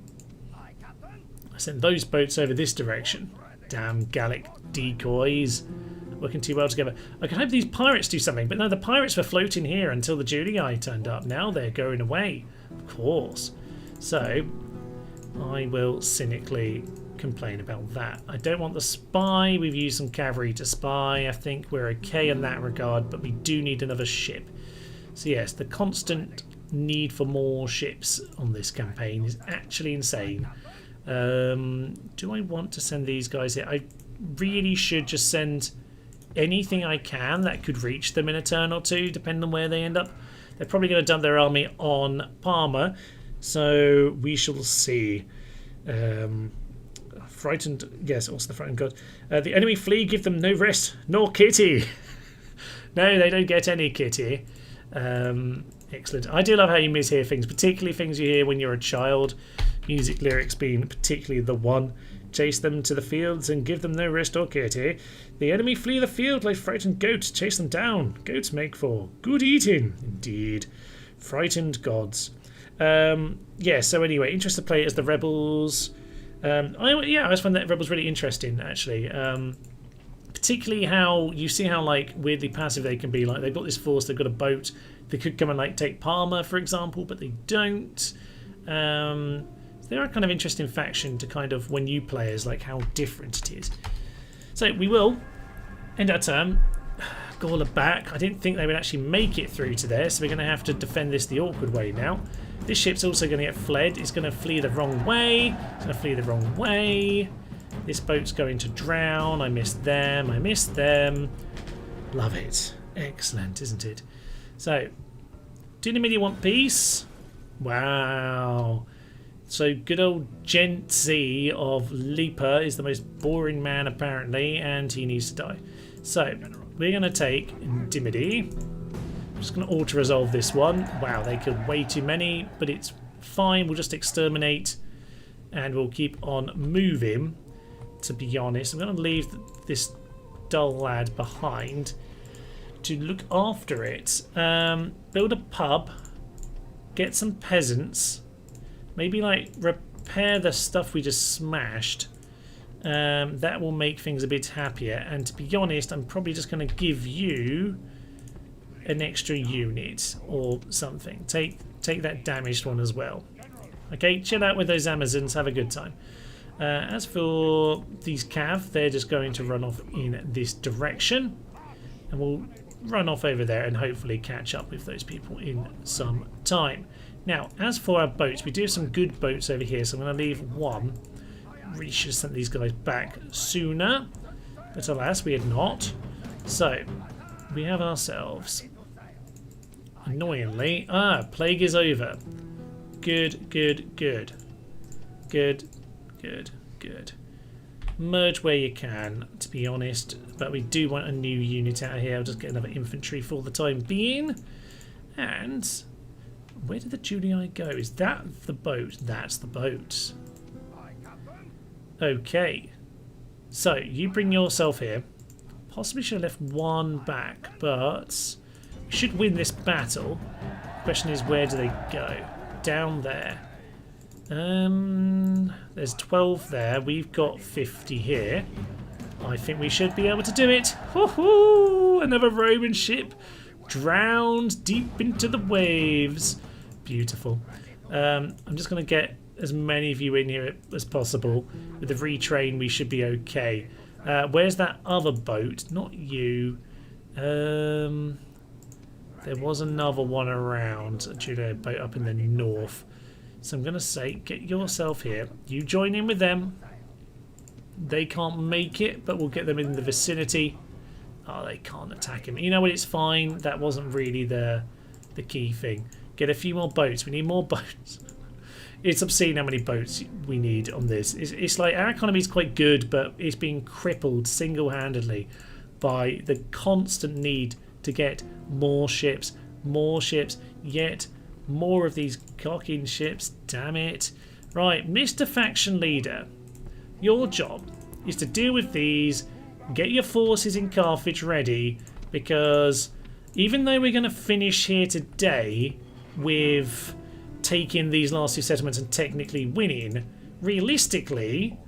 I sent those boats over this direction. Damn Gallic decoys. Working too well together. I can hope these pirates do something, but no, the pirates were floating here until the Julii turned up. Now they're going away, of course. So, I will cynically complain about that. I don't want the spy. We've used some cavalry to spy. I think we're okay in that regard, but we do need another ship. So yes, the constant need for more ships on this campaign is actually insane. Do I want to send these guys here? I really should just send anything I can that could reach them in a turn or two, depending on where they end up. They're probably going to dump their army on Parma, so we shall see. Frightened, yes, what's the frightened god? The enemy flee, give them no rest, nor kitty. No, they don't get any kitty. Excellent. I do love how you mishear things, particularly things you hear when you're a child. Music lyrics being particularly the one. Chase them to the fields and give them no rest or kitty. The enemy flee the field like frightened goats. Chase them down. Goats make for good eating. Indeed. Frightened gods. Yeah, so anyway, interested to play as the rebels. I always find that rebels really interesting, actually. Particularly how you see how like weirdly passive they can be. Like they've got this force, they've got a boat. They could come and like take Parma, for example, but they don't. They're a kind of interesting faction to kind of, when you play as, like how different it is. So we will end our turn. Gawler back. I didn't think they would actually make it through to there, so we're going to have to defend this the awkward way now. This ship's also going to get fled. It's going to flee the wrong way. It's going to flee the wrong way. This boat's going to drown. I missed them. I missed them. Love it. Excellent, isn't it? So, do the midi want peace? Wow. So good old Gentsy of Leaper is the most boring man apparently, and he needs to die. So we're going to take Dimity. I'm just going to auto-resolve this one. Wow, they killed way too many, but it's fine. We'll just exterminate, and we'll keep on moving, to be honest. I'm going to leave this dull lad behind to look after it. Build a pub, get some peasants, maybe like repair the stuff we just smashed. That will make things a bit happier. And to be honest, I'm probably just going to give you an extra unit or something. Take that damaged one as well. Okay, chill out with those Amazons. Have a good time. As for these cav, they're just going to run off in this direction, and we'll run off over there and hopefully catch up with those people in some time. Now, as for our boats, we do have some good boats over here, so I'm going to leave one. Really should have sent these guys back sooner, but alas, we had not. So, we have ourselves, annoyingly, plague is over. Good, good, good. Good, good, good. Merge where you can, to be honest, but we do want a new unit out here. I'll just get another infantry for the time being. And where did the Julii go? Is that the boat? That's the boat. Okay, so you bring yourself here. Possibly should have left one back, but we should win this battle. The question is, where do they go? Down there. There's 12 there. We've got 50 here. I think we should be able to do it. Woohoo! Another Roman ship drowned deep into the waves. Beautiful. I'm just going to get as many of you in here as possible. With the retrain, we should be okay. Where's that other boat? Not you. There was another one around. A Judo boat up in the north. So I'm going to say, get yourself here. You join in with them. They can't make it, but we'll get them in the vicinity. Oh, they can't attack him. You know what? It's fine. That wasn't really the key thing. Get a few more boats. We need more boats. It's obscene how many boats we need on this. It's like our economy is quite good, but it's being crippled single-handedly by the constant need to get more ships, yet more of these cocking ships. Damn it. Right, Mr. Faction Leader, your job is to deal with these, get your forces in Carthage ready, because even though we're going to finish here today with taking these last two settlements and technically winning, realistically,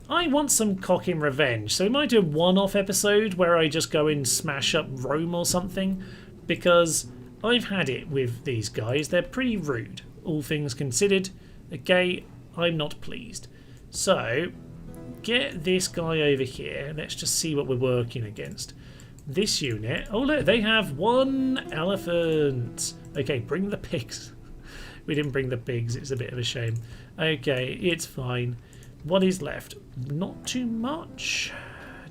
I want some cocking revenge. So we might do a one-off episode where I just go and smash up Rome or something, because I've had it with these guys. They're pretty rude, all things considered. Okay, I'm not pleased. So, get this guy over here. Let's just see what we're working against. This unit. Oh, look, they have one elephant. Okay, bring the pigs. We didn't bring the pigs. It's a bit of a shame. Okay, it's fine. What is left? Not too much.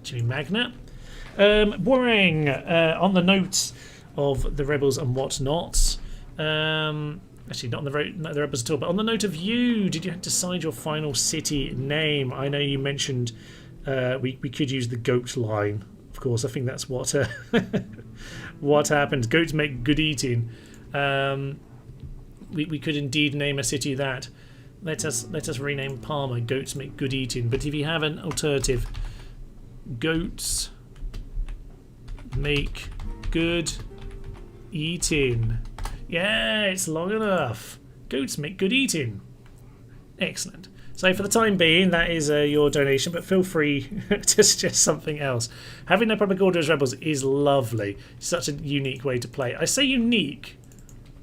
Jimmy Magna. Warring, on the notes of the rebels and whatnot. Actually, not on the rebels at all, but on the note of you, did you decide your final city name? I know you mentioned we could use the goat line. Of course, I think that's what what happened. Goats make good eating. We could indeed name a city that. Let us rename Parma. Goats make good eating. But if you have an alternative, goats make good eating. Yeah, it's long enough. Goats make good eating. Excellent. So for the time being, that is your donation, but feel free to suggest something else. Having no public order as rebels is lovely. It's such a unique way to play. I say unique.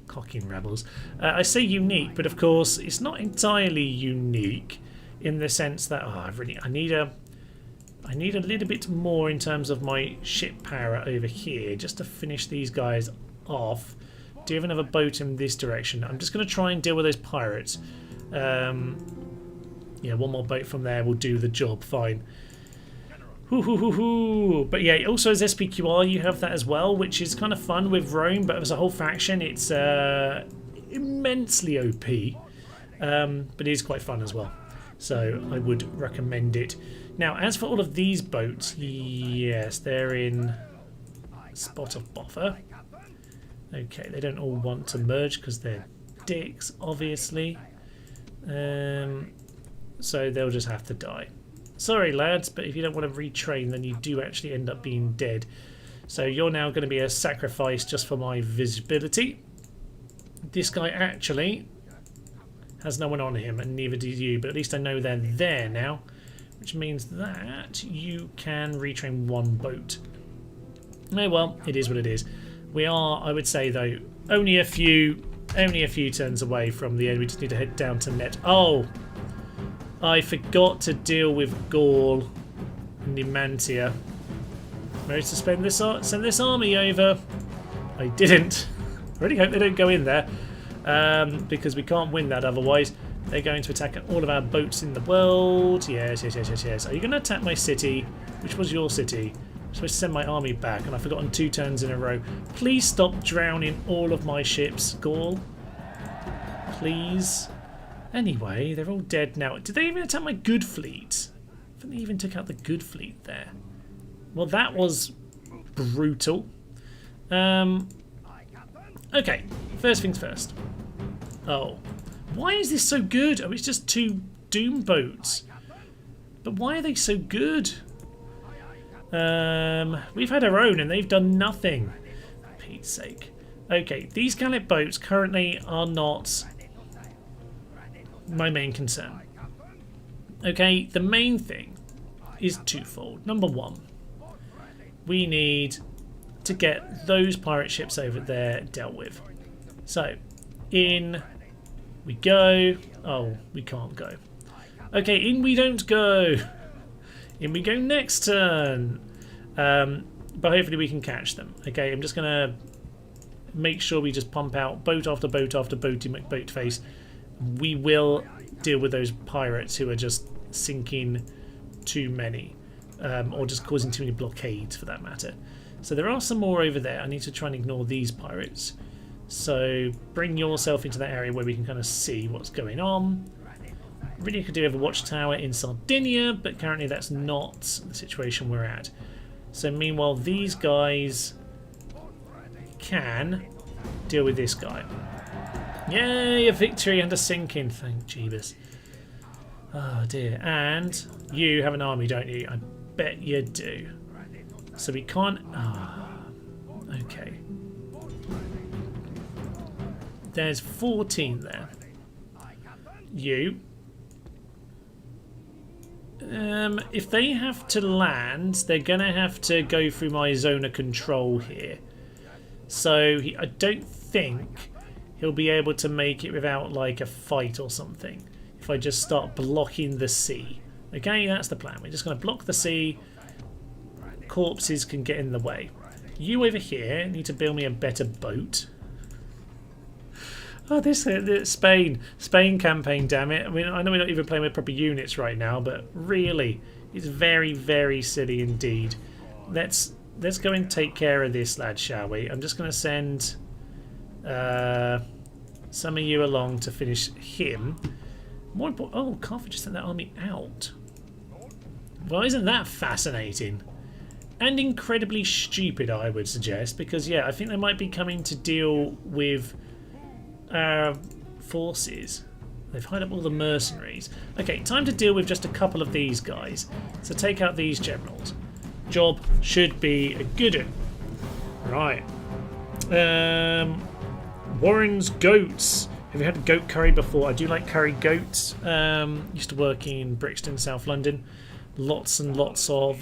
Cocking rebels. I say unique, but of course it's not entirely unique in the sense that I need a I need a little bit more in terms of my ship power over here just to finish these guys off. Do you have another boat in this direction? I'm just going to try and deal with those pirates. Yeah, one more boat from there will do the job fine. But yeah, it also has SPQR, you have that as well, which is kind of fun with Rome, but as a whole faction it's immensely OP, but it is quite fun as well, so I would recommend it. Now as for all of these boats, yes, they're in spot of bother. Okay, they don't all want to merge because they're dicks, obviously, so they'll just have to die. Sorry lads, but if you don't want to retrain, then you do actually end up being dead. So you're now going to be a sacrifice just for my visibility. This guy actually has no one on him, and neither do you, but at least I know they're there now, which means that you can retrain one boat. Oh well, it is what it is. We are, I would say though, only a few turns away from the end. We just need to head down to net. Oh! I forgot to deal with Gaul and Numantia. Managed to send this army over. I didn't. I really hope they don't go in there, because we can't win that otherwise. They're going to attack all of our boats in the world. Yes. Are you going to attack my city? Which was your city? I'm supposed to send my army back, and I've forgotten 2 turns in a row. Please stop drowning all of my ships, Gaul. Please. Anyway, they're all dead now. Did they even attack my good fleet? I think they even took out the good fleet there. Well, that was brutal. Okay, first things first. Oh, why is this so good? Oh, it's just 2 Doom boats. But why are they so good? We've had our own and they've done nothing. For Pete's sake. Okay, these Gallic boats currently are not my main concern. Okay, the main thing is twofold. Number one, we need to get those pirate ships over there dealt with. So, in we go. Oh, we can't go. Okay, in we don't go. In we go next turn. But hopefully we can catch them. Okay, I'm just going to make sure we just pump out boat after boat after boaty McBoatface. We will deal with those pirates who are just sinking too many, or just causing too many blockades for that matter. So there are some more over there. I need to try and ignore these pirates. So bring yourself into that area where we can kind of see what's going on. Really could do have a watchtower in Sardinia, but currently that's not the situation we're at. So meanwhile these guys can deal with this guy. Yay, a victory and a sinking, thank Jeebus. Oh dear, and you have an army, don't you? I bet you do. So we can't... okay. There's 14 there. You. If they have to land, they're going to have to go through my zone of control here. So I don't think he'll be able to make it without like a fight or something. If I just start blocking the sea. Okay, that's the plan. We're just going to block the sea. Corpses can get in the way. You over here need to build me a better boat. Oh, this Spain campaign, damn it. I mean, I know we're not even playing with proper units right now, but really, it's very, very silly indeed. Let's go and take care of this lad, shall we? I'm just going to send some of you along to finish him. More important, oh, Carthage just sent that army out. Well, isn't that fascinating? And incredibly stupid, I would suggest, because yeah, I think they might be coming to deal with forces. They've hired up all the mercenaries. Okay, time to deal with just a couple of these guys. So take out these generals. Job should be a good one. Right. Warren's goats. Have you had goat curry before? I do like curry goats. Used to work in Brixton, South London. Lots and lots of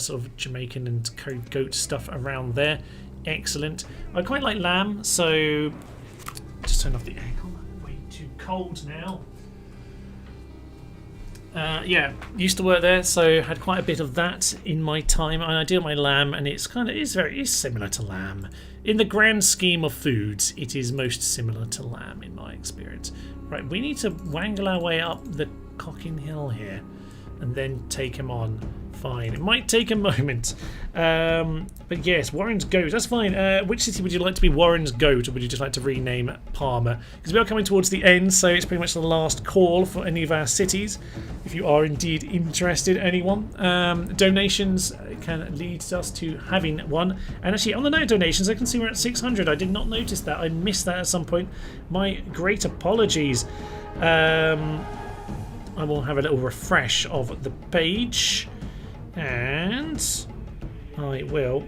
sort of Jamaican and curried goat stuff around there. Excellent. I quite like lamb, so just turn off the aircon. Way too cold now. Yeah, used to work there, so had quite a bit of that in my time. And I deal my lamb, and it's similar to lamb. In the grand scheme of foods, it is most similar to lamb in my experience. Right, we need to wangle our way up the cocking hill here, and then take him on. Fine. It might take a moment. But yes, Warren's Goat. That's fine. Which city would you like to be Warren's Goat, or would you just like to rename Parma? Because we are coming towards the end, so it's pretty much the last call for any of our cities. If you are indeed interested, anyone. Donations can lead us to having one. And actually, on the note of donations, I can see we're at 600. I did not notice that. I missed that at some point. My great apologies. I will have a little refresh of the page. And I will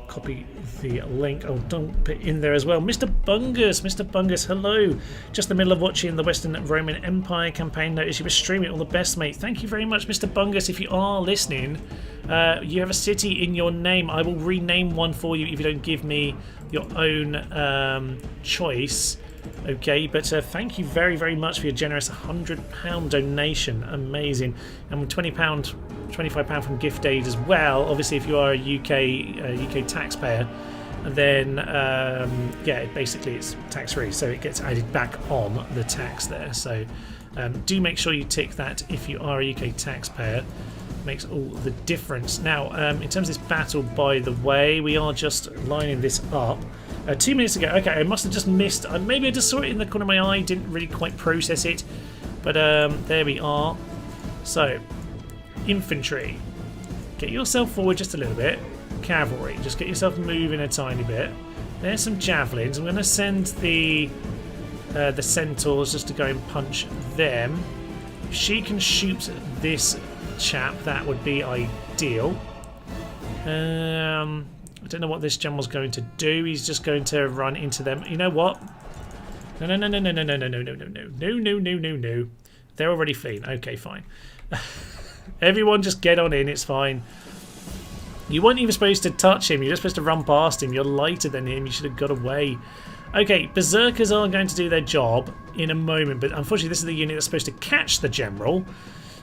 copy the link. I'll dump it in there as well. Mr. Bungus, hello. Just in the middle of watching the Western Roman Empire campaign. Notice you were streaming. All the best, mate. Thank you very much, Mr. Bungus. If you are listening, you have a city in your name. I will rename one for you if you don't give me your own choice. Okay, but thank you very, very much for your generous £100 donation. Amazing. And with £20, £25 from Gift Aid as well. Obviously, if you are a UK taxpayer, and then yeah, basically it's tax-free, so it gets added back on the tax there. So do make sure you tick that if you are a UK taxpayer. Makes all the difference. Now, in terms of this battle, by the way, we are just lining this up. 2 minutes ago, okay, I must have just missed. Maybe I just saw it in the corner of my eye, didn't really quite process it. But there we are. So, infantry. Get yourself forward just a little bit. Cavalry, just get yourself moving a tiny bit. There's some javelins. I'm going to send the centaurs just to go and punch them. If she can shoot this chap, that would be ideal. I don't know what this general's going to do. He's just going to run into them. You know what? No. They're already fleeing. Okay, fine. Everyone just get on in. It's fine. You weren't even supposed to touch him. You're just supposed to run past him. You're lighter than him. You should have got away. Okay, berserkers are going to do their job in a moment, but unfortunately this is the unit that's supposed to catch the general.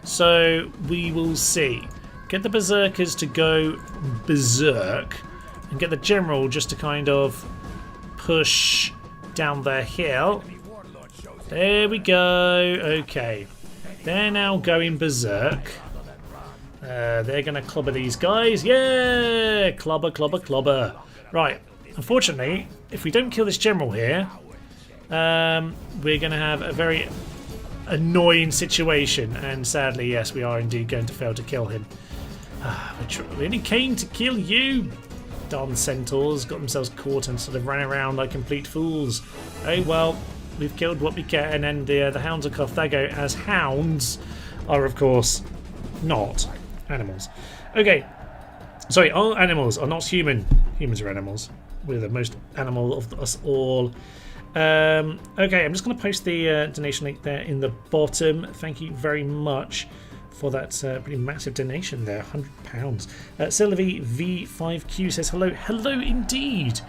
So we will see. Get the berserkers to go berserk, and get the general just to kind of push down the hill. There we go. Okay. They're now going berserk. They're going to clobber these guys. Yeah! Clobber. Right. Unfortunately, if we don't kill this general here, we're going to have a very annoying situation. And sadly, yes, we are indeed going to fail to kill him. We only came to kill you. Darn centaurs got themselves caught and sort of ran around like complete fools. Oh well, we've killed what we can, and the hounds are off they go, as hounds are of course not animals. Okay, sorry, all animals are not human. Humans are animals. We're the most animal of us all. Okay, I'm just going to post the donation link there in the bottom. Thank you very much for that pretty massive donation there, £100. Sylvie V5Q says hello. Hello indeed.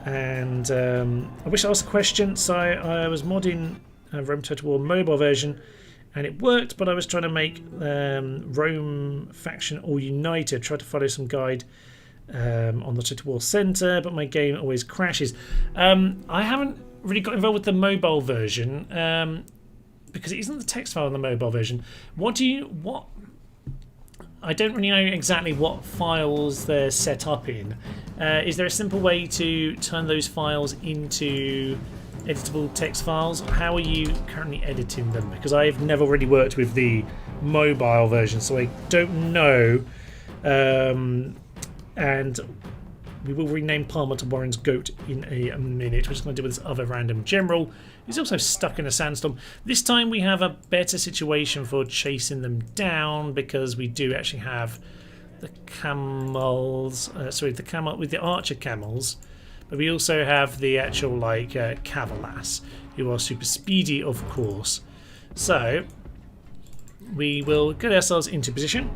And I wish I asked a question. So I was modding Rome Total War mobile version, and it worked, but I was trying to make Rome faction all united. Tried to follow some guide on the Total War Center, but my game always crashes. I haven't really got involved with the mobile version. Because it isn't the text file in the mobile version. I don't really know exactly what files they're set up in. Is there a simple way to turn those files into editable text files? How are you currently editing them? Because I've never really worked with the mobile version, so I don't know. And we will rename Parma to Warren's Goat in a minute. We're just going to deal with this other random general. He's also stuck in a sandstorm. This time we have a better situation for chasing them down, because we do actually have the camels. The camel with the archer camels, but we also have the actual cavalass, who are super speedy, of course. So we will get ourselves into position.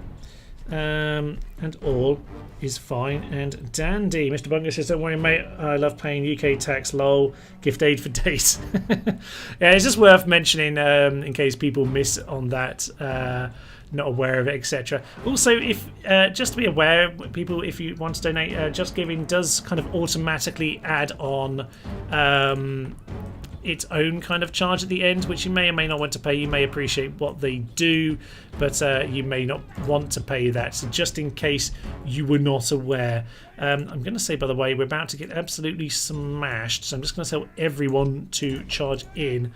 And all is fine and dandy. Mr. Bunga says, don't worry, mate. I love paying UK tax. Lol. Gift aid for days. Yeah, it's just worth mentioning in case people miss on that. Not aware of it, etc. Also, if just to be aware, people, if you want to donate, Just Giving does kind of automatically add on its own kind of charge at the end, which you may or may not want to pay. You may appreciate what they do, but you may not want to pay that. So just in case you were not aware, I'm going to say, by the way, we're about to get absolutely smashed, so I'm just going to tell everyone to charge in.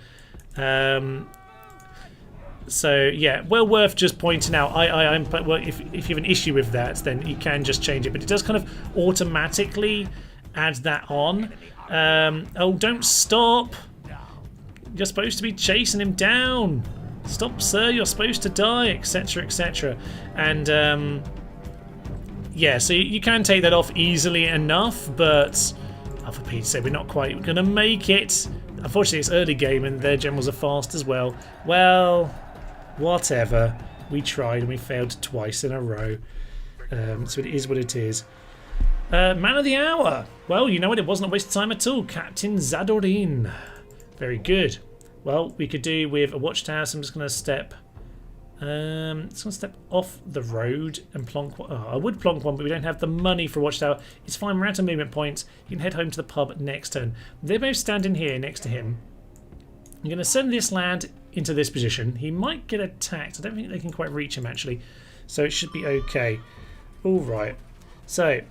So yeah, well worth just pointing out. Well, if you have an issue with that, then you can just change it, but it does kind of automatically add that on. Oh, don't stop! You're supposed to be chasing him down. Stop, sir! You're supposed to die, etc., etc. And yeah, so you can take that off easily enough, but oh, for Pete's sake, we're not quite going to make it. Unfortunately, it's early game, and their generals are fast as well. Well, whatever. We tried and we failed twice in a row. So it is what it is. Man of the hour. Well, you know what? It wasn't a waste of time at all. Captain Zadorin. Very good. Well, we could do with a watchtower. So I'm just going to step. Step off the road and plonk one. Oh, I would plonk one, but we don't have the money for a watchtower. It's fine. We're out of movement points. You can head home to the pub next turn. They're both standing here next to him. I'm going to send this lad into this position. He might get attacked. I don't think they can quite reach him, actually. So it should be okay. All right. So,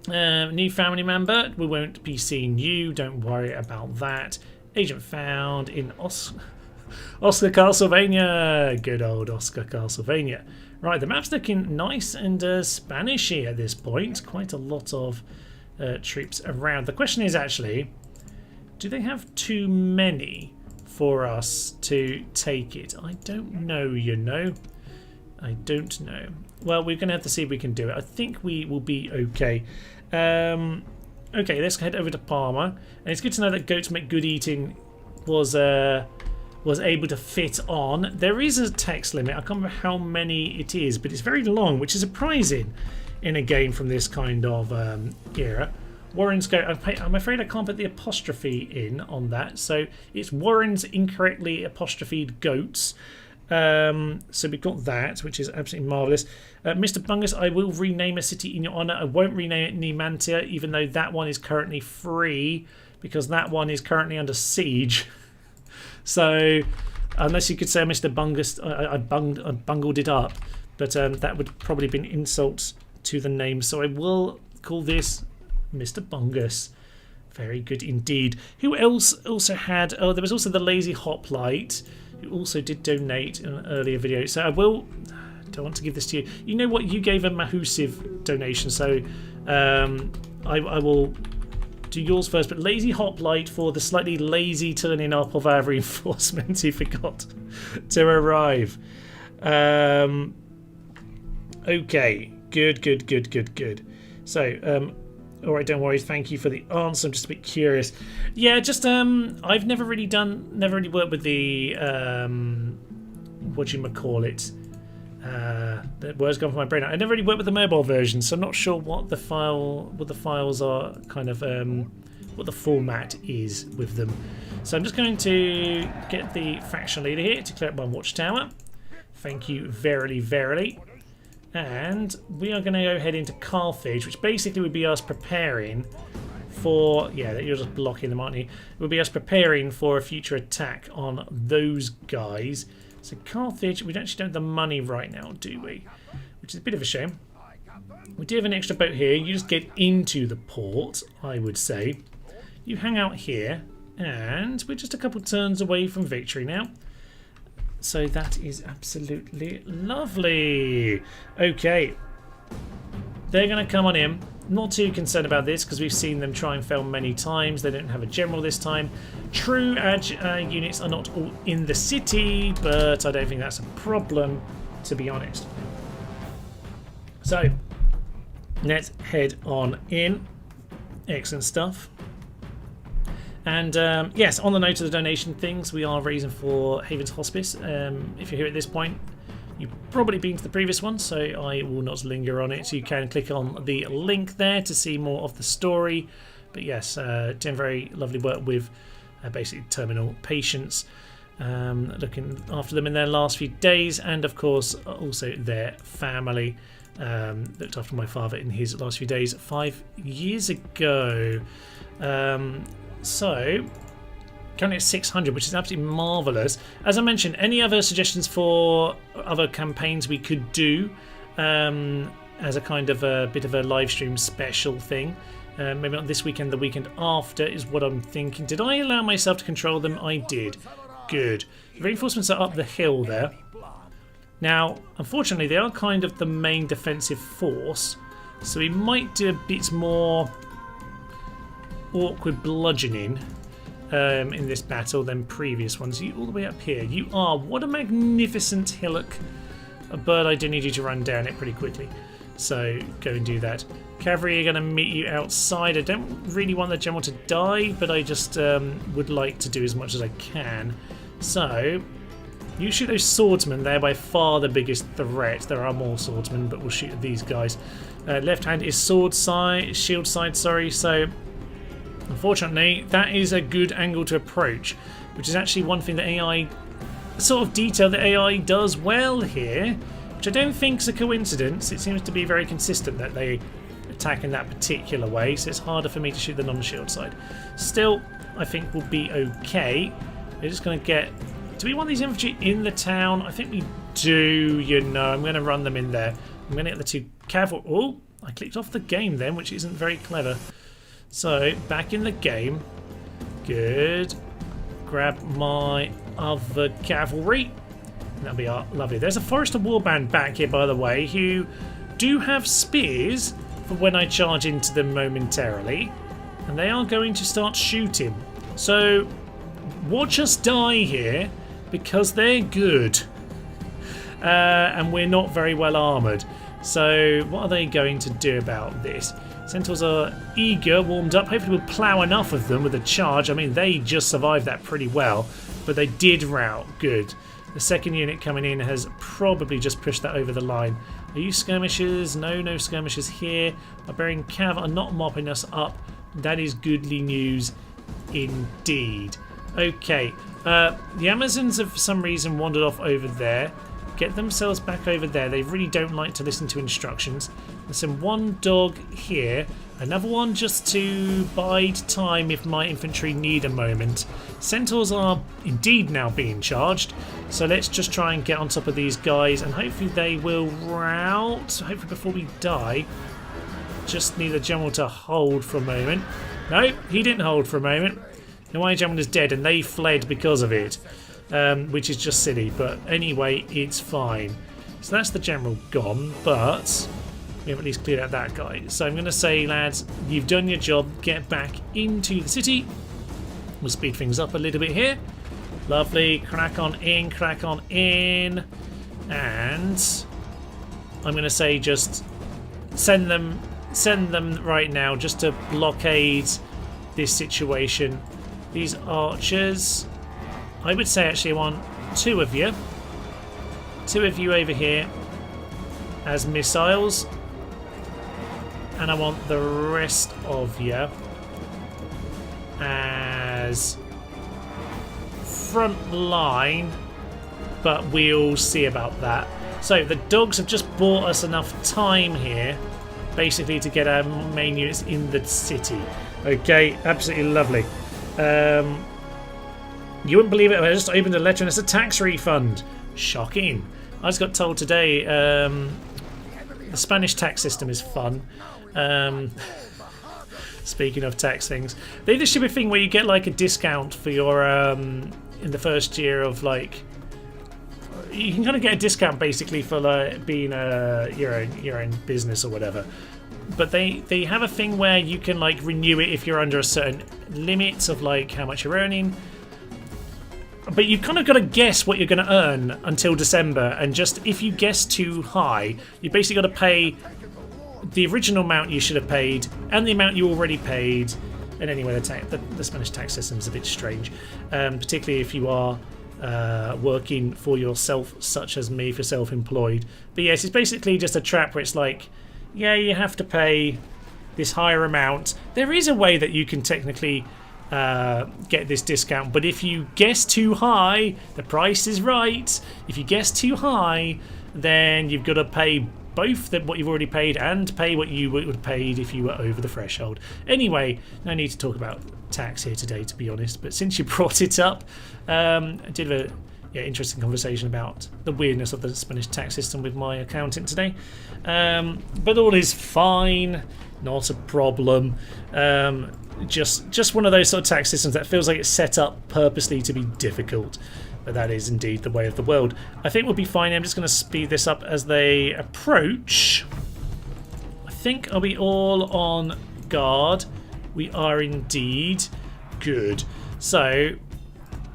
new family member. We won't be seeing you. Don't worry about that. Agent found in Oscar, Castlevania. Good old Oscar, Castlevania. Right, the map's looking nice and Spanishy at this point. Quite a lot of troops around. The question is actually, do they have too many for us to take it? I don't know, you know. I don't know. Well, we're going to have to see if we can do it. I think we will be okay. Okay, let's head over to Parma. And it's good to know that Goats Make Good Eating was able to fit on. There is a text limit. I can't remember how many it is, but it's very long, which is surprising in a game from this kind of era. Warren's Goat. I'm afraid I can't put the apostrophe in on that. So it's Warren's incorrectly apostrophed goats. So we've got that, which is absolutely marvellous. Mr. Bungus, I will rename a city in your honour. I won't rename it Nimantia, even though that one is currently free, because that one is currently under siege. So, unless you could say, Mr. Bungus, I bungled it up, but that would probably be an insult to the name. So I will call this Mr. Bungus. Very good indeed. Who else also had... Oh, there was also the Lazy Hoplite, who also did donate in an earlier video. So I don't want to give this to you. You know what? You gave a massive donation, so I will do yours first. But Lazy Hoplite for the slightly lazy turning up of our reinforcements who forgot to arrive. Okay, good. So, all right, don't worry. Thank you for the answer. I'm just a bit curious. Yeah, just I've never really worked with the whatchamacallit. The words gone from my brain. I never really worked with the mobile version, so I'm not sure what the files are, kind of what the format is with them. So I'm just going to get the faction leader here to clear up my watchtower. Thank you verily. And we are going to go head into Carthage, which basically would be us preparing for... Yeah, you're just blocking them, aren't you? It would be us preparing for a future attack on those guys. So Carthage, we actually don't have the money right now, do we? Which is a bit of a shame. We do have an extra boat here. You just get into the port, I would say. You hang out here, and we're just a couple turns away from victory now. So that is absolutely lovely. Okay. They're going to come on in. Not too concerned about this because we've seen them try and fail many times. They don't have a general this time. True units are not all in the city, but I don't think that's a problem, to be honest. So, let's head on in. Excellent stuff. And yes, on the note of the donation things, we are raising for Haven's Hospice. If you're here at this point, You've probably been to the previous one, so I will not linger on it. You can click on the link there to see more of the story. But yes, doing very lovely work with basically terminal patients, looking after them in their last few days, and of course also their family. Looked after my father in his last few days 5 years ago. So currently at 600, which is absolutely marvellous. As I mentioned, any other suggestions for other campaigns we could do as a kind of a bit of a live stream special thing? Maybe not this weekend, the weekend after is what I'm thinking. Did I allow myself to control them? I did. Good. The reinforcements are up the hill there. Now, unfortunately, they are kind of the main defensive force, so we might do a bit more awkward bludgeoning in this battle than previous ones. You all the way up here. You are. What a magnificent hillock. A bird, I do need you to run down it pretty quickly. So go and do that. Cavalry are going to meet you outside. I don't really want the general to die, but I just would like to do as much as I can. So you shoot those swordsmen. They're by far the biggest threat. There are more swordsmen, but we'll shoot at these guys. Left hand is shield side, sorry. So unfortunately, that is a good angle to approach, which is actually one thing that AI, sort of detail that AI does well here, which I don't think is a coincidence. It seems to be very consistent that they attack in that particular way, so it's harder for me to shoot the non-shield side. Still, I think we'll be okay. We're just going to get... Do we want these infantry in the town? I think we do, you know. I'm going to run them in there. I'm going to get the two cavalry... Oh, I clicked off the game then, which isn't very clever. So, back in the game. Good. Grab my other cavalry. That'll be lovely. There's a Forester Warband back here, by the way, who do have spears for when I charge into them momentarily. And they are going to start shooting. So, watch us die here, because they're good. And we're not very well armoured. So, what are they going to do about this? Centaurs are eager, warmed up. Hopefully we'll plough enough of them with a charge. I mean, they just survived that pretty well, but they did rout. Good. The second unit coming in has probably just pushed that over the line. Are you skirmishers? No skirmishers here. Barbarian Cav are not mopping us up. That is goodly news indeed. Okay, the Amazons have for some reason wandered off over there. Get themselves back over there. They really don't like to listen to instructions. There's one dog here. Another one just to bide time if my infantry need a moment. Centaurs are indeed now being charged. So let's just try and get on top of these guys and hopefully they will rout. Hopefully before we die. Just need the general to hold for a moment. No, he didn't hold for a moment. The Hawaii general is dead and they fled because of it. Which is just silly, but anyway, it's fine. So that's the general gone, but we have at least cleared out that guy. So I'm going to say, lads, you've done your job. Get back into the city. We'll speed things up a little bit here. Lovely. Crack on in, and I'm going to say just send them right now just to blockade this situation. These archers... I would say actually I want two of you over here as missiles, and I want the rest of you as front line, but we'll see about that. So the dogs have just bought us enough time here basically to get our main units in the city. Okay, absolutely lovely. You wouldn't believe it, I just opened a letter and it's a tax refund. Shocking. I just got told today the Spanish tax system is fun. Speaking of tax things, they did a stupid thing where you get like a discount for your in the first year of like, you can kind of get a discount basically for like being your own business or whatever. But they have a thing where you can like renew it if you're under a certain limit of like how much you're earning. But you've kind of got to guess what you're going to earn until December, and just if you guess too high, you basically got to pay the original amount you should have paid and the amount you already paid. And anyway, the Spanish tax system is a bit strange, particularly if you are working for yourself, such as me, for self-employed. But yes, it's basically just a trap where it's like, yeah, you have to pay this higher amount. There is a way that you can technically get this discount, but if you guess too high, the price is right. If you guess too high, then you've got to pay both what you've already paid and pay what you would have paid if you were over the threshold. Anyway, no need to talk about tax here today, to be honest, but since you brought it up, I did have a interesting conversation about the weirdness of the Spanish tax system with my accountant today. But all is fine, not a problem. Just one of those sort of tax systems that feels like it's set up purposely to be difficult. But that is indeed the way of the world. I think we'll be fine. I'm just going to speed this up as they approach. I think are we all on guard? We are indeed. Good. So,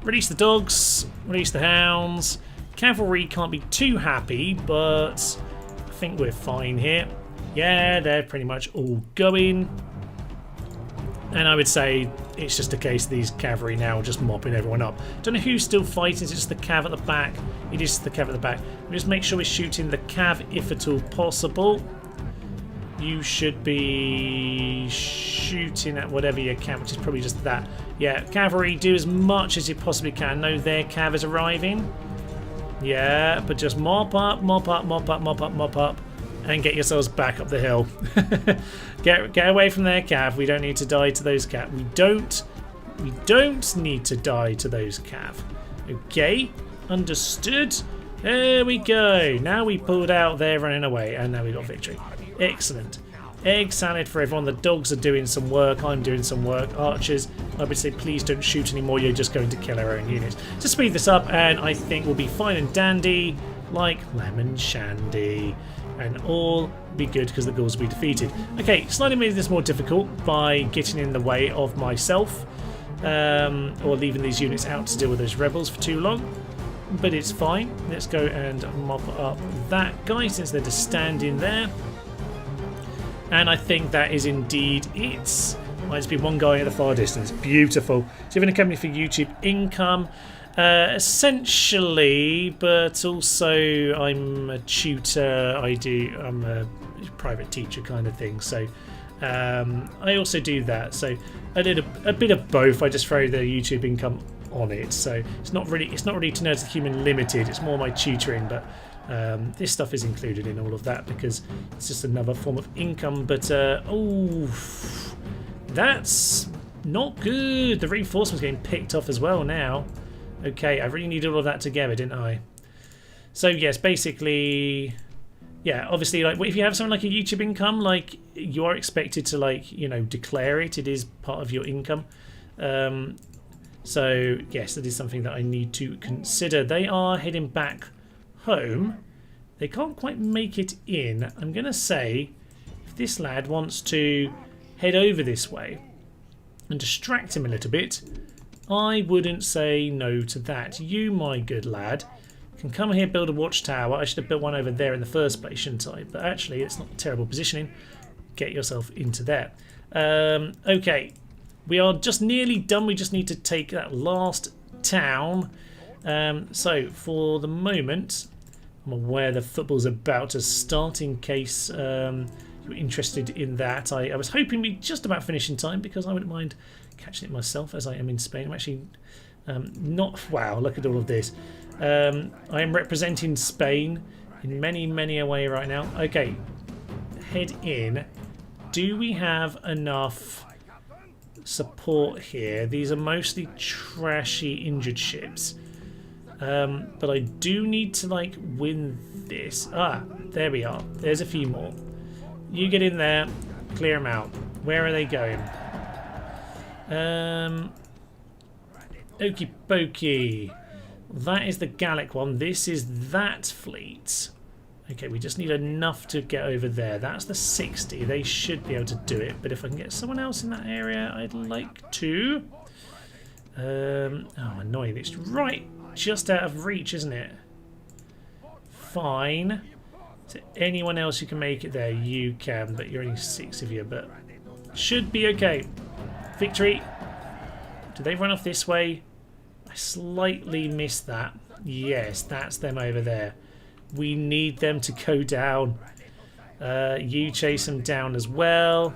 release the dogs, release the hounds. Cavalry can't be too happy, but I think we're fine here. Yeah, they're pretty much all going. And I would say it's just a case of these cavalry now just mopping everyone up. Don't know who's still fighting. Is it just the cav at the back? It is the cav at the back. We'll just make sure we're shooting the cav if at all possible. You should be shooting at whatever you can, which is probably just that. Yeah, cavalry, do as much as you possibly can. Know their cav is arriving. Yeah, but just mop up, mop up, mop up, mop up, mop up. And get yourselves back up the hill. Get away from their cav. We don't need to die to those cav. We don't need to die to those cav. Okay, understood. There we go. Now we pulled out, they're running away, and now we got victory. Excellent. Egg salad for everyone. The dogs are doing some work. I'm doing some work. Archers, I would say please don't shoot anymore. You're just going to kill our own units. To speed this up, and I think we'll be fine and dandy, like lemon shandy. And all be good because the ghouls will be defeated. Okay, slightly made this more difficult by getting in the way of myself, or leaving these units out to deal with those rebels for too long. But it's fine. Let's go and mop up that guy since they're just standing there. And I think that is indeed it. Might just be one guy in the far distance. Beautiful. So you're in a company for YouTube income. Essentially, but also I'm a tutor. I'm a private teacher kind of thing. So I also do that. So I did a bit of both. I just throw the YouTube income on it. So it's not really to Nerds the Human Limited. It's more my tutoring, but this stuff is included in all of that because it's just another form of income. But oh, that's not good. The reinforcement's getting picked off as well now. Okay, I really needed all of that together, didn't I? So yes, basically, yeah, obviously, like if you have something like a YouTube income, like you are expected to, like, you know, declare it. It is part of your income. So yes, that is something that I need to consider. They are heading back home. They can't quite make it in. I'm gonna say if this lad wants to head over this way and distract him a little bit, I wouldn't say no to that. You, my good lad, can come here, build a watchtower. I should have built one over there in the first place, shouldn't I? But actually, it's not terrible positioning. Get yourself into there. Okay, we are just nearly done. We just need to take that last town. So, for the moment, I'm aware the football's about to start in case you're interested in that. I was hoping we'd just about finish in time because I wouldn't mind catching it myself as I am in Spain. I'm actually not... Wow, look at all of this. I am representing Spain in many a way right now. Okay, head in. Do we have enough support here? These are mostly trashy injured ships. But I do need to, like, win this. Ah, there we are. There's a few more. You get in there, clear them out. Where are they going? Okie pokey. That is the Gallic one. This is that fleet. Okay, we just need enough to get over there. That's the 60. They should be able to do it. But if I can get someone else in that area, I'd like to. Oh, annoying. It's right just out of reach, isn't it? Fine. Is there anyone else who can make it there? You can, but you're only 6 of you. But should be okay. Victory. Do they run off this way? I slightly missed that. Yes, that's them over there. We need them to go down. You chase them down as well.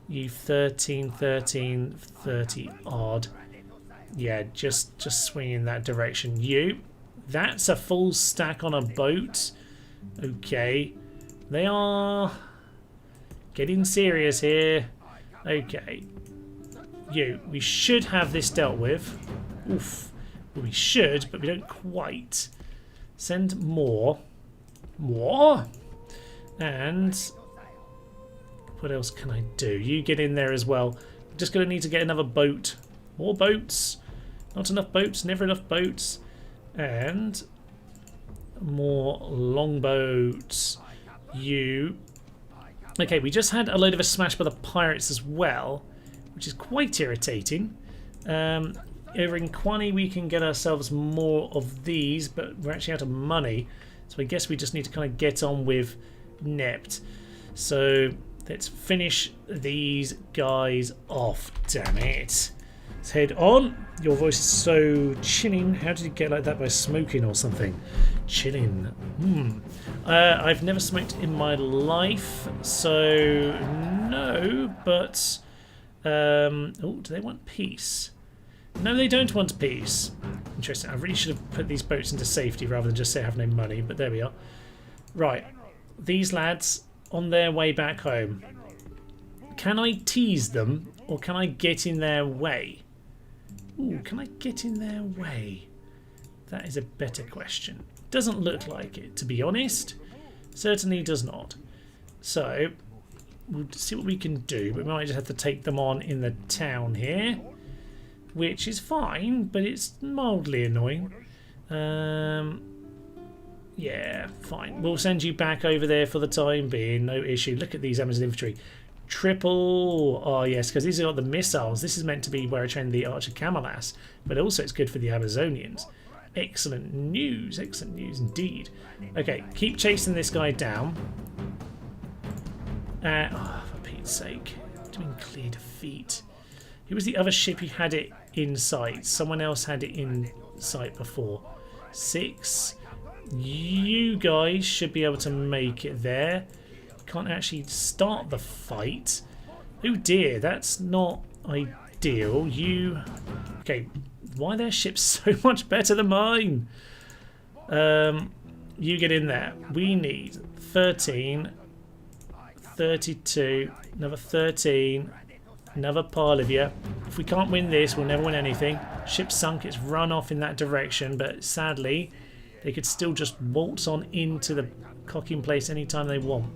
You 13, 13, 30 odd. Yeah, just swing in that direction. You. That's a full stack on a boat. Okay. They are getting serious here. Okay. You. We should have this dealt with. Oof. Well, we should, but we don't quite. Send more. More. And what else can I do? You get in there as well. I'm just going to need to get another boat. More boats. Not enough boats. Never enough boats. And more longboats. You. Okay, we just had a load of a smash by the pirates as well, which is quite irritating. Over in Kwani we can get ourselves more of these, but we're actually out of money. So I guess we just need to kind of get on with Nept. So let's finish these guys off. Damn it. Let's head on. Your voice is so chilling. How did you get like that? By smoking or something? Chilling. I've never smoked in my life, so no, but oh, do they want peace? No, they don't want peace. Interesting. I really should have put these boats into safety rather than just say I have no money, but there we are. Right. These lads on their way back home. Can I tease them or can I get in their way? Ooh, can I get in their way? That is a better question. Doesn't look like it, to be honest. Certainly does not. So, we'll see what we can do, but we might just have to take them on in the town here, which is fine, but it's mildly annoying. Yeah, fine. We'll send you back over there for the time being, no issue. Look at these Amazon infantry. Triple, oh yes, because these are the missiles. This is meant to be where I trained the archer camel, but also it's good for the Amazonians. Excellent news indeed. Okay, keep chasing this guy down. Oh, for Pete's sake. Doing clear defeat. Who was the other ship who had it in sight? Someone else had it in sight before. 6. You guys should be able to make it there. Can't actually start the fight. Oh dear, that's not ideal. You... Okay, why are their ships so much better than mine? You get in there. We need 13, 32, another 13, another pile of you. If we can't win this, we'll never win anything. Ship sunk, it's run off in that direction, but sadly, they could still just waltz on into the cocking place anytime they want.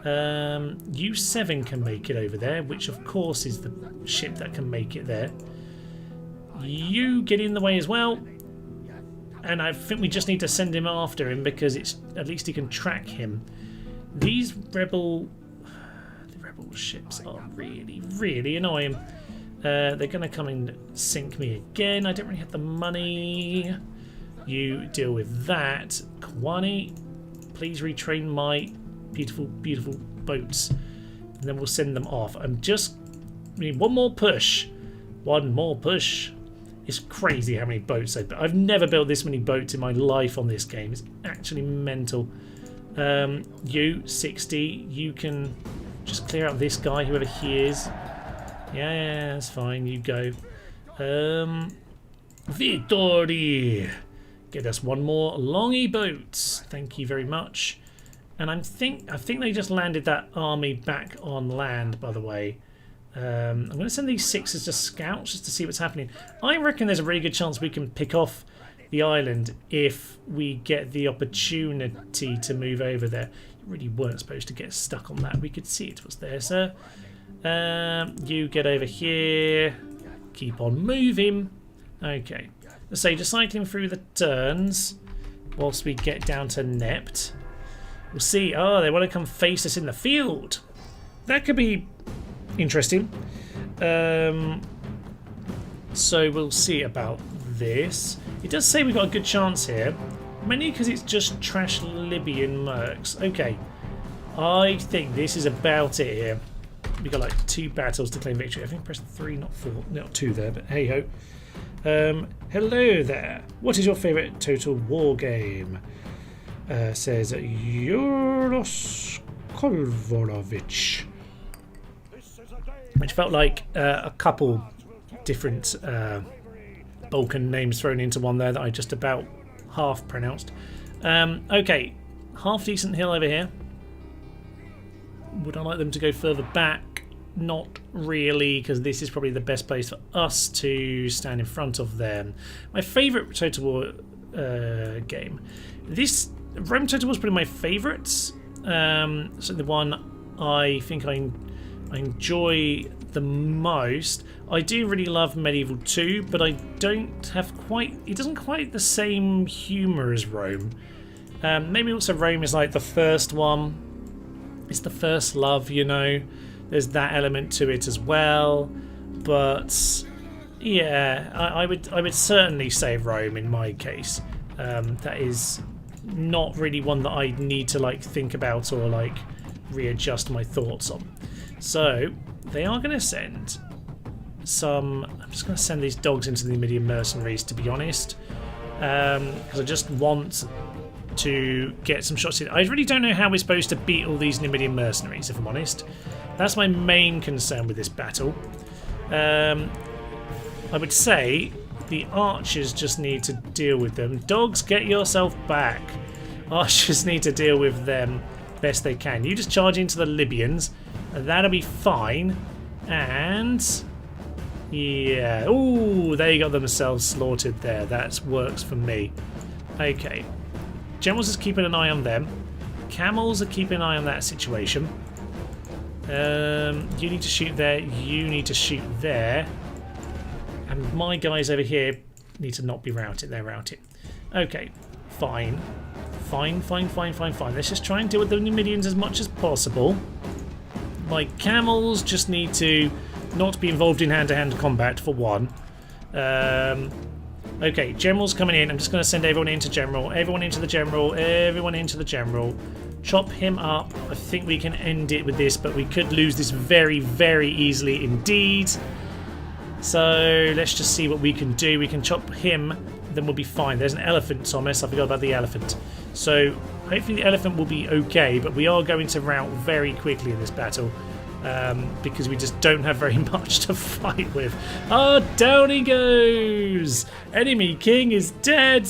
U7 can make it over there, which of course is the ship that can make it there. You get in the way as well, and I think we just need to send him after him because it's at least he can track him. These the rebel ships are really annoying. They're going to come and sink me again. I don't really have the money. You deal with that. Kwani, please retrain my beautiful boats, and then we'll send them off. We need one more push. One more push. It's crazy how many boats I've never built this many boats in my life on this game. It's actually mental. You 60, you can just clear out this guy, whoever he is. Yeah, that's fine. You go. Victory. Get us one more longy boat. Thank you very much. And I think they just landed that army back on land, by the way. I'm going to send these 6 as just scouts just to see what's happening. I reckon there's a really good chance we can pick off the island if we get the opportunity to move over there. You really weren't supposed to get stuck on that. We could see it was there, sir. You get over here. Keep on moving. Okay. So just cycling through the turns whilst we get down to Nept. We'll see. Oh, they want to come face us in the field. That could be interesting. So we'll see about this. It does say we've got a good chance here. Mainly because it's just trash Libyan mercs. Okay. I think this is about it here. We've got like 2 battles to claim victory. I think press 3, not 4. Not 2 there, but hey ho. Hello there. What is your favourite Total War game? Says Joros Kolvorovich. Which felt like a couple different Balkan names thrown into one there that I just about half pronounced. Okay, half decent hill over here. Would I like them to go further back? Not really, because this is probably the best place for us to stand in front of them. My favourite Total War game. This Rome Total War is probably my favourite. So the one I think I enjoy the most. I do really love Medieval 2, but I don't have quite... It doesn't quite the same humour as Rome. Maybe also Rome is like the first one. It's the first love, you know. There's that element to it as well. But yeah, I would certainly say Rome in my case. That is not really one that I need to like think about or like readjust my thoughts on. So they are going to send some... I'm just going to send these dogs into the Numidian mercenaries, to be honest, because I just want to get some shots in. I really don't know how we're supposed to beat all these Numidian mercenaries, if I'm honest. That's my main concern with this battle. I would say the archers just need to deal with them. Dogs, get yourself back. Archers need to deal with them best they can. You just charge into the Libyans, and that'll be fine. And yeah, ooh, they got themselves slaughtered there. That works for me. Okay, generals is keeping an eye on them. Camels are keeping an eye on that situation. You need to shoot there. You need to shoot there. And my guys over here need to not be routed. They're routed. Okay, fine. Fine. Let's just try and deal with the Numidians as much as possible. My camels just need to not be involved in hand-to-hand combat, for one. Okay, general's coming in. I'm just going to send everyone into general. Everyone into the general. Everyone into the general. Chop him up. I think we can end it with this, but we could lose this very, very easily indeed. So let's just see what we can do. We can chop him, then we'll be fine. There's an elephant, Thomas. I forgot about the elephant. So hopefully the elephant will be okay, but we are going to rout very quickly in this battle because we just don't have very much to fight with. Ah, down he goes! Enemy king is dead!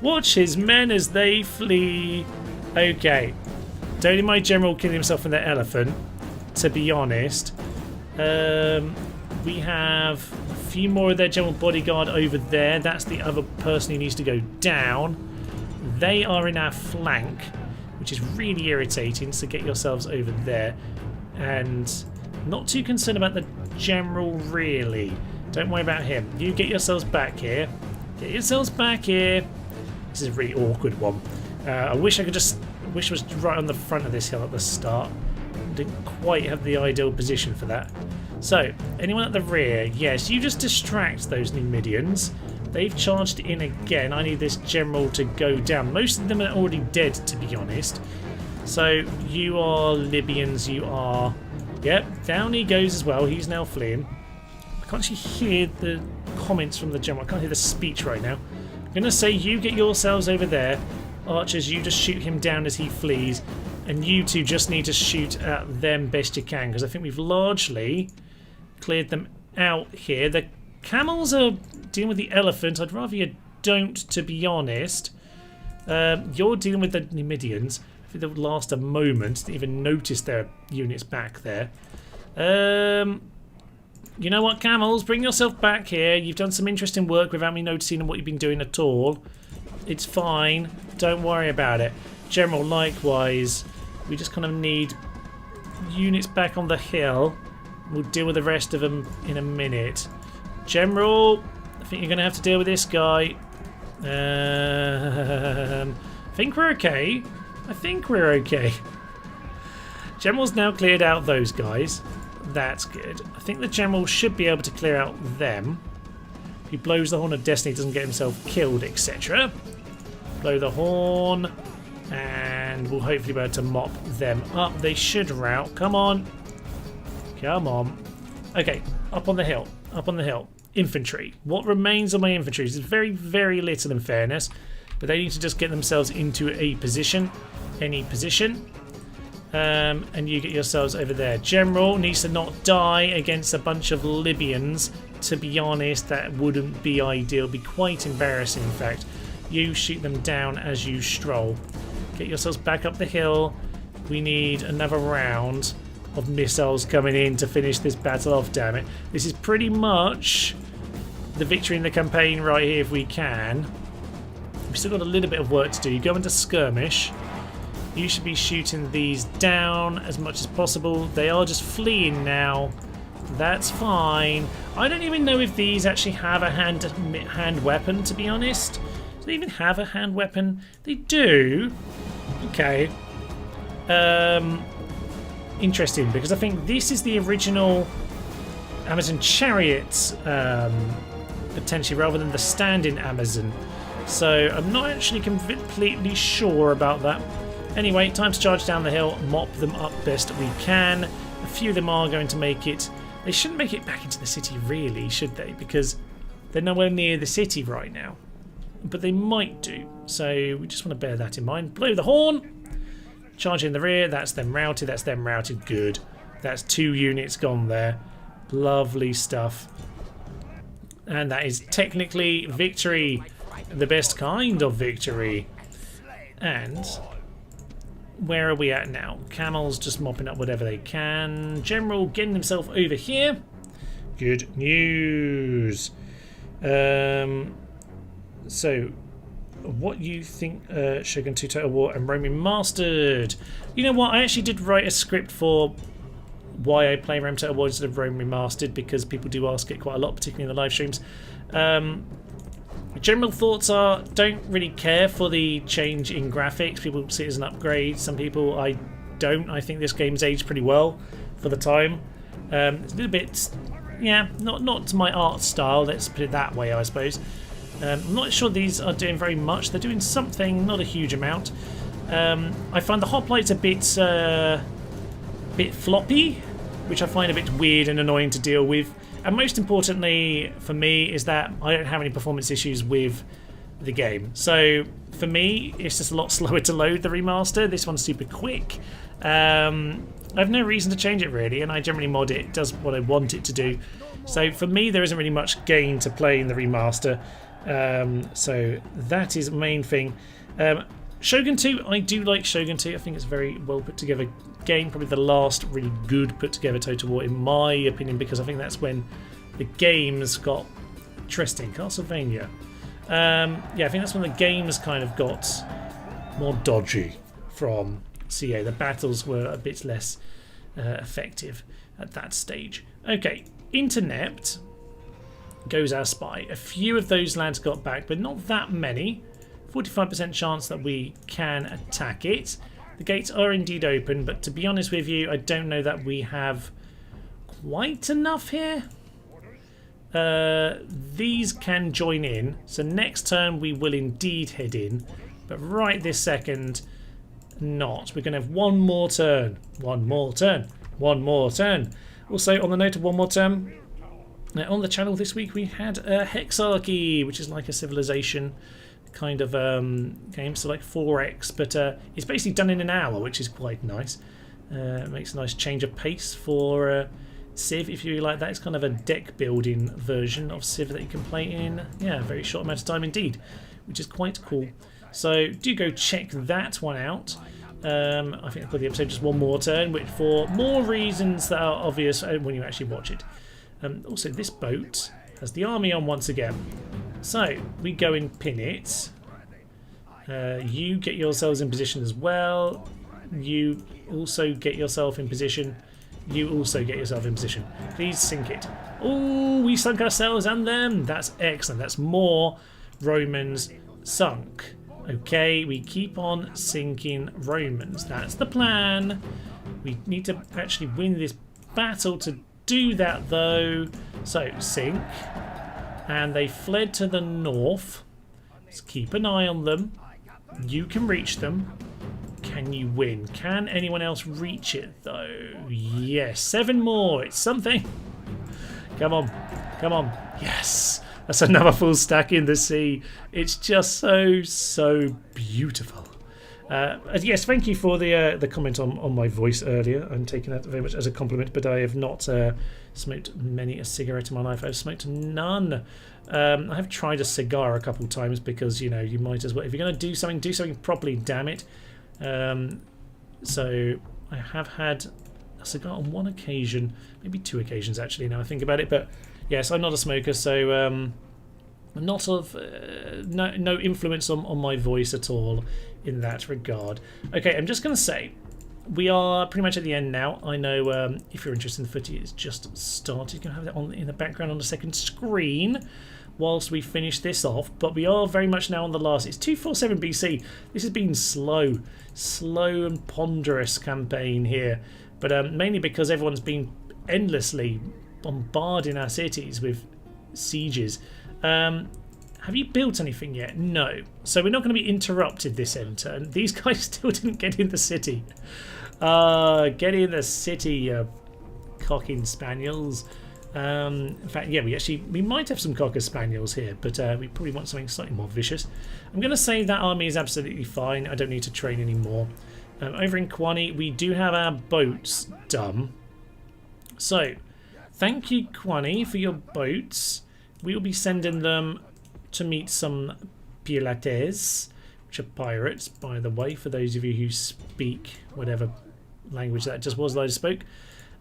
Watch his men as they flee. Okay. Don't need my general killing himself in the elephant, to be honest. We have a few more of their general bodyguard over there. That's the other person who needs to go down. They are in our flank, which is really irritating, so get yourselves over there. And not too concerned about the general, really. Don't worry about him. You get yourselves back here. Get yourselves back here. This is a really awkward one. I wish I could just... I wish I was right on the front of this hill at the start. Didn't quite have the ideal position for that. So, anyone at the rear? Yes, you just distract those Numidians. They've charged in again. I need this general to go down. Most of them are already dead, to be honest. So, you are Libyans, you are... Yep, down he goes as well. He's now fleeing. I can't actually hear the comments from the general. I can't hear the speech right now. I'm going to say you get yourselves over there. Archers, you just shoot him down as he flees. And you two just need to shoot at them best you can, because I think we've largely cleared them out here. The camels are dealing with the elephant. I'd rather you don't, to be honest. You're dealing with the Numidians. I think they'll last a moment. Didn't even notice their units back there. You know what, camels? Bring yourself back here. You've done some interesting work without me noticing what you've been doing at all. It's fine. Don't worry about it. General, likewise. We just kind of need units back on the hill. We'll deal with the rest of them in a minute. General, I think you're going to have to deal with this guy. I think we're okay. I think we're okay. General's now cleared out those guys. That's good. I think the general should be able to clear out them. He blows the horn of destiny, doesn't get himself killed, etc. Blow the horn. And we'll hopefully be able to mop them up. They should rout. Come on. Come on. Okay, up on the hill. Up on the hill. infantry. What remains of my infantry is very, very little in fairness, but they need to just get themselves into a position, any position. And you get yourselves over there. General needs to not die against a bunch of Libyans. To be honest, that wouldn't be ideal. It'd be quite embarrassing, in fact. You shoot them down as you stroll. Get yourselves back up the hill. We need another round of missiles coming in to finish this battle off, damn it. This is pretty much the victory in the campaign right here if we can. We've still got a little bit of work to do. You go into skirmish. You should be shooting these down as much as possible. They are just fleeing now. That's fine. I don't even know if these actually have a hand weapon, to be honest. Do they even have a hand weapon? They do. Okay. Interesting, because I think this is the original Amazon chariot, potentially, rather than the standing Amazon. So I'm not actually completely sure about that. Anyway, time to charge down the hill, mop them up best we can. A few of them are going to make it. They shouldn't make it back into the city, really, should they? Because they're nowhere near the city right now. But they might do. So we just want to bear that in mind. Blow the horn. Charge in the rear. That's them routed. That's them routed. Good. That's 2 units gone there. Lovely stuff. And that is technically victory. The best kind of victory. And where are we at now? Camels just mopping up whatever they can. General getting himself over here. Good news. So, what you think Shogun 2 Total War and Rome Remastered? You know what? I actually did write a script for why I play Rome Total War instead of Rome Remastered, because people do ask it quite a lot, particularly in the live streams. General thoughts are, don't really care for the change in graphics. People see it as an upgrade. Some people, I don't. I think this game's aged pretty well for the time. It's a little bit, yeah, not to my art style, let's put it that way, I suppose. I'm not sure these are doing very much. They're doing something, not a huge amount. I find the hoplites a bit floppy, which I find a bit weird and annoying to deal with. And most importantly for me is that I don't have any performance issues with the game. So for me, it's just a lot slower to load the remaster. This one's super quick. I have no reason to change it really, and I generally mod it. It does what I want it to do. So for me, there isn't really much gain to play in the remaster. So that is the main thing. Shogun 2, I do like Shogun 2. I think it's a very well put together game. Probably the last really good put together Total War in my opinion, because I think that's when the games got interesting. Castlevania. Yeah, I think that's when the games kind of got more dodgy from CA. The battles were a bit less effective at that stage. Okay, Internet goes our spy. A few of those lads got back, but not that many. 45% chance that we can attack it. The gates are indeed open, but to be honest with you, I don't know that we have quite enough here. These can join in, so next turn we will indeed head in, but right this second, not. We're going to have one more turn. One more turn. One more turn. Also, on the note of one more turn, on the channel this week we had Hexarchy, which is like a civilization kind of game, so like 4X, but it's basically done in an hour, which is quite nice. It makes a nice change of pace for Civ, if you like that. It's kind of a deck building version of Civ that you can play in, yeah, a very short amount of time indeed, which is quite cool. So do go check that one out. I think I've got the episode just one more turn, which for more reasons that are obvious when you actually watch it. Also, this boat has the army on once again. So, we go and pin it. You get yourselves in position as well. You also get yourself in position. You also get yourself in position. Please sink it. Oh, we sunk ourselves and them. That's excellent. That's more Romans sunk. Okay, we keep on sinking Romans. That's the plan. We need to actually win this battle to do that though. So, sink. And they fled to the north. Let's keep an eye on them. You can reach them. Can you win? Can anyone else reach it though? Yes, 7 more. It's something. Come on. Come on. Yes. That's another full stack in the sea. It's just so beautiful. Yes, thank you for the comment on my voice earlier. I'm taking that very much as a compliment, but I have not smoked many a cigarette in my life. I've smoked none. I have tried a cigar a couple of times because, you know, you might as well. If you're going to do something properly, damn it. So I have had a cigar on one occasion, maybe 2 occasions actually, now I think about it. But yes, I'm not a smoker, so not of no influence on my voice at all in that regard. Okay, I'm just going to say we are pretty much at the end now. I know if you're interested in the footy, it's just started. You can have that on in the background on the second screen whilst we finish this off, but we are very much now on the last. It's 247 BC. This has been slow and ponderous campaign here, but mainly because everyone's been endlessly bombarding our cities with sieges. Have you built anything yet? No. So we're not going to be interrupted this end turn. These guys still didn't get in the city. Get in the city, you cocking spaniels. In fact, yeah, we might have some cocker spaniels here, but we probably want something slightly more vicious. I'm going to say that army is absolutely fine. I don't need to train anymore. Over in Kwani, we do have our boats done. So, thank you, Kwani, for your boats. We will be sending them to meet some pirates, which are pirates, by the way, for those of you who speak whatever language that just was that I spoke.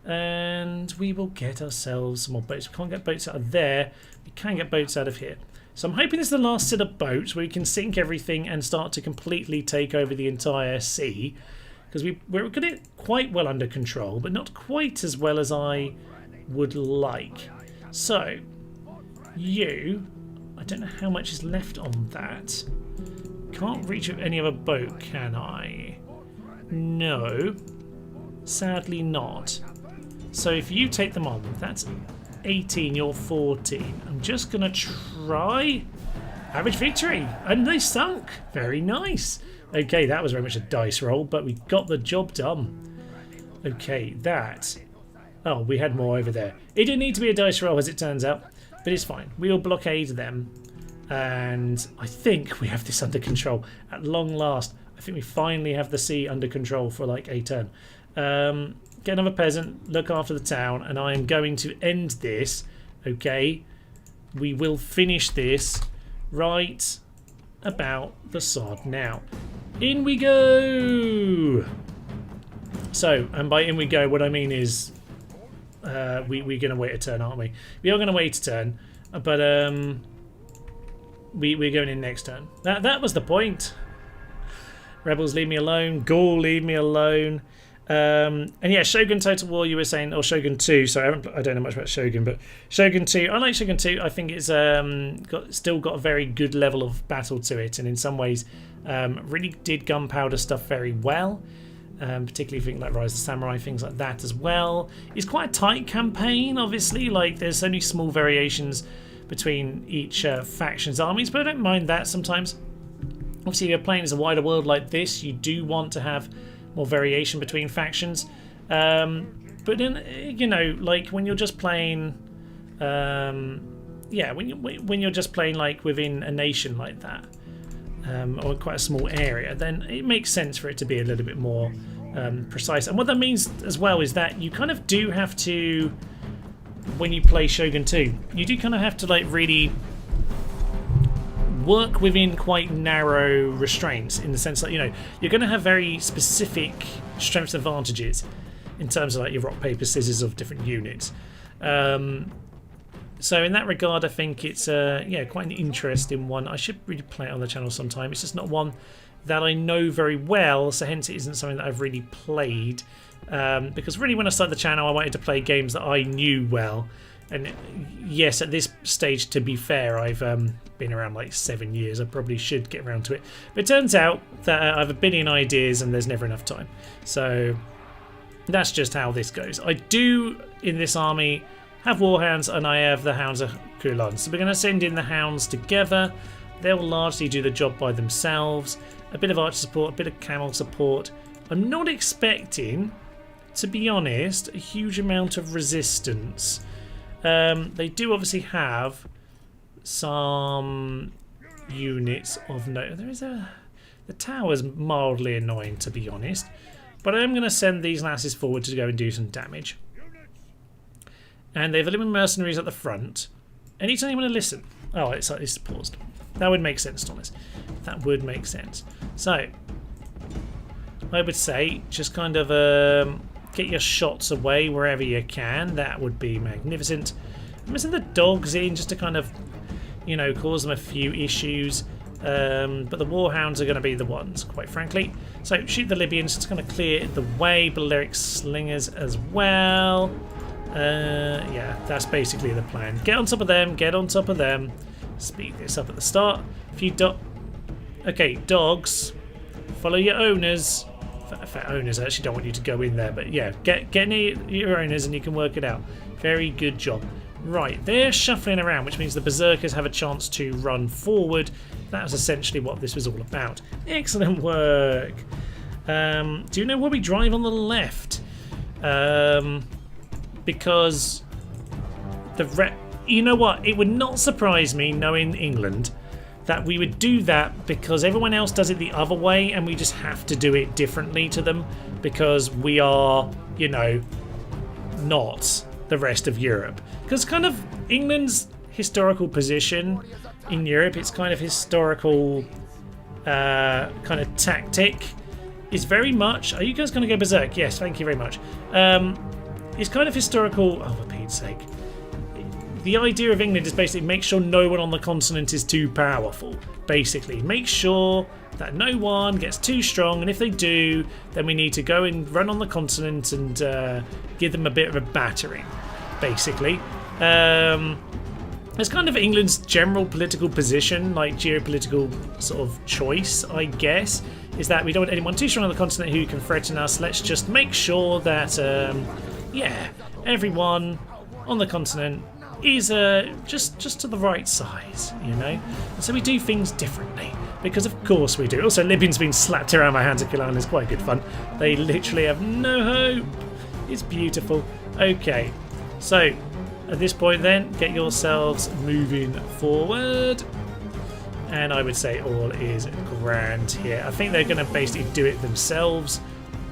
And we will get ourselves some more boats. We can't get boats out of there. We can get boats out of here. So I'm hoping this is the last set of boats where we can sink everything and start to completely take over the entire sea. Because we're got it quite well under control, but not quite as well as I would like. So, I don't know how much is left on that. Can't reach with any other boat, can I? No. Sadly not. So if you take them on, that's 18, you're 14. I'm just going to try. Average victory. And they sunk. Very nice. Okay, that was very much a dice roll, but we got the job done. Okay, that. Oh, we had more over there. It didn't need to be a dice roll, as it turns out, but it's fine. We'll blockade them, and I think we have this under control. At long last, I think we finally have the sea under control for like a turn. Get another peasant, look after the town, and I am going to end this. Okay, we will finish this right about the sod now. In we go! So, and by in we go, what I mean is we're going to wait a turn, aren't we? We are going to wait a turn, but we're going in next turn. That was the point. Rebels, leave me alone. Gaul, leave me alone. And yeah, Shogun Total War, you were saying, or Shogun 2, so I don't know much about Shogun, but Shogun 2, I like Shogun 2. I think it's still got a very good level of battle to it, and in some ways really did gunpowder stuff very well. Particularly things like Rise of the Samurai, things like that as well. It's quite a tight campaign, obviously. Like, there's only small variations between each faction's armies, but I don't mind that sometimes. Obviously, if you're playing as a wider world like this, you do want to have more variation between factions. But in, you know, like when you're just playing, yeah, when you're just playing like within a nation like that, or quite a small area, then it makes sense for it to be a little bit more precise. And what that means as well is that you kind of do have to, when you play Shogun 2, you do kind of have to like really work within quite narrow restraints, in the sense that, you know, you're going to have very specific strengths and advantages in terms of like your rock, paper, scissors of different units. So in that regard, I think it's yeah, quite an interesting one. I should really play it on the channel sometime. It's just not one that I know very well, so hence it isn't something that I've really played. Because really when I started the channel, I wanted to play games that I knew well. And yes, at this stage, to be fair, I've been around like 7 years. I probably should get around to it. But it turns out that I have a billion ideas and there's never enough time. So that's just how this goes. I do, in this army, have warhounds, and I have the hounds of Kulan. So we're going to send in the hounds together. They'll largely do the job by themselves. A bit of archer support, a bit of camel support. I'm not expecting, to be honest, a huge amount of resistance. They do obviously have some units of note. The tower's mildly annoying, to be honest, but I am going to send these lasses forward to go and do some damage. And they have 11 mercenaries at the front. Anytime you want to listen. Oh, it's paused. That would make sense, Thomas. That would make sense. So, I would say just kind of get your shots away wherever you can. That would be magnificent. I'm missing the dogs in just to kind of, you know, cause them a few issues. But the warhounds are going to be the ones, quite frankly. So shoot the Libyans, just going to clear the way. Balearic slingers as well. Yeah, that's basically the plan. Get on top of them, get on top of them. Speed this up at the start. Okay, dogs, follow your owners. Owners, I actually don't want you to go in there, but yeah, get near your owners and you can work it out. Very good job. Right, they're shuffling around, which means the berserkers have a chance to run forward. That was essentially what this was all about. Excellent work. Do you know where we drive on the left? Because you know what? It would not surprise me, knowing England, that we would do that because everyone else does it the other way and we just have to do it differently to them because we are, you know, not the rest of Europe. Because kind of England's historical position in Europe, its kind of historical kind of tactic is very much... Are you guys going to go berserk? Yes, thank you very much. It's kind of historical... Oh, for Pete's sake. The idea of England is basically make sure no one on the continent is too powerful. Basically, make sure that no one gets too strong, and if they do, then we need to go and run on the continent and give them a bit of a battering, basically. It's kind of England's general political position, like geopolitical sort of choice, I guess, is that we don't want anyone too strong on the continent who can threaten us. Let's just make sure that, yeah, everyone on the continent is just to the right size, you know? And so we do things differently, because of course we do. Also, Libyan's been slapped around my hands at Kilan is quite good fun. They literally have no hope. It's beautiful. Okay, so at this point then, get yourselves moving forward. And I would say all is grand here. I think they're going to basically do it themselves,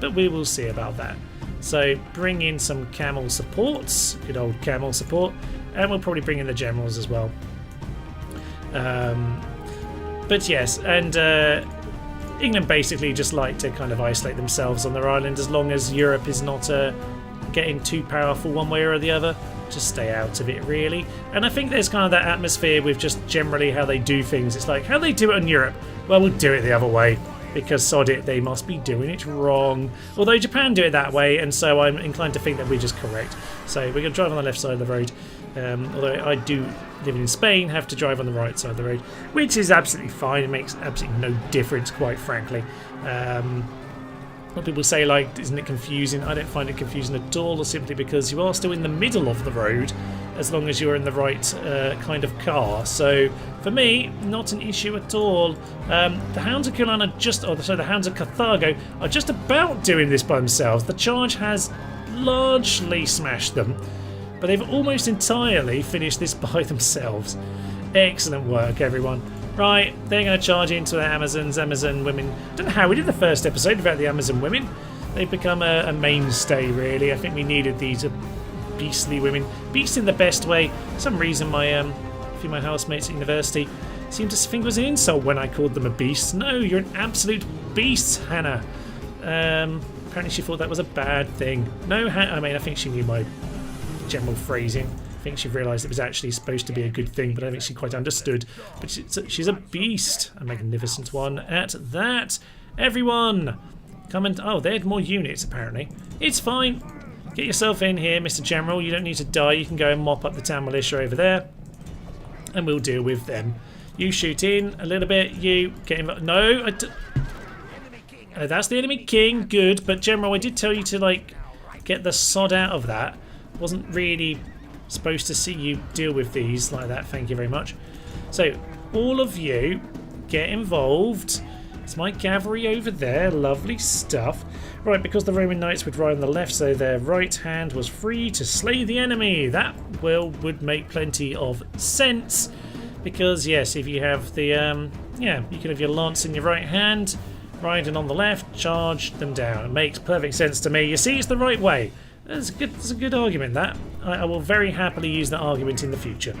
but we will see about that. So bring in some camel supports, good old camel support, and we'll probably bring in the generals as well. But yes, and England basically just like to kind of isolate themselves on their island as long as Europe is not getting too powerful one way or the other. Just stay out of it, really. And I think there's kind of that atmosphere with just generally how they do things. It's like, how they do it in Europe? Well, we'll do it the other way. Because sod it, they must be doing it wrong. Although Japan do it that way, and so I'm inclined to think that we're just correct. So we're going to drive on the left side of the road. Although I do, living in Spain, have to drive on the right side of the road, which is absolutely fine. It makes absolutely no difference, quite frankly. What people say, like, isn't it confusing? I don't find it confusing at all, simply because you are still in the middle of the road, as long as you're in the right kind of car. So for me, not an issue at all. The Hounds of Kilan are the Hounds of Carthago are just about doing this by themselves. The charge has largely smashed them, but they've almost entirely finished this by themselves. Excellent work, everyone. Right, they're going to charge into the Amazon women. I don't know how we did the first episode about the Amazon women. They've become a mainstay, really. I think we needed these beastly women. Beast in the best way. For some reason, a few of my housemates at university seemed to think it was an insult when I called them a beast. No, you're an absolute beast, Hannah. Apparently she thought that was a bad thing. No, I mean, I think she knew my general phrasing. I think she realised it was actually supposed to be a good thing, but I think she quite understood. But she's a beast, a magnificent one at that. Everyone, come and... Oh, they had more units, apparently. It's fine. Get yourself in here, Mr. General. You don't need to die. You can go and mop up the town militia over there, and we'll deal with them. You shoot in a little bit. You get involved. No, that's the enemy king. Good, but General, I did tell you to, like, get the sod out of that. Wasn't really supposed to see you deal with these like that. Thank you very much. So all of you get involved. It's my cavalry over there. Lovely stuff. Right, because the Roman knights would ride on the left, so their right hand was free to slay the enemy. That would make plenty of sense. Because, yes, if you have the, yeah, you can have your lance in your right hand, riding on the left, charge them down. It makes perfect sense to me. You see, it's the right way. That's a good argument, that. I will very happily use that argument in the future.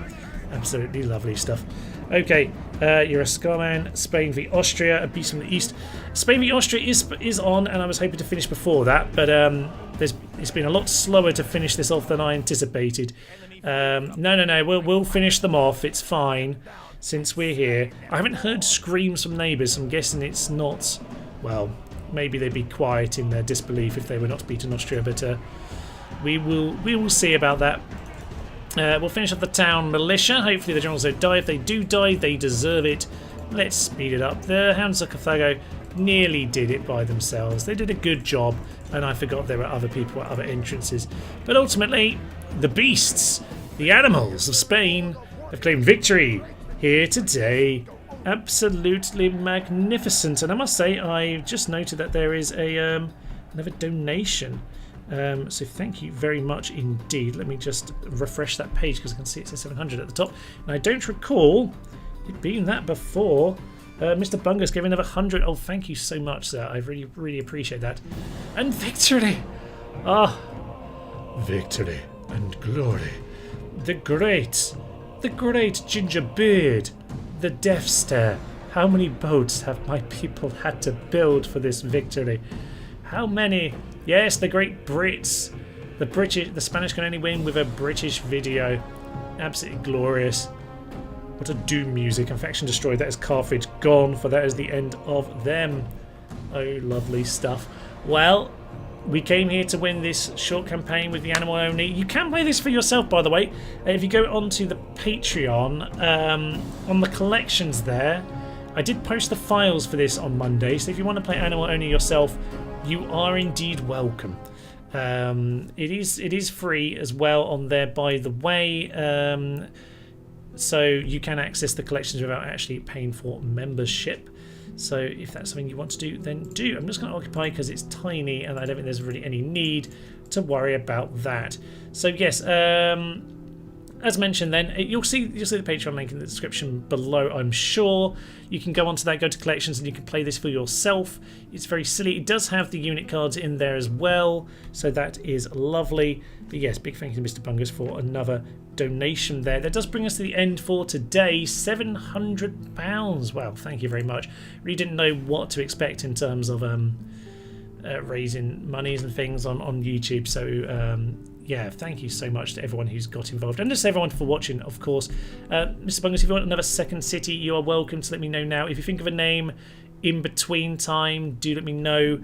Absolutely lovely stuff. Okay, you're a Scarman. Spain v Austria, a beast from the east. Spain v Austria is on, and I was hoping to finish before that, but it's been a lot slower to finish this off than I anticipated. No, we'll finish them off. It's fine, since we're here. I haven't heard screams from neighbours, so I'm guessing it's not. Well, maybe they'd be quiet in their disbelief if they were not to beat in Austria, but we will see about that. We'll finish up the town militia. Hopefully the generals don't die. If they do die, they deserve it. Let's speed it up. The Hounds of Carthago nearly did it by themselves. They did a good job, and I forgot there were other people at other entrances. But ultimately, the beasts, the animals of Spain, have claimed victory here today. Absolutely magnificent. And I must say, I just noted that there is another donation. So thank you very much indeed. Let me just refresh that page because I can see it says 700 at the top. And I don't recall it being that before. Mr. Bungus gave another 100. Oh, thank you so much, sir. I really, really appreciate that. And victory! Ah, victory and glory. The great ginger beard. The death stare. How many boats have my people had to build for this victory? How many? Yes, the great Brits. The Spanish can only win with a British video. Absolutely glorious. What a doom music. And faction destroyed. That is Carthage gone, for that is the end of them. Oh, lovely stuff. Well, we came here to win this short campaign with the animal only. You can play this for yourself, by the way. If you go onto the Patreon, on the collections there, I did post the files for this on Monday. So if you want to play animal only yourself, you are indeed welcome. It is free as well on there, by the way. So you can access the collections without actually paying for membership. So if that's something you want to do, then do. I'm just going to occupy because it's tiny and I don't think there's really any need to worry about that. So yes, as mentioned then, you'll see the Patreon link in the description below, I'm sure. You can go onto that, go to collections, and you can play this for yourself. It's very silly. It does have the unit cards in there as well, so that is lovely. But yes, big thank you to Mr. Bungus for another donation there. That does bring us to the end for today. £700. Well, thank you very much. Really didn't know what to expect in terms of raising monies and things on YouTube, so yeah, thank you so much to everyone who's got involved, and just everyone for watching, of course. Mr. Bungus, if you want another second city, you are welcome to let me know now. If you think of a name in between time, do let me know.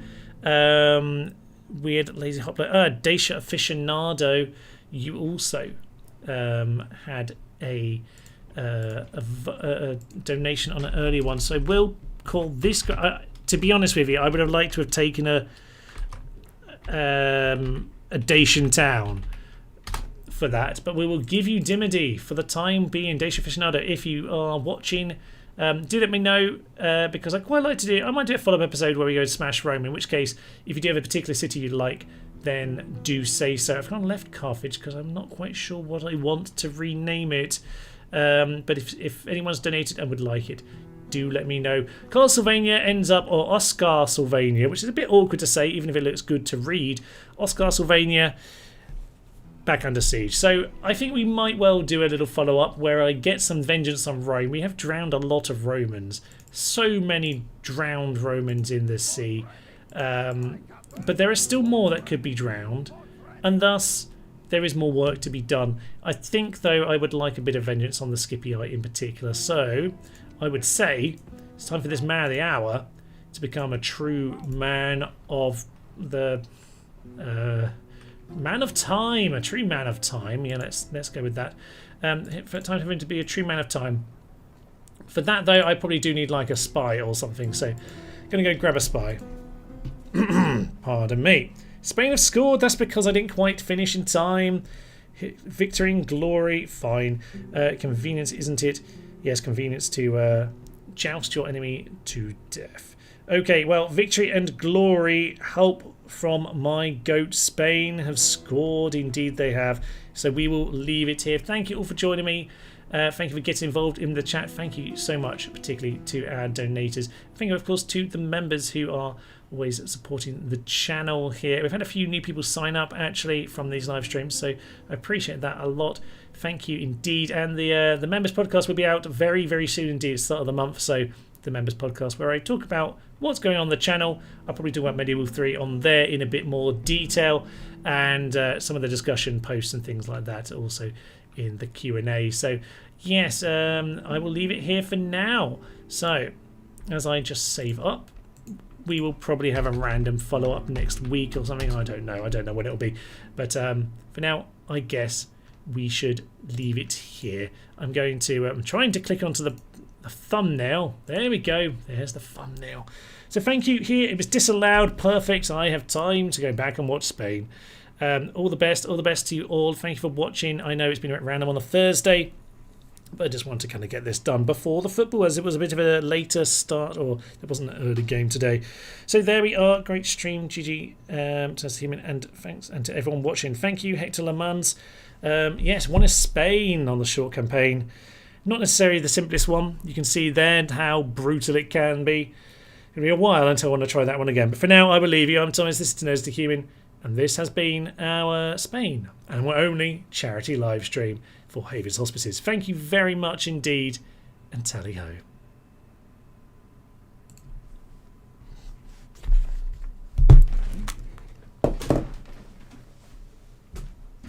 Weird Lazy Hopper, Dacia Aficionado, you also had a donation on an earlier one, so we'll call this. To be honest with you, I would have liked to have taken a Dacian town for that, but we will give you Dimity for the time being. Dacia Aficionado, if you are watching, do let me know, because I quite like to do. I might do a follow-up episode where we go to Smash Rome, in which case, if you do have a particular city you'd like, then do say so. I've kind of left Carthage because I'm not quite sure what I want to rename it, but if anyone's donated and would like it, do let me know. Carl Sylvania ends up, or Oscar Sylvania, which is a bit awkward to say, even if it looks good to read. Oscar Sylvania back under siege. So I think we might well do a little follow-up where I get some vengeance on Rome. We have drowned a lot of Romans. So many drowned Romans in the sea. But there are still more that could be drowned, and thus there is more work to be done. I think, though, I would like a bit of vengeance on the Scipii in particular. So I would say it's time for this man of the hour to become a true man of the man of time, a true man of time. Yeah, let's go with that. Time for him to be a true man of time. For that, though, I probably do need like a spy or something. So, gonna go grab a spy. Pardon me. Spain have scored. That's because I didn't quite finish in time. Victory and glory. Fine. Convenience, isn't it? Yes, convenience to joust your enemy to death. Okay, well, victory and glory. Help from my goat Spain have scored. Indeed they have. So we will leave it here. Thank you all for joining me. Thank you for getting involved in the chat. Thank you so much, particularly to our donators. Thank you, of course, to the members who are always supporting the channel here. We've had a few new people sign up, actually, from these live streams, so I appreciate that a lot. Thank you indeed. And the members podcast will be out very, very soon indeed, start of the month. So the members podcast, where I talk about what's going on the channel. I'll probably talk about Medieval 3 on there in a bit more detail, and some of the discussion posts and things like that also in the Q&A. So yes, I will leave it here for now. So as I just save up, we will probably have a random follow-up next week or something. I don't know when it'll be, but for now I guess we should leave it here. I'm going to I'm trying to click onto the thumbnail. There we go, there's the thumbnail. So thank you. Here it was disallowed. Perfect. I have time to go back and watch Spain. All the best to you all. Thank you for watching. I know it's been a bit random on a Thursday, but I just want to kind of get this done before the football, as it was a bit of a later start, or it wasn't an early game today. So there we are. Great stream. GG to Human, and thanks, and to everyone watching. Thank you, Hector Le Mans. Yes, one is Spain on the short campaign. Not necessarily the simplest one. You can see there how brutal it can be. It'll be a while until I want to try that one again. But for now, I will leave you. I'm Thomas. This is Tenos the Human, and this has been our Spain and our only charity live stream for Havens Hospices. Thank you very much indeed, and tally ho.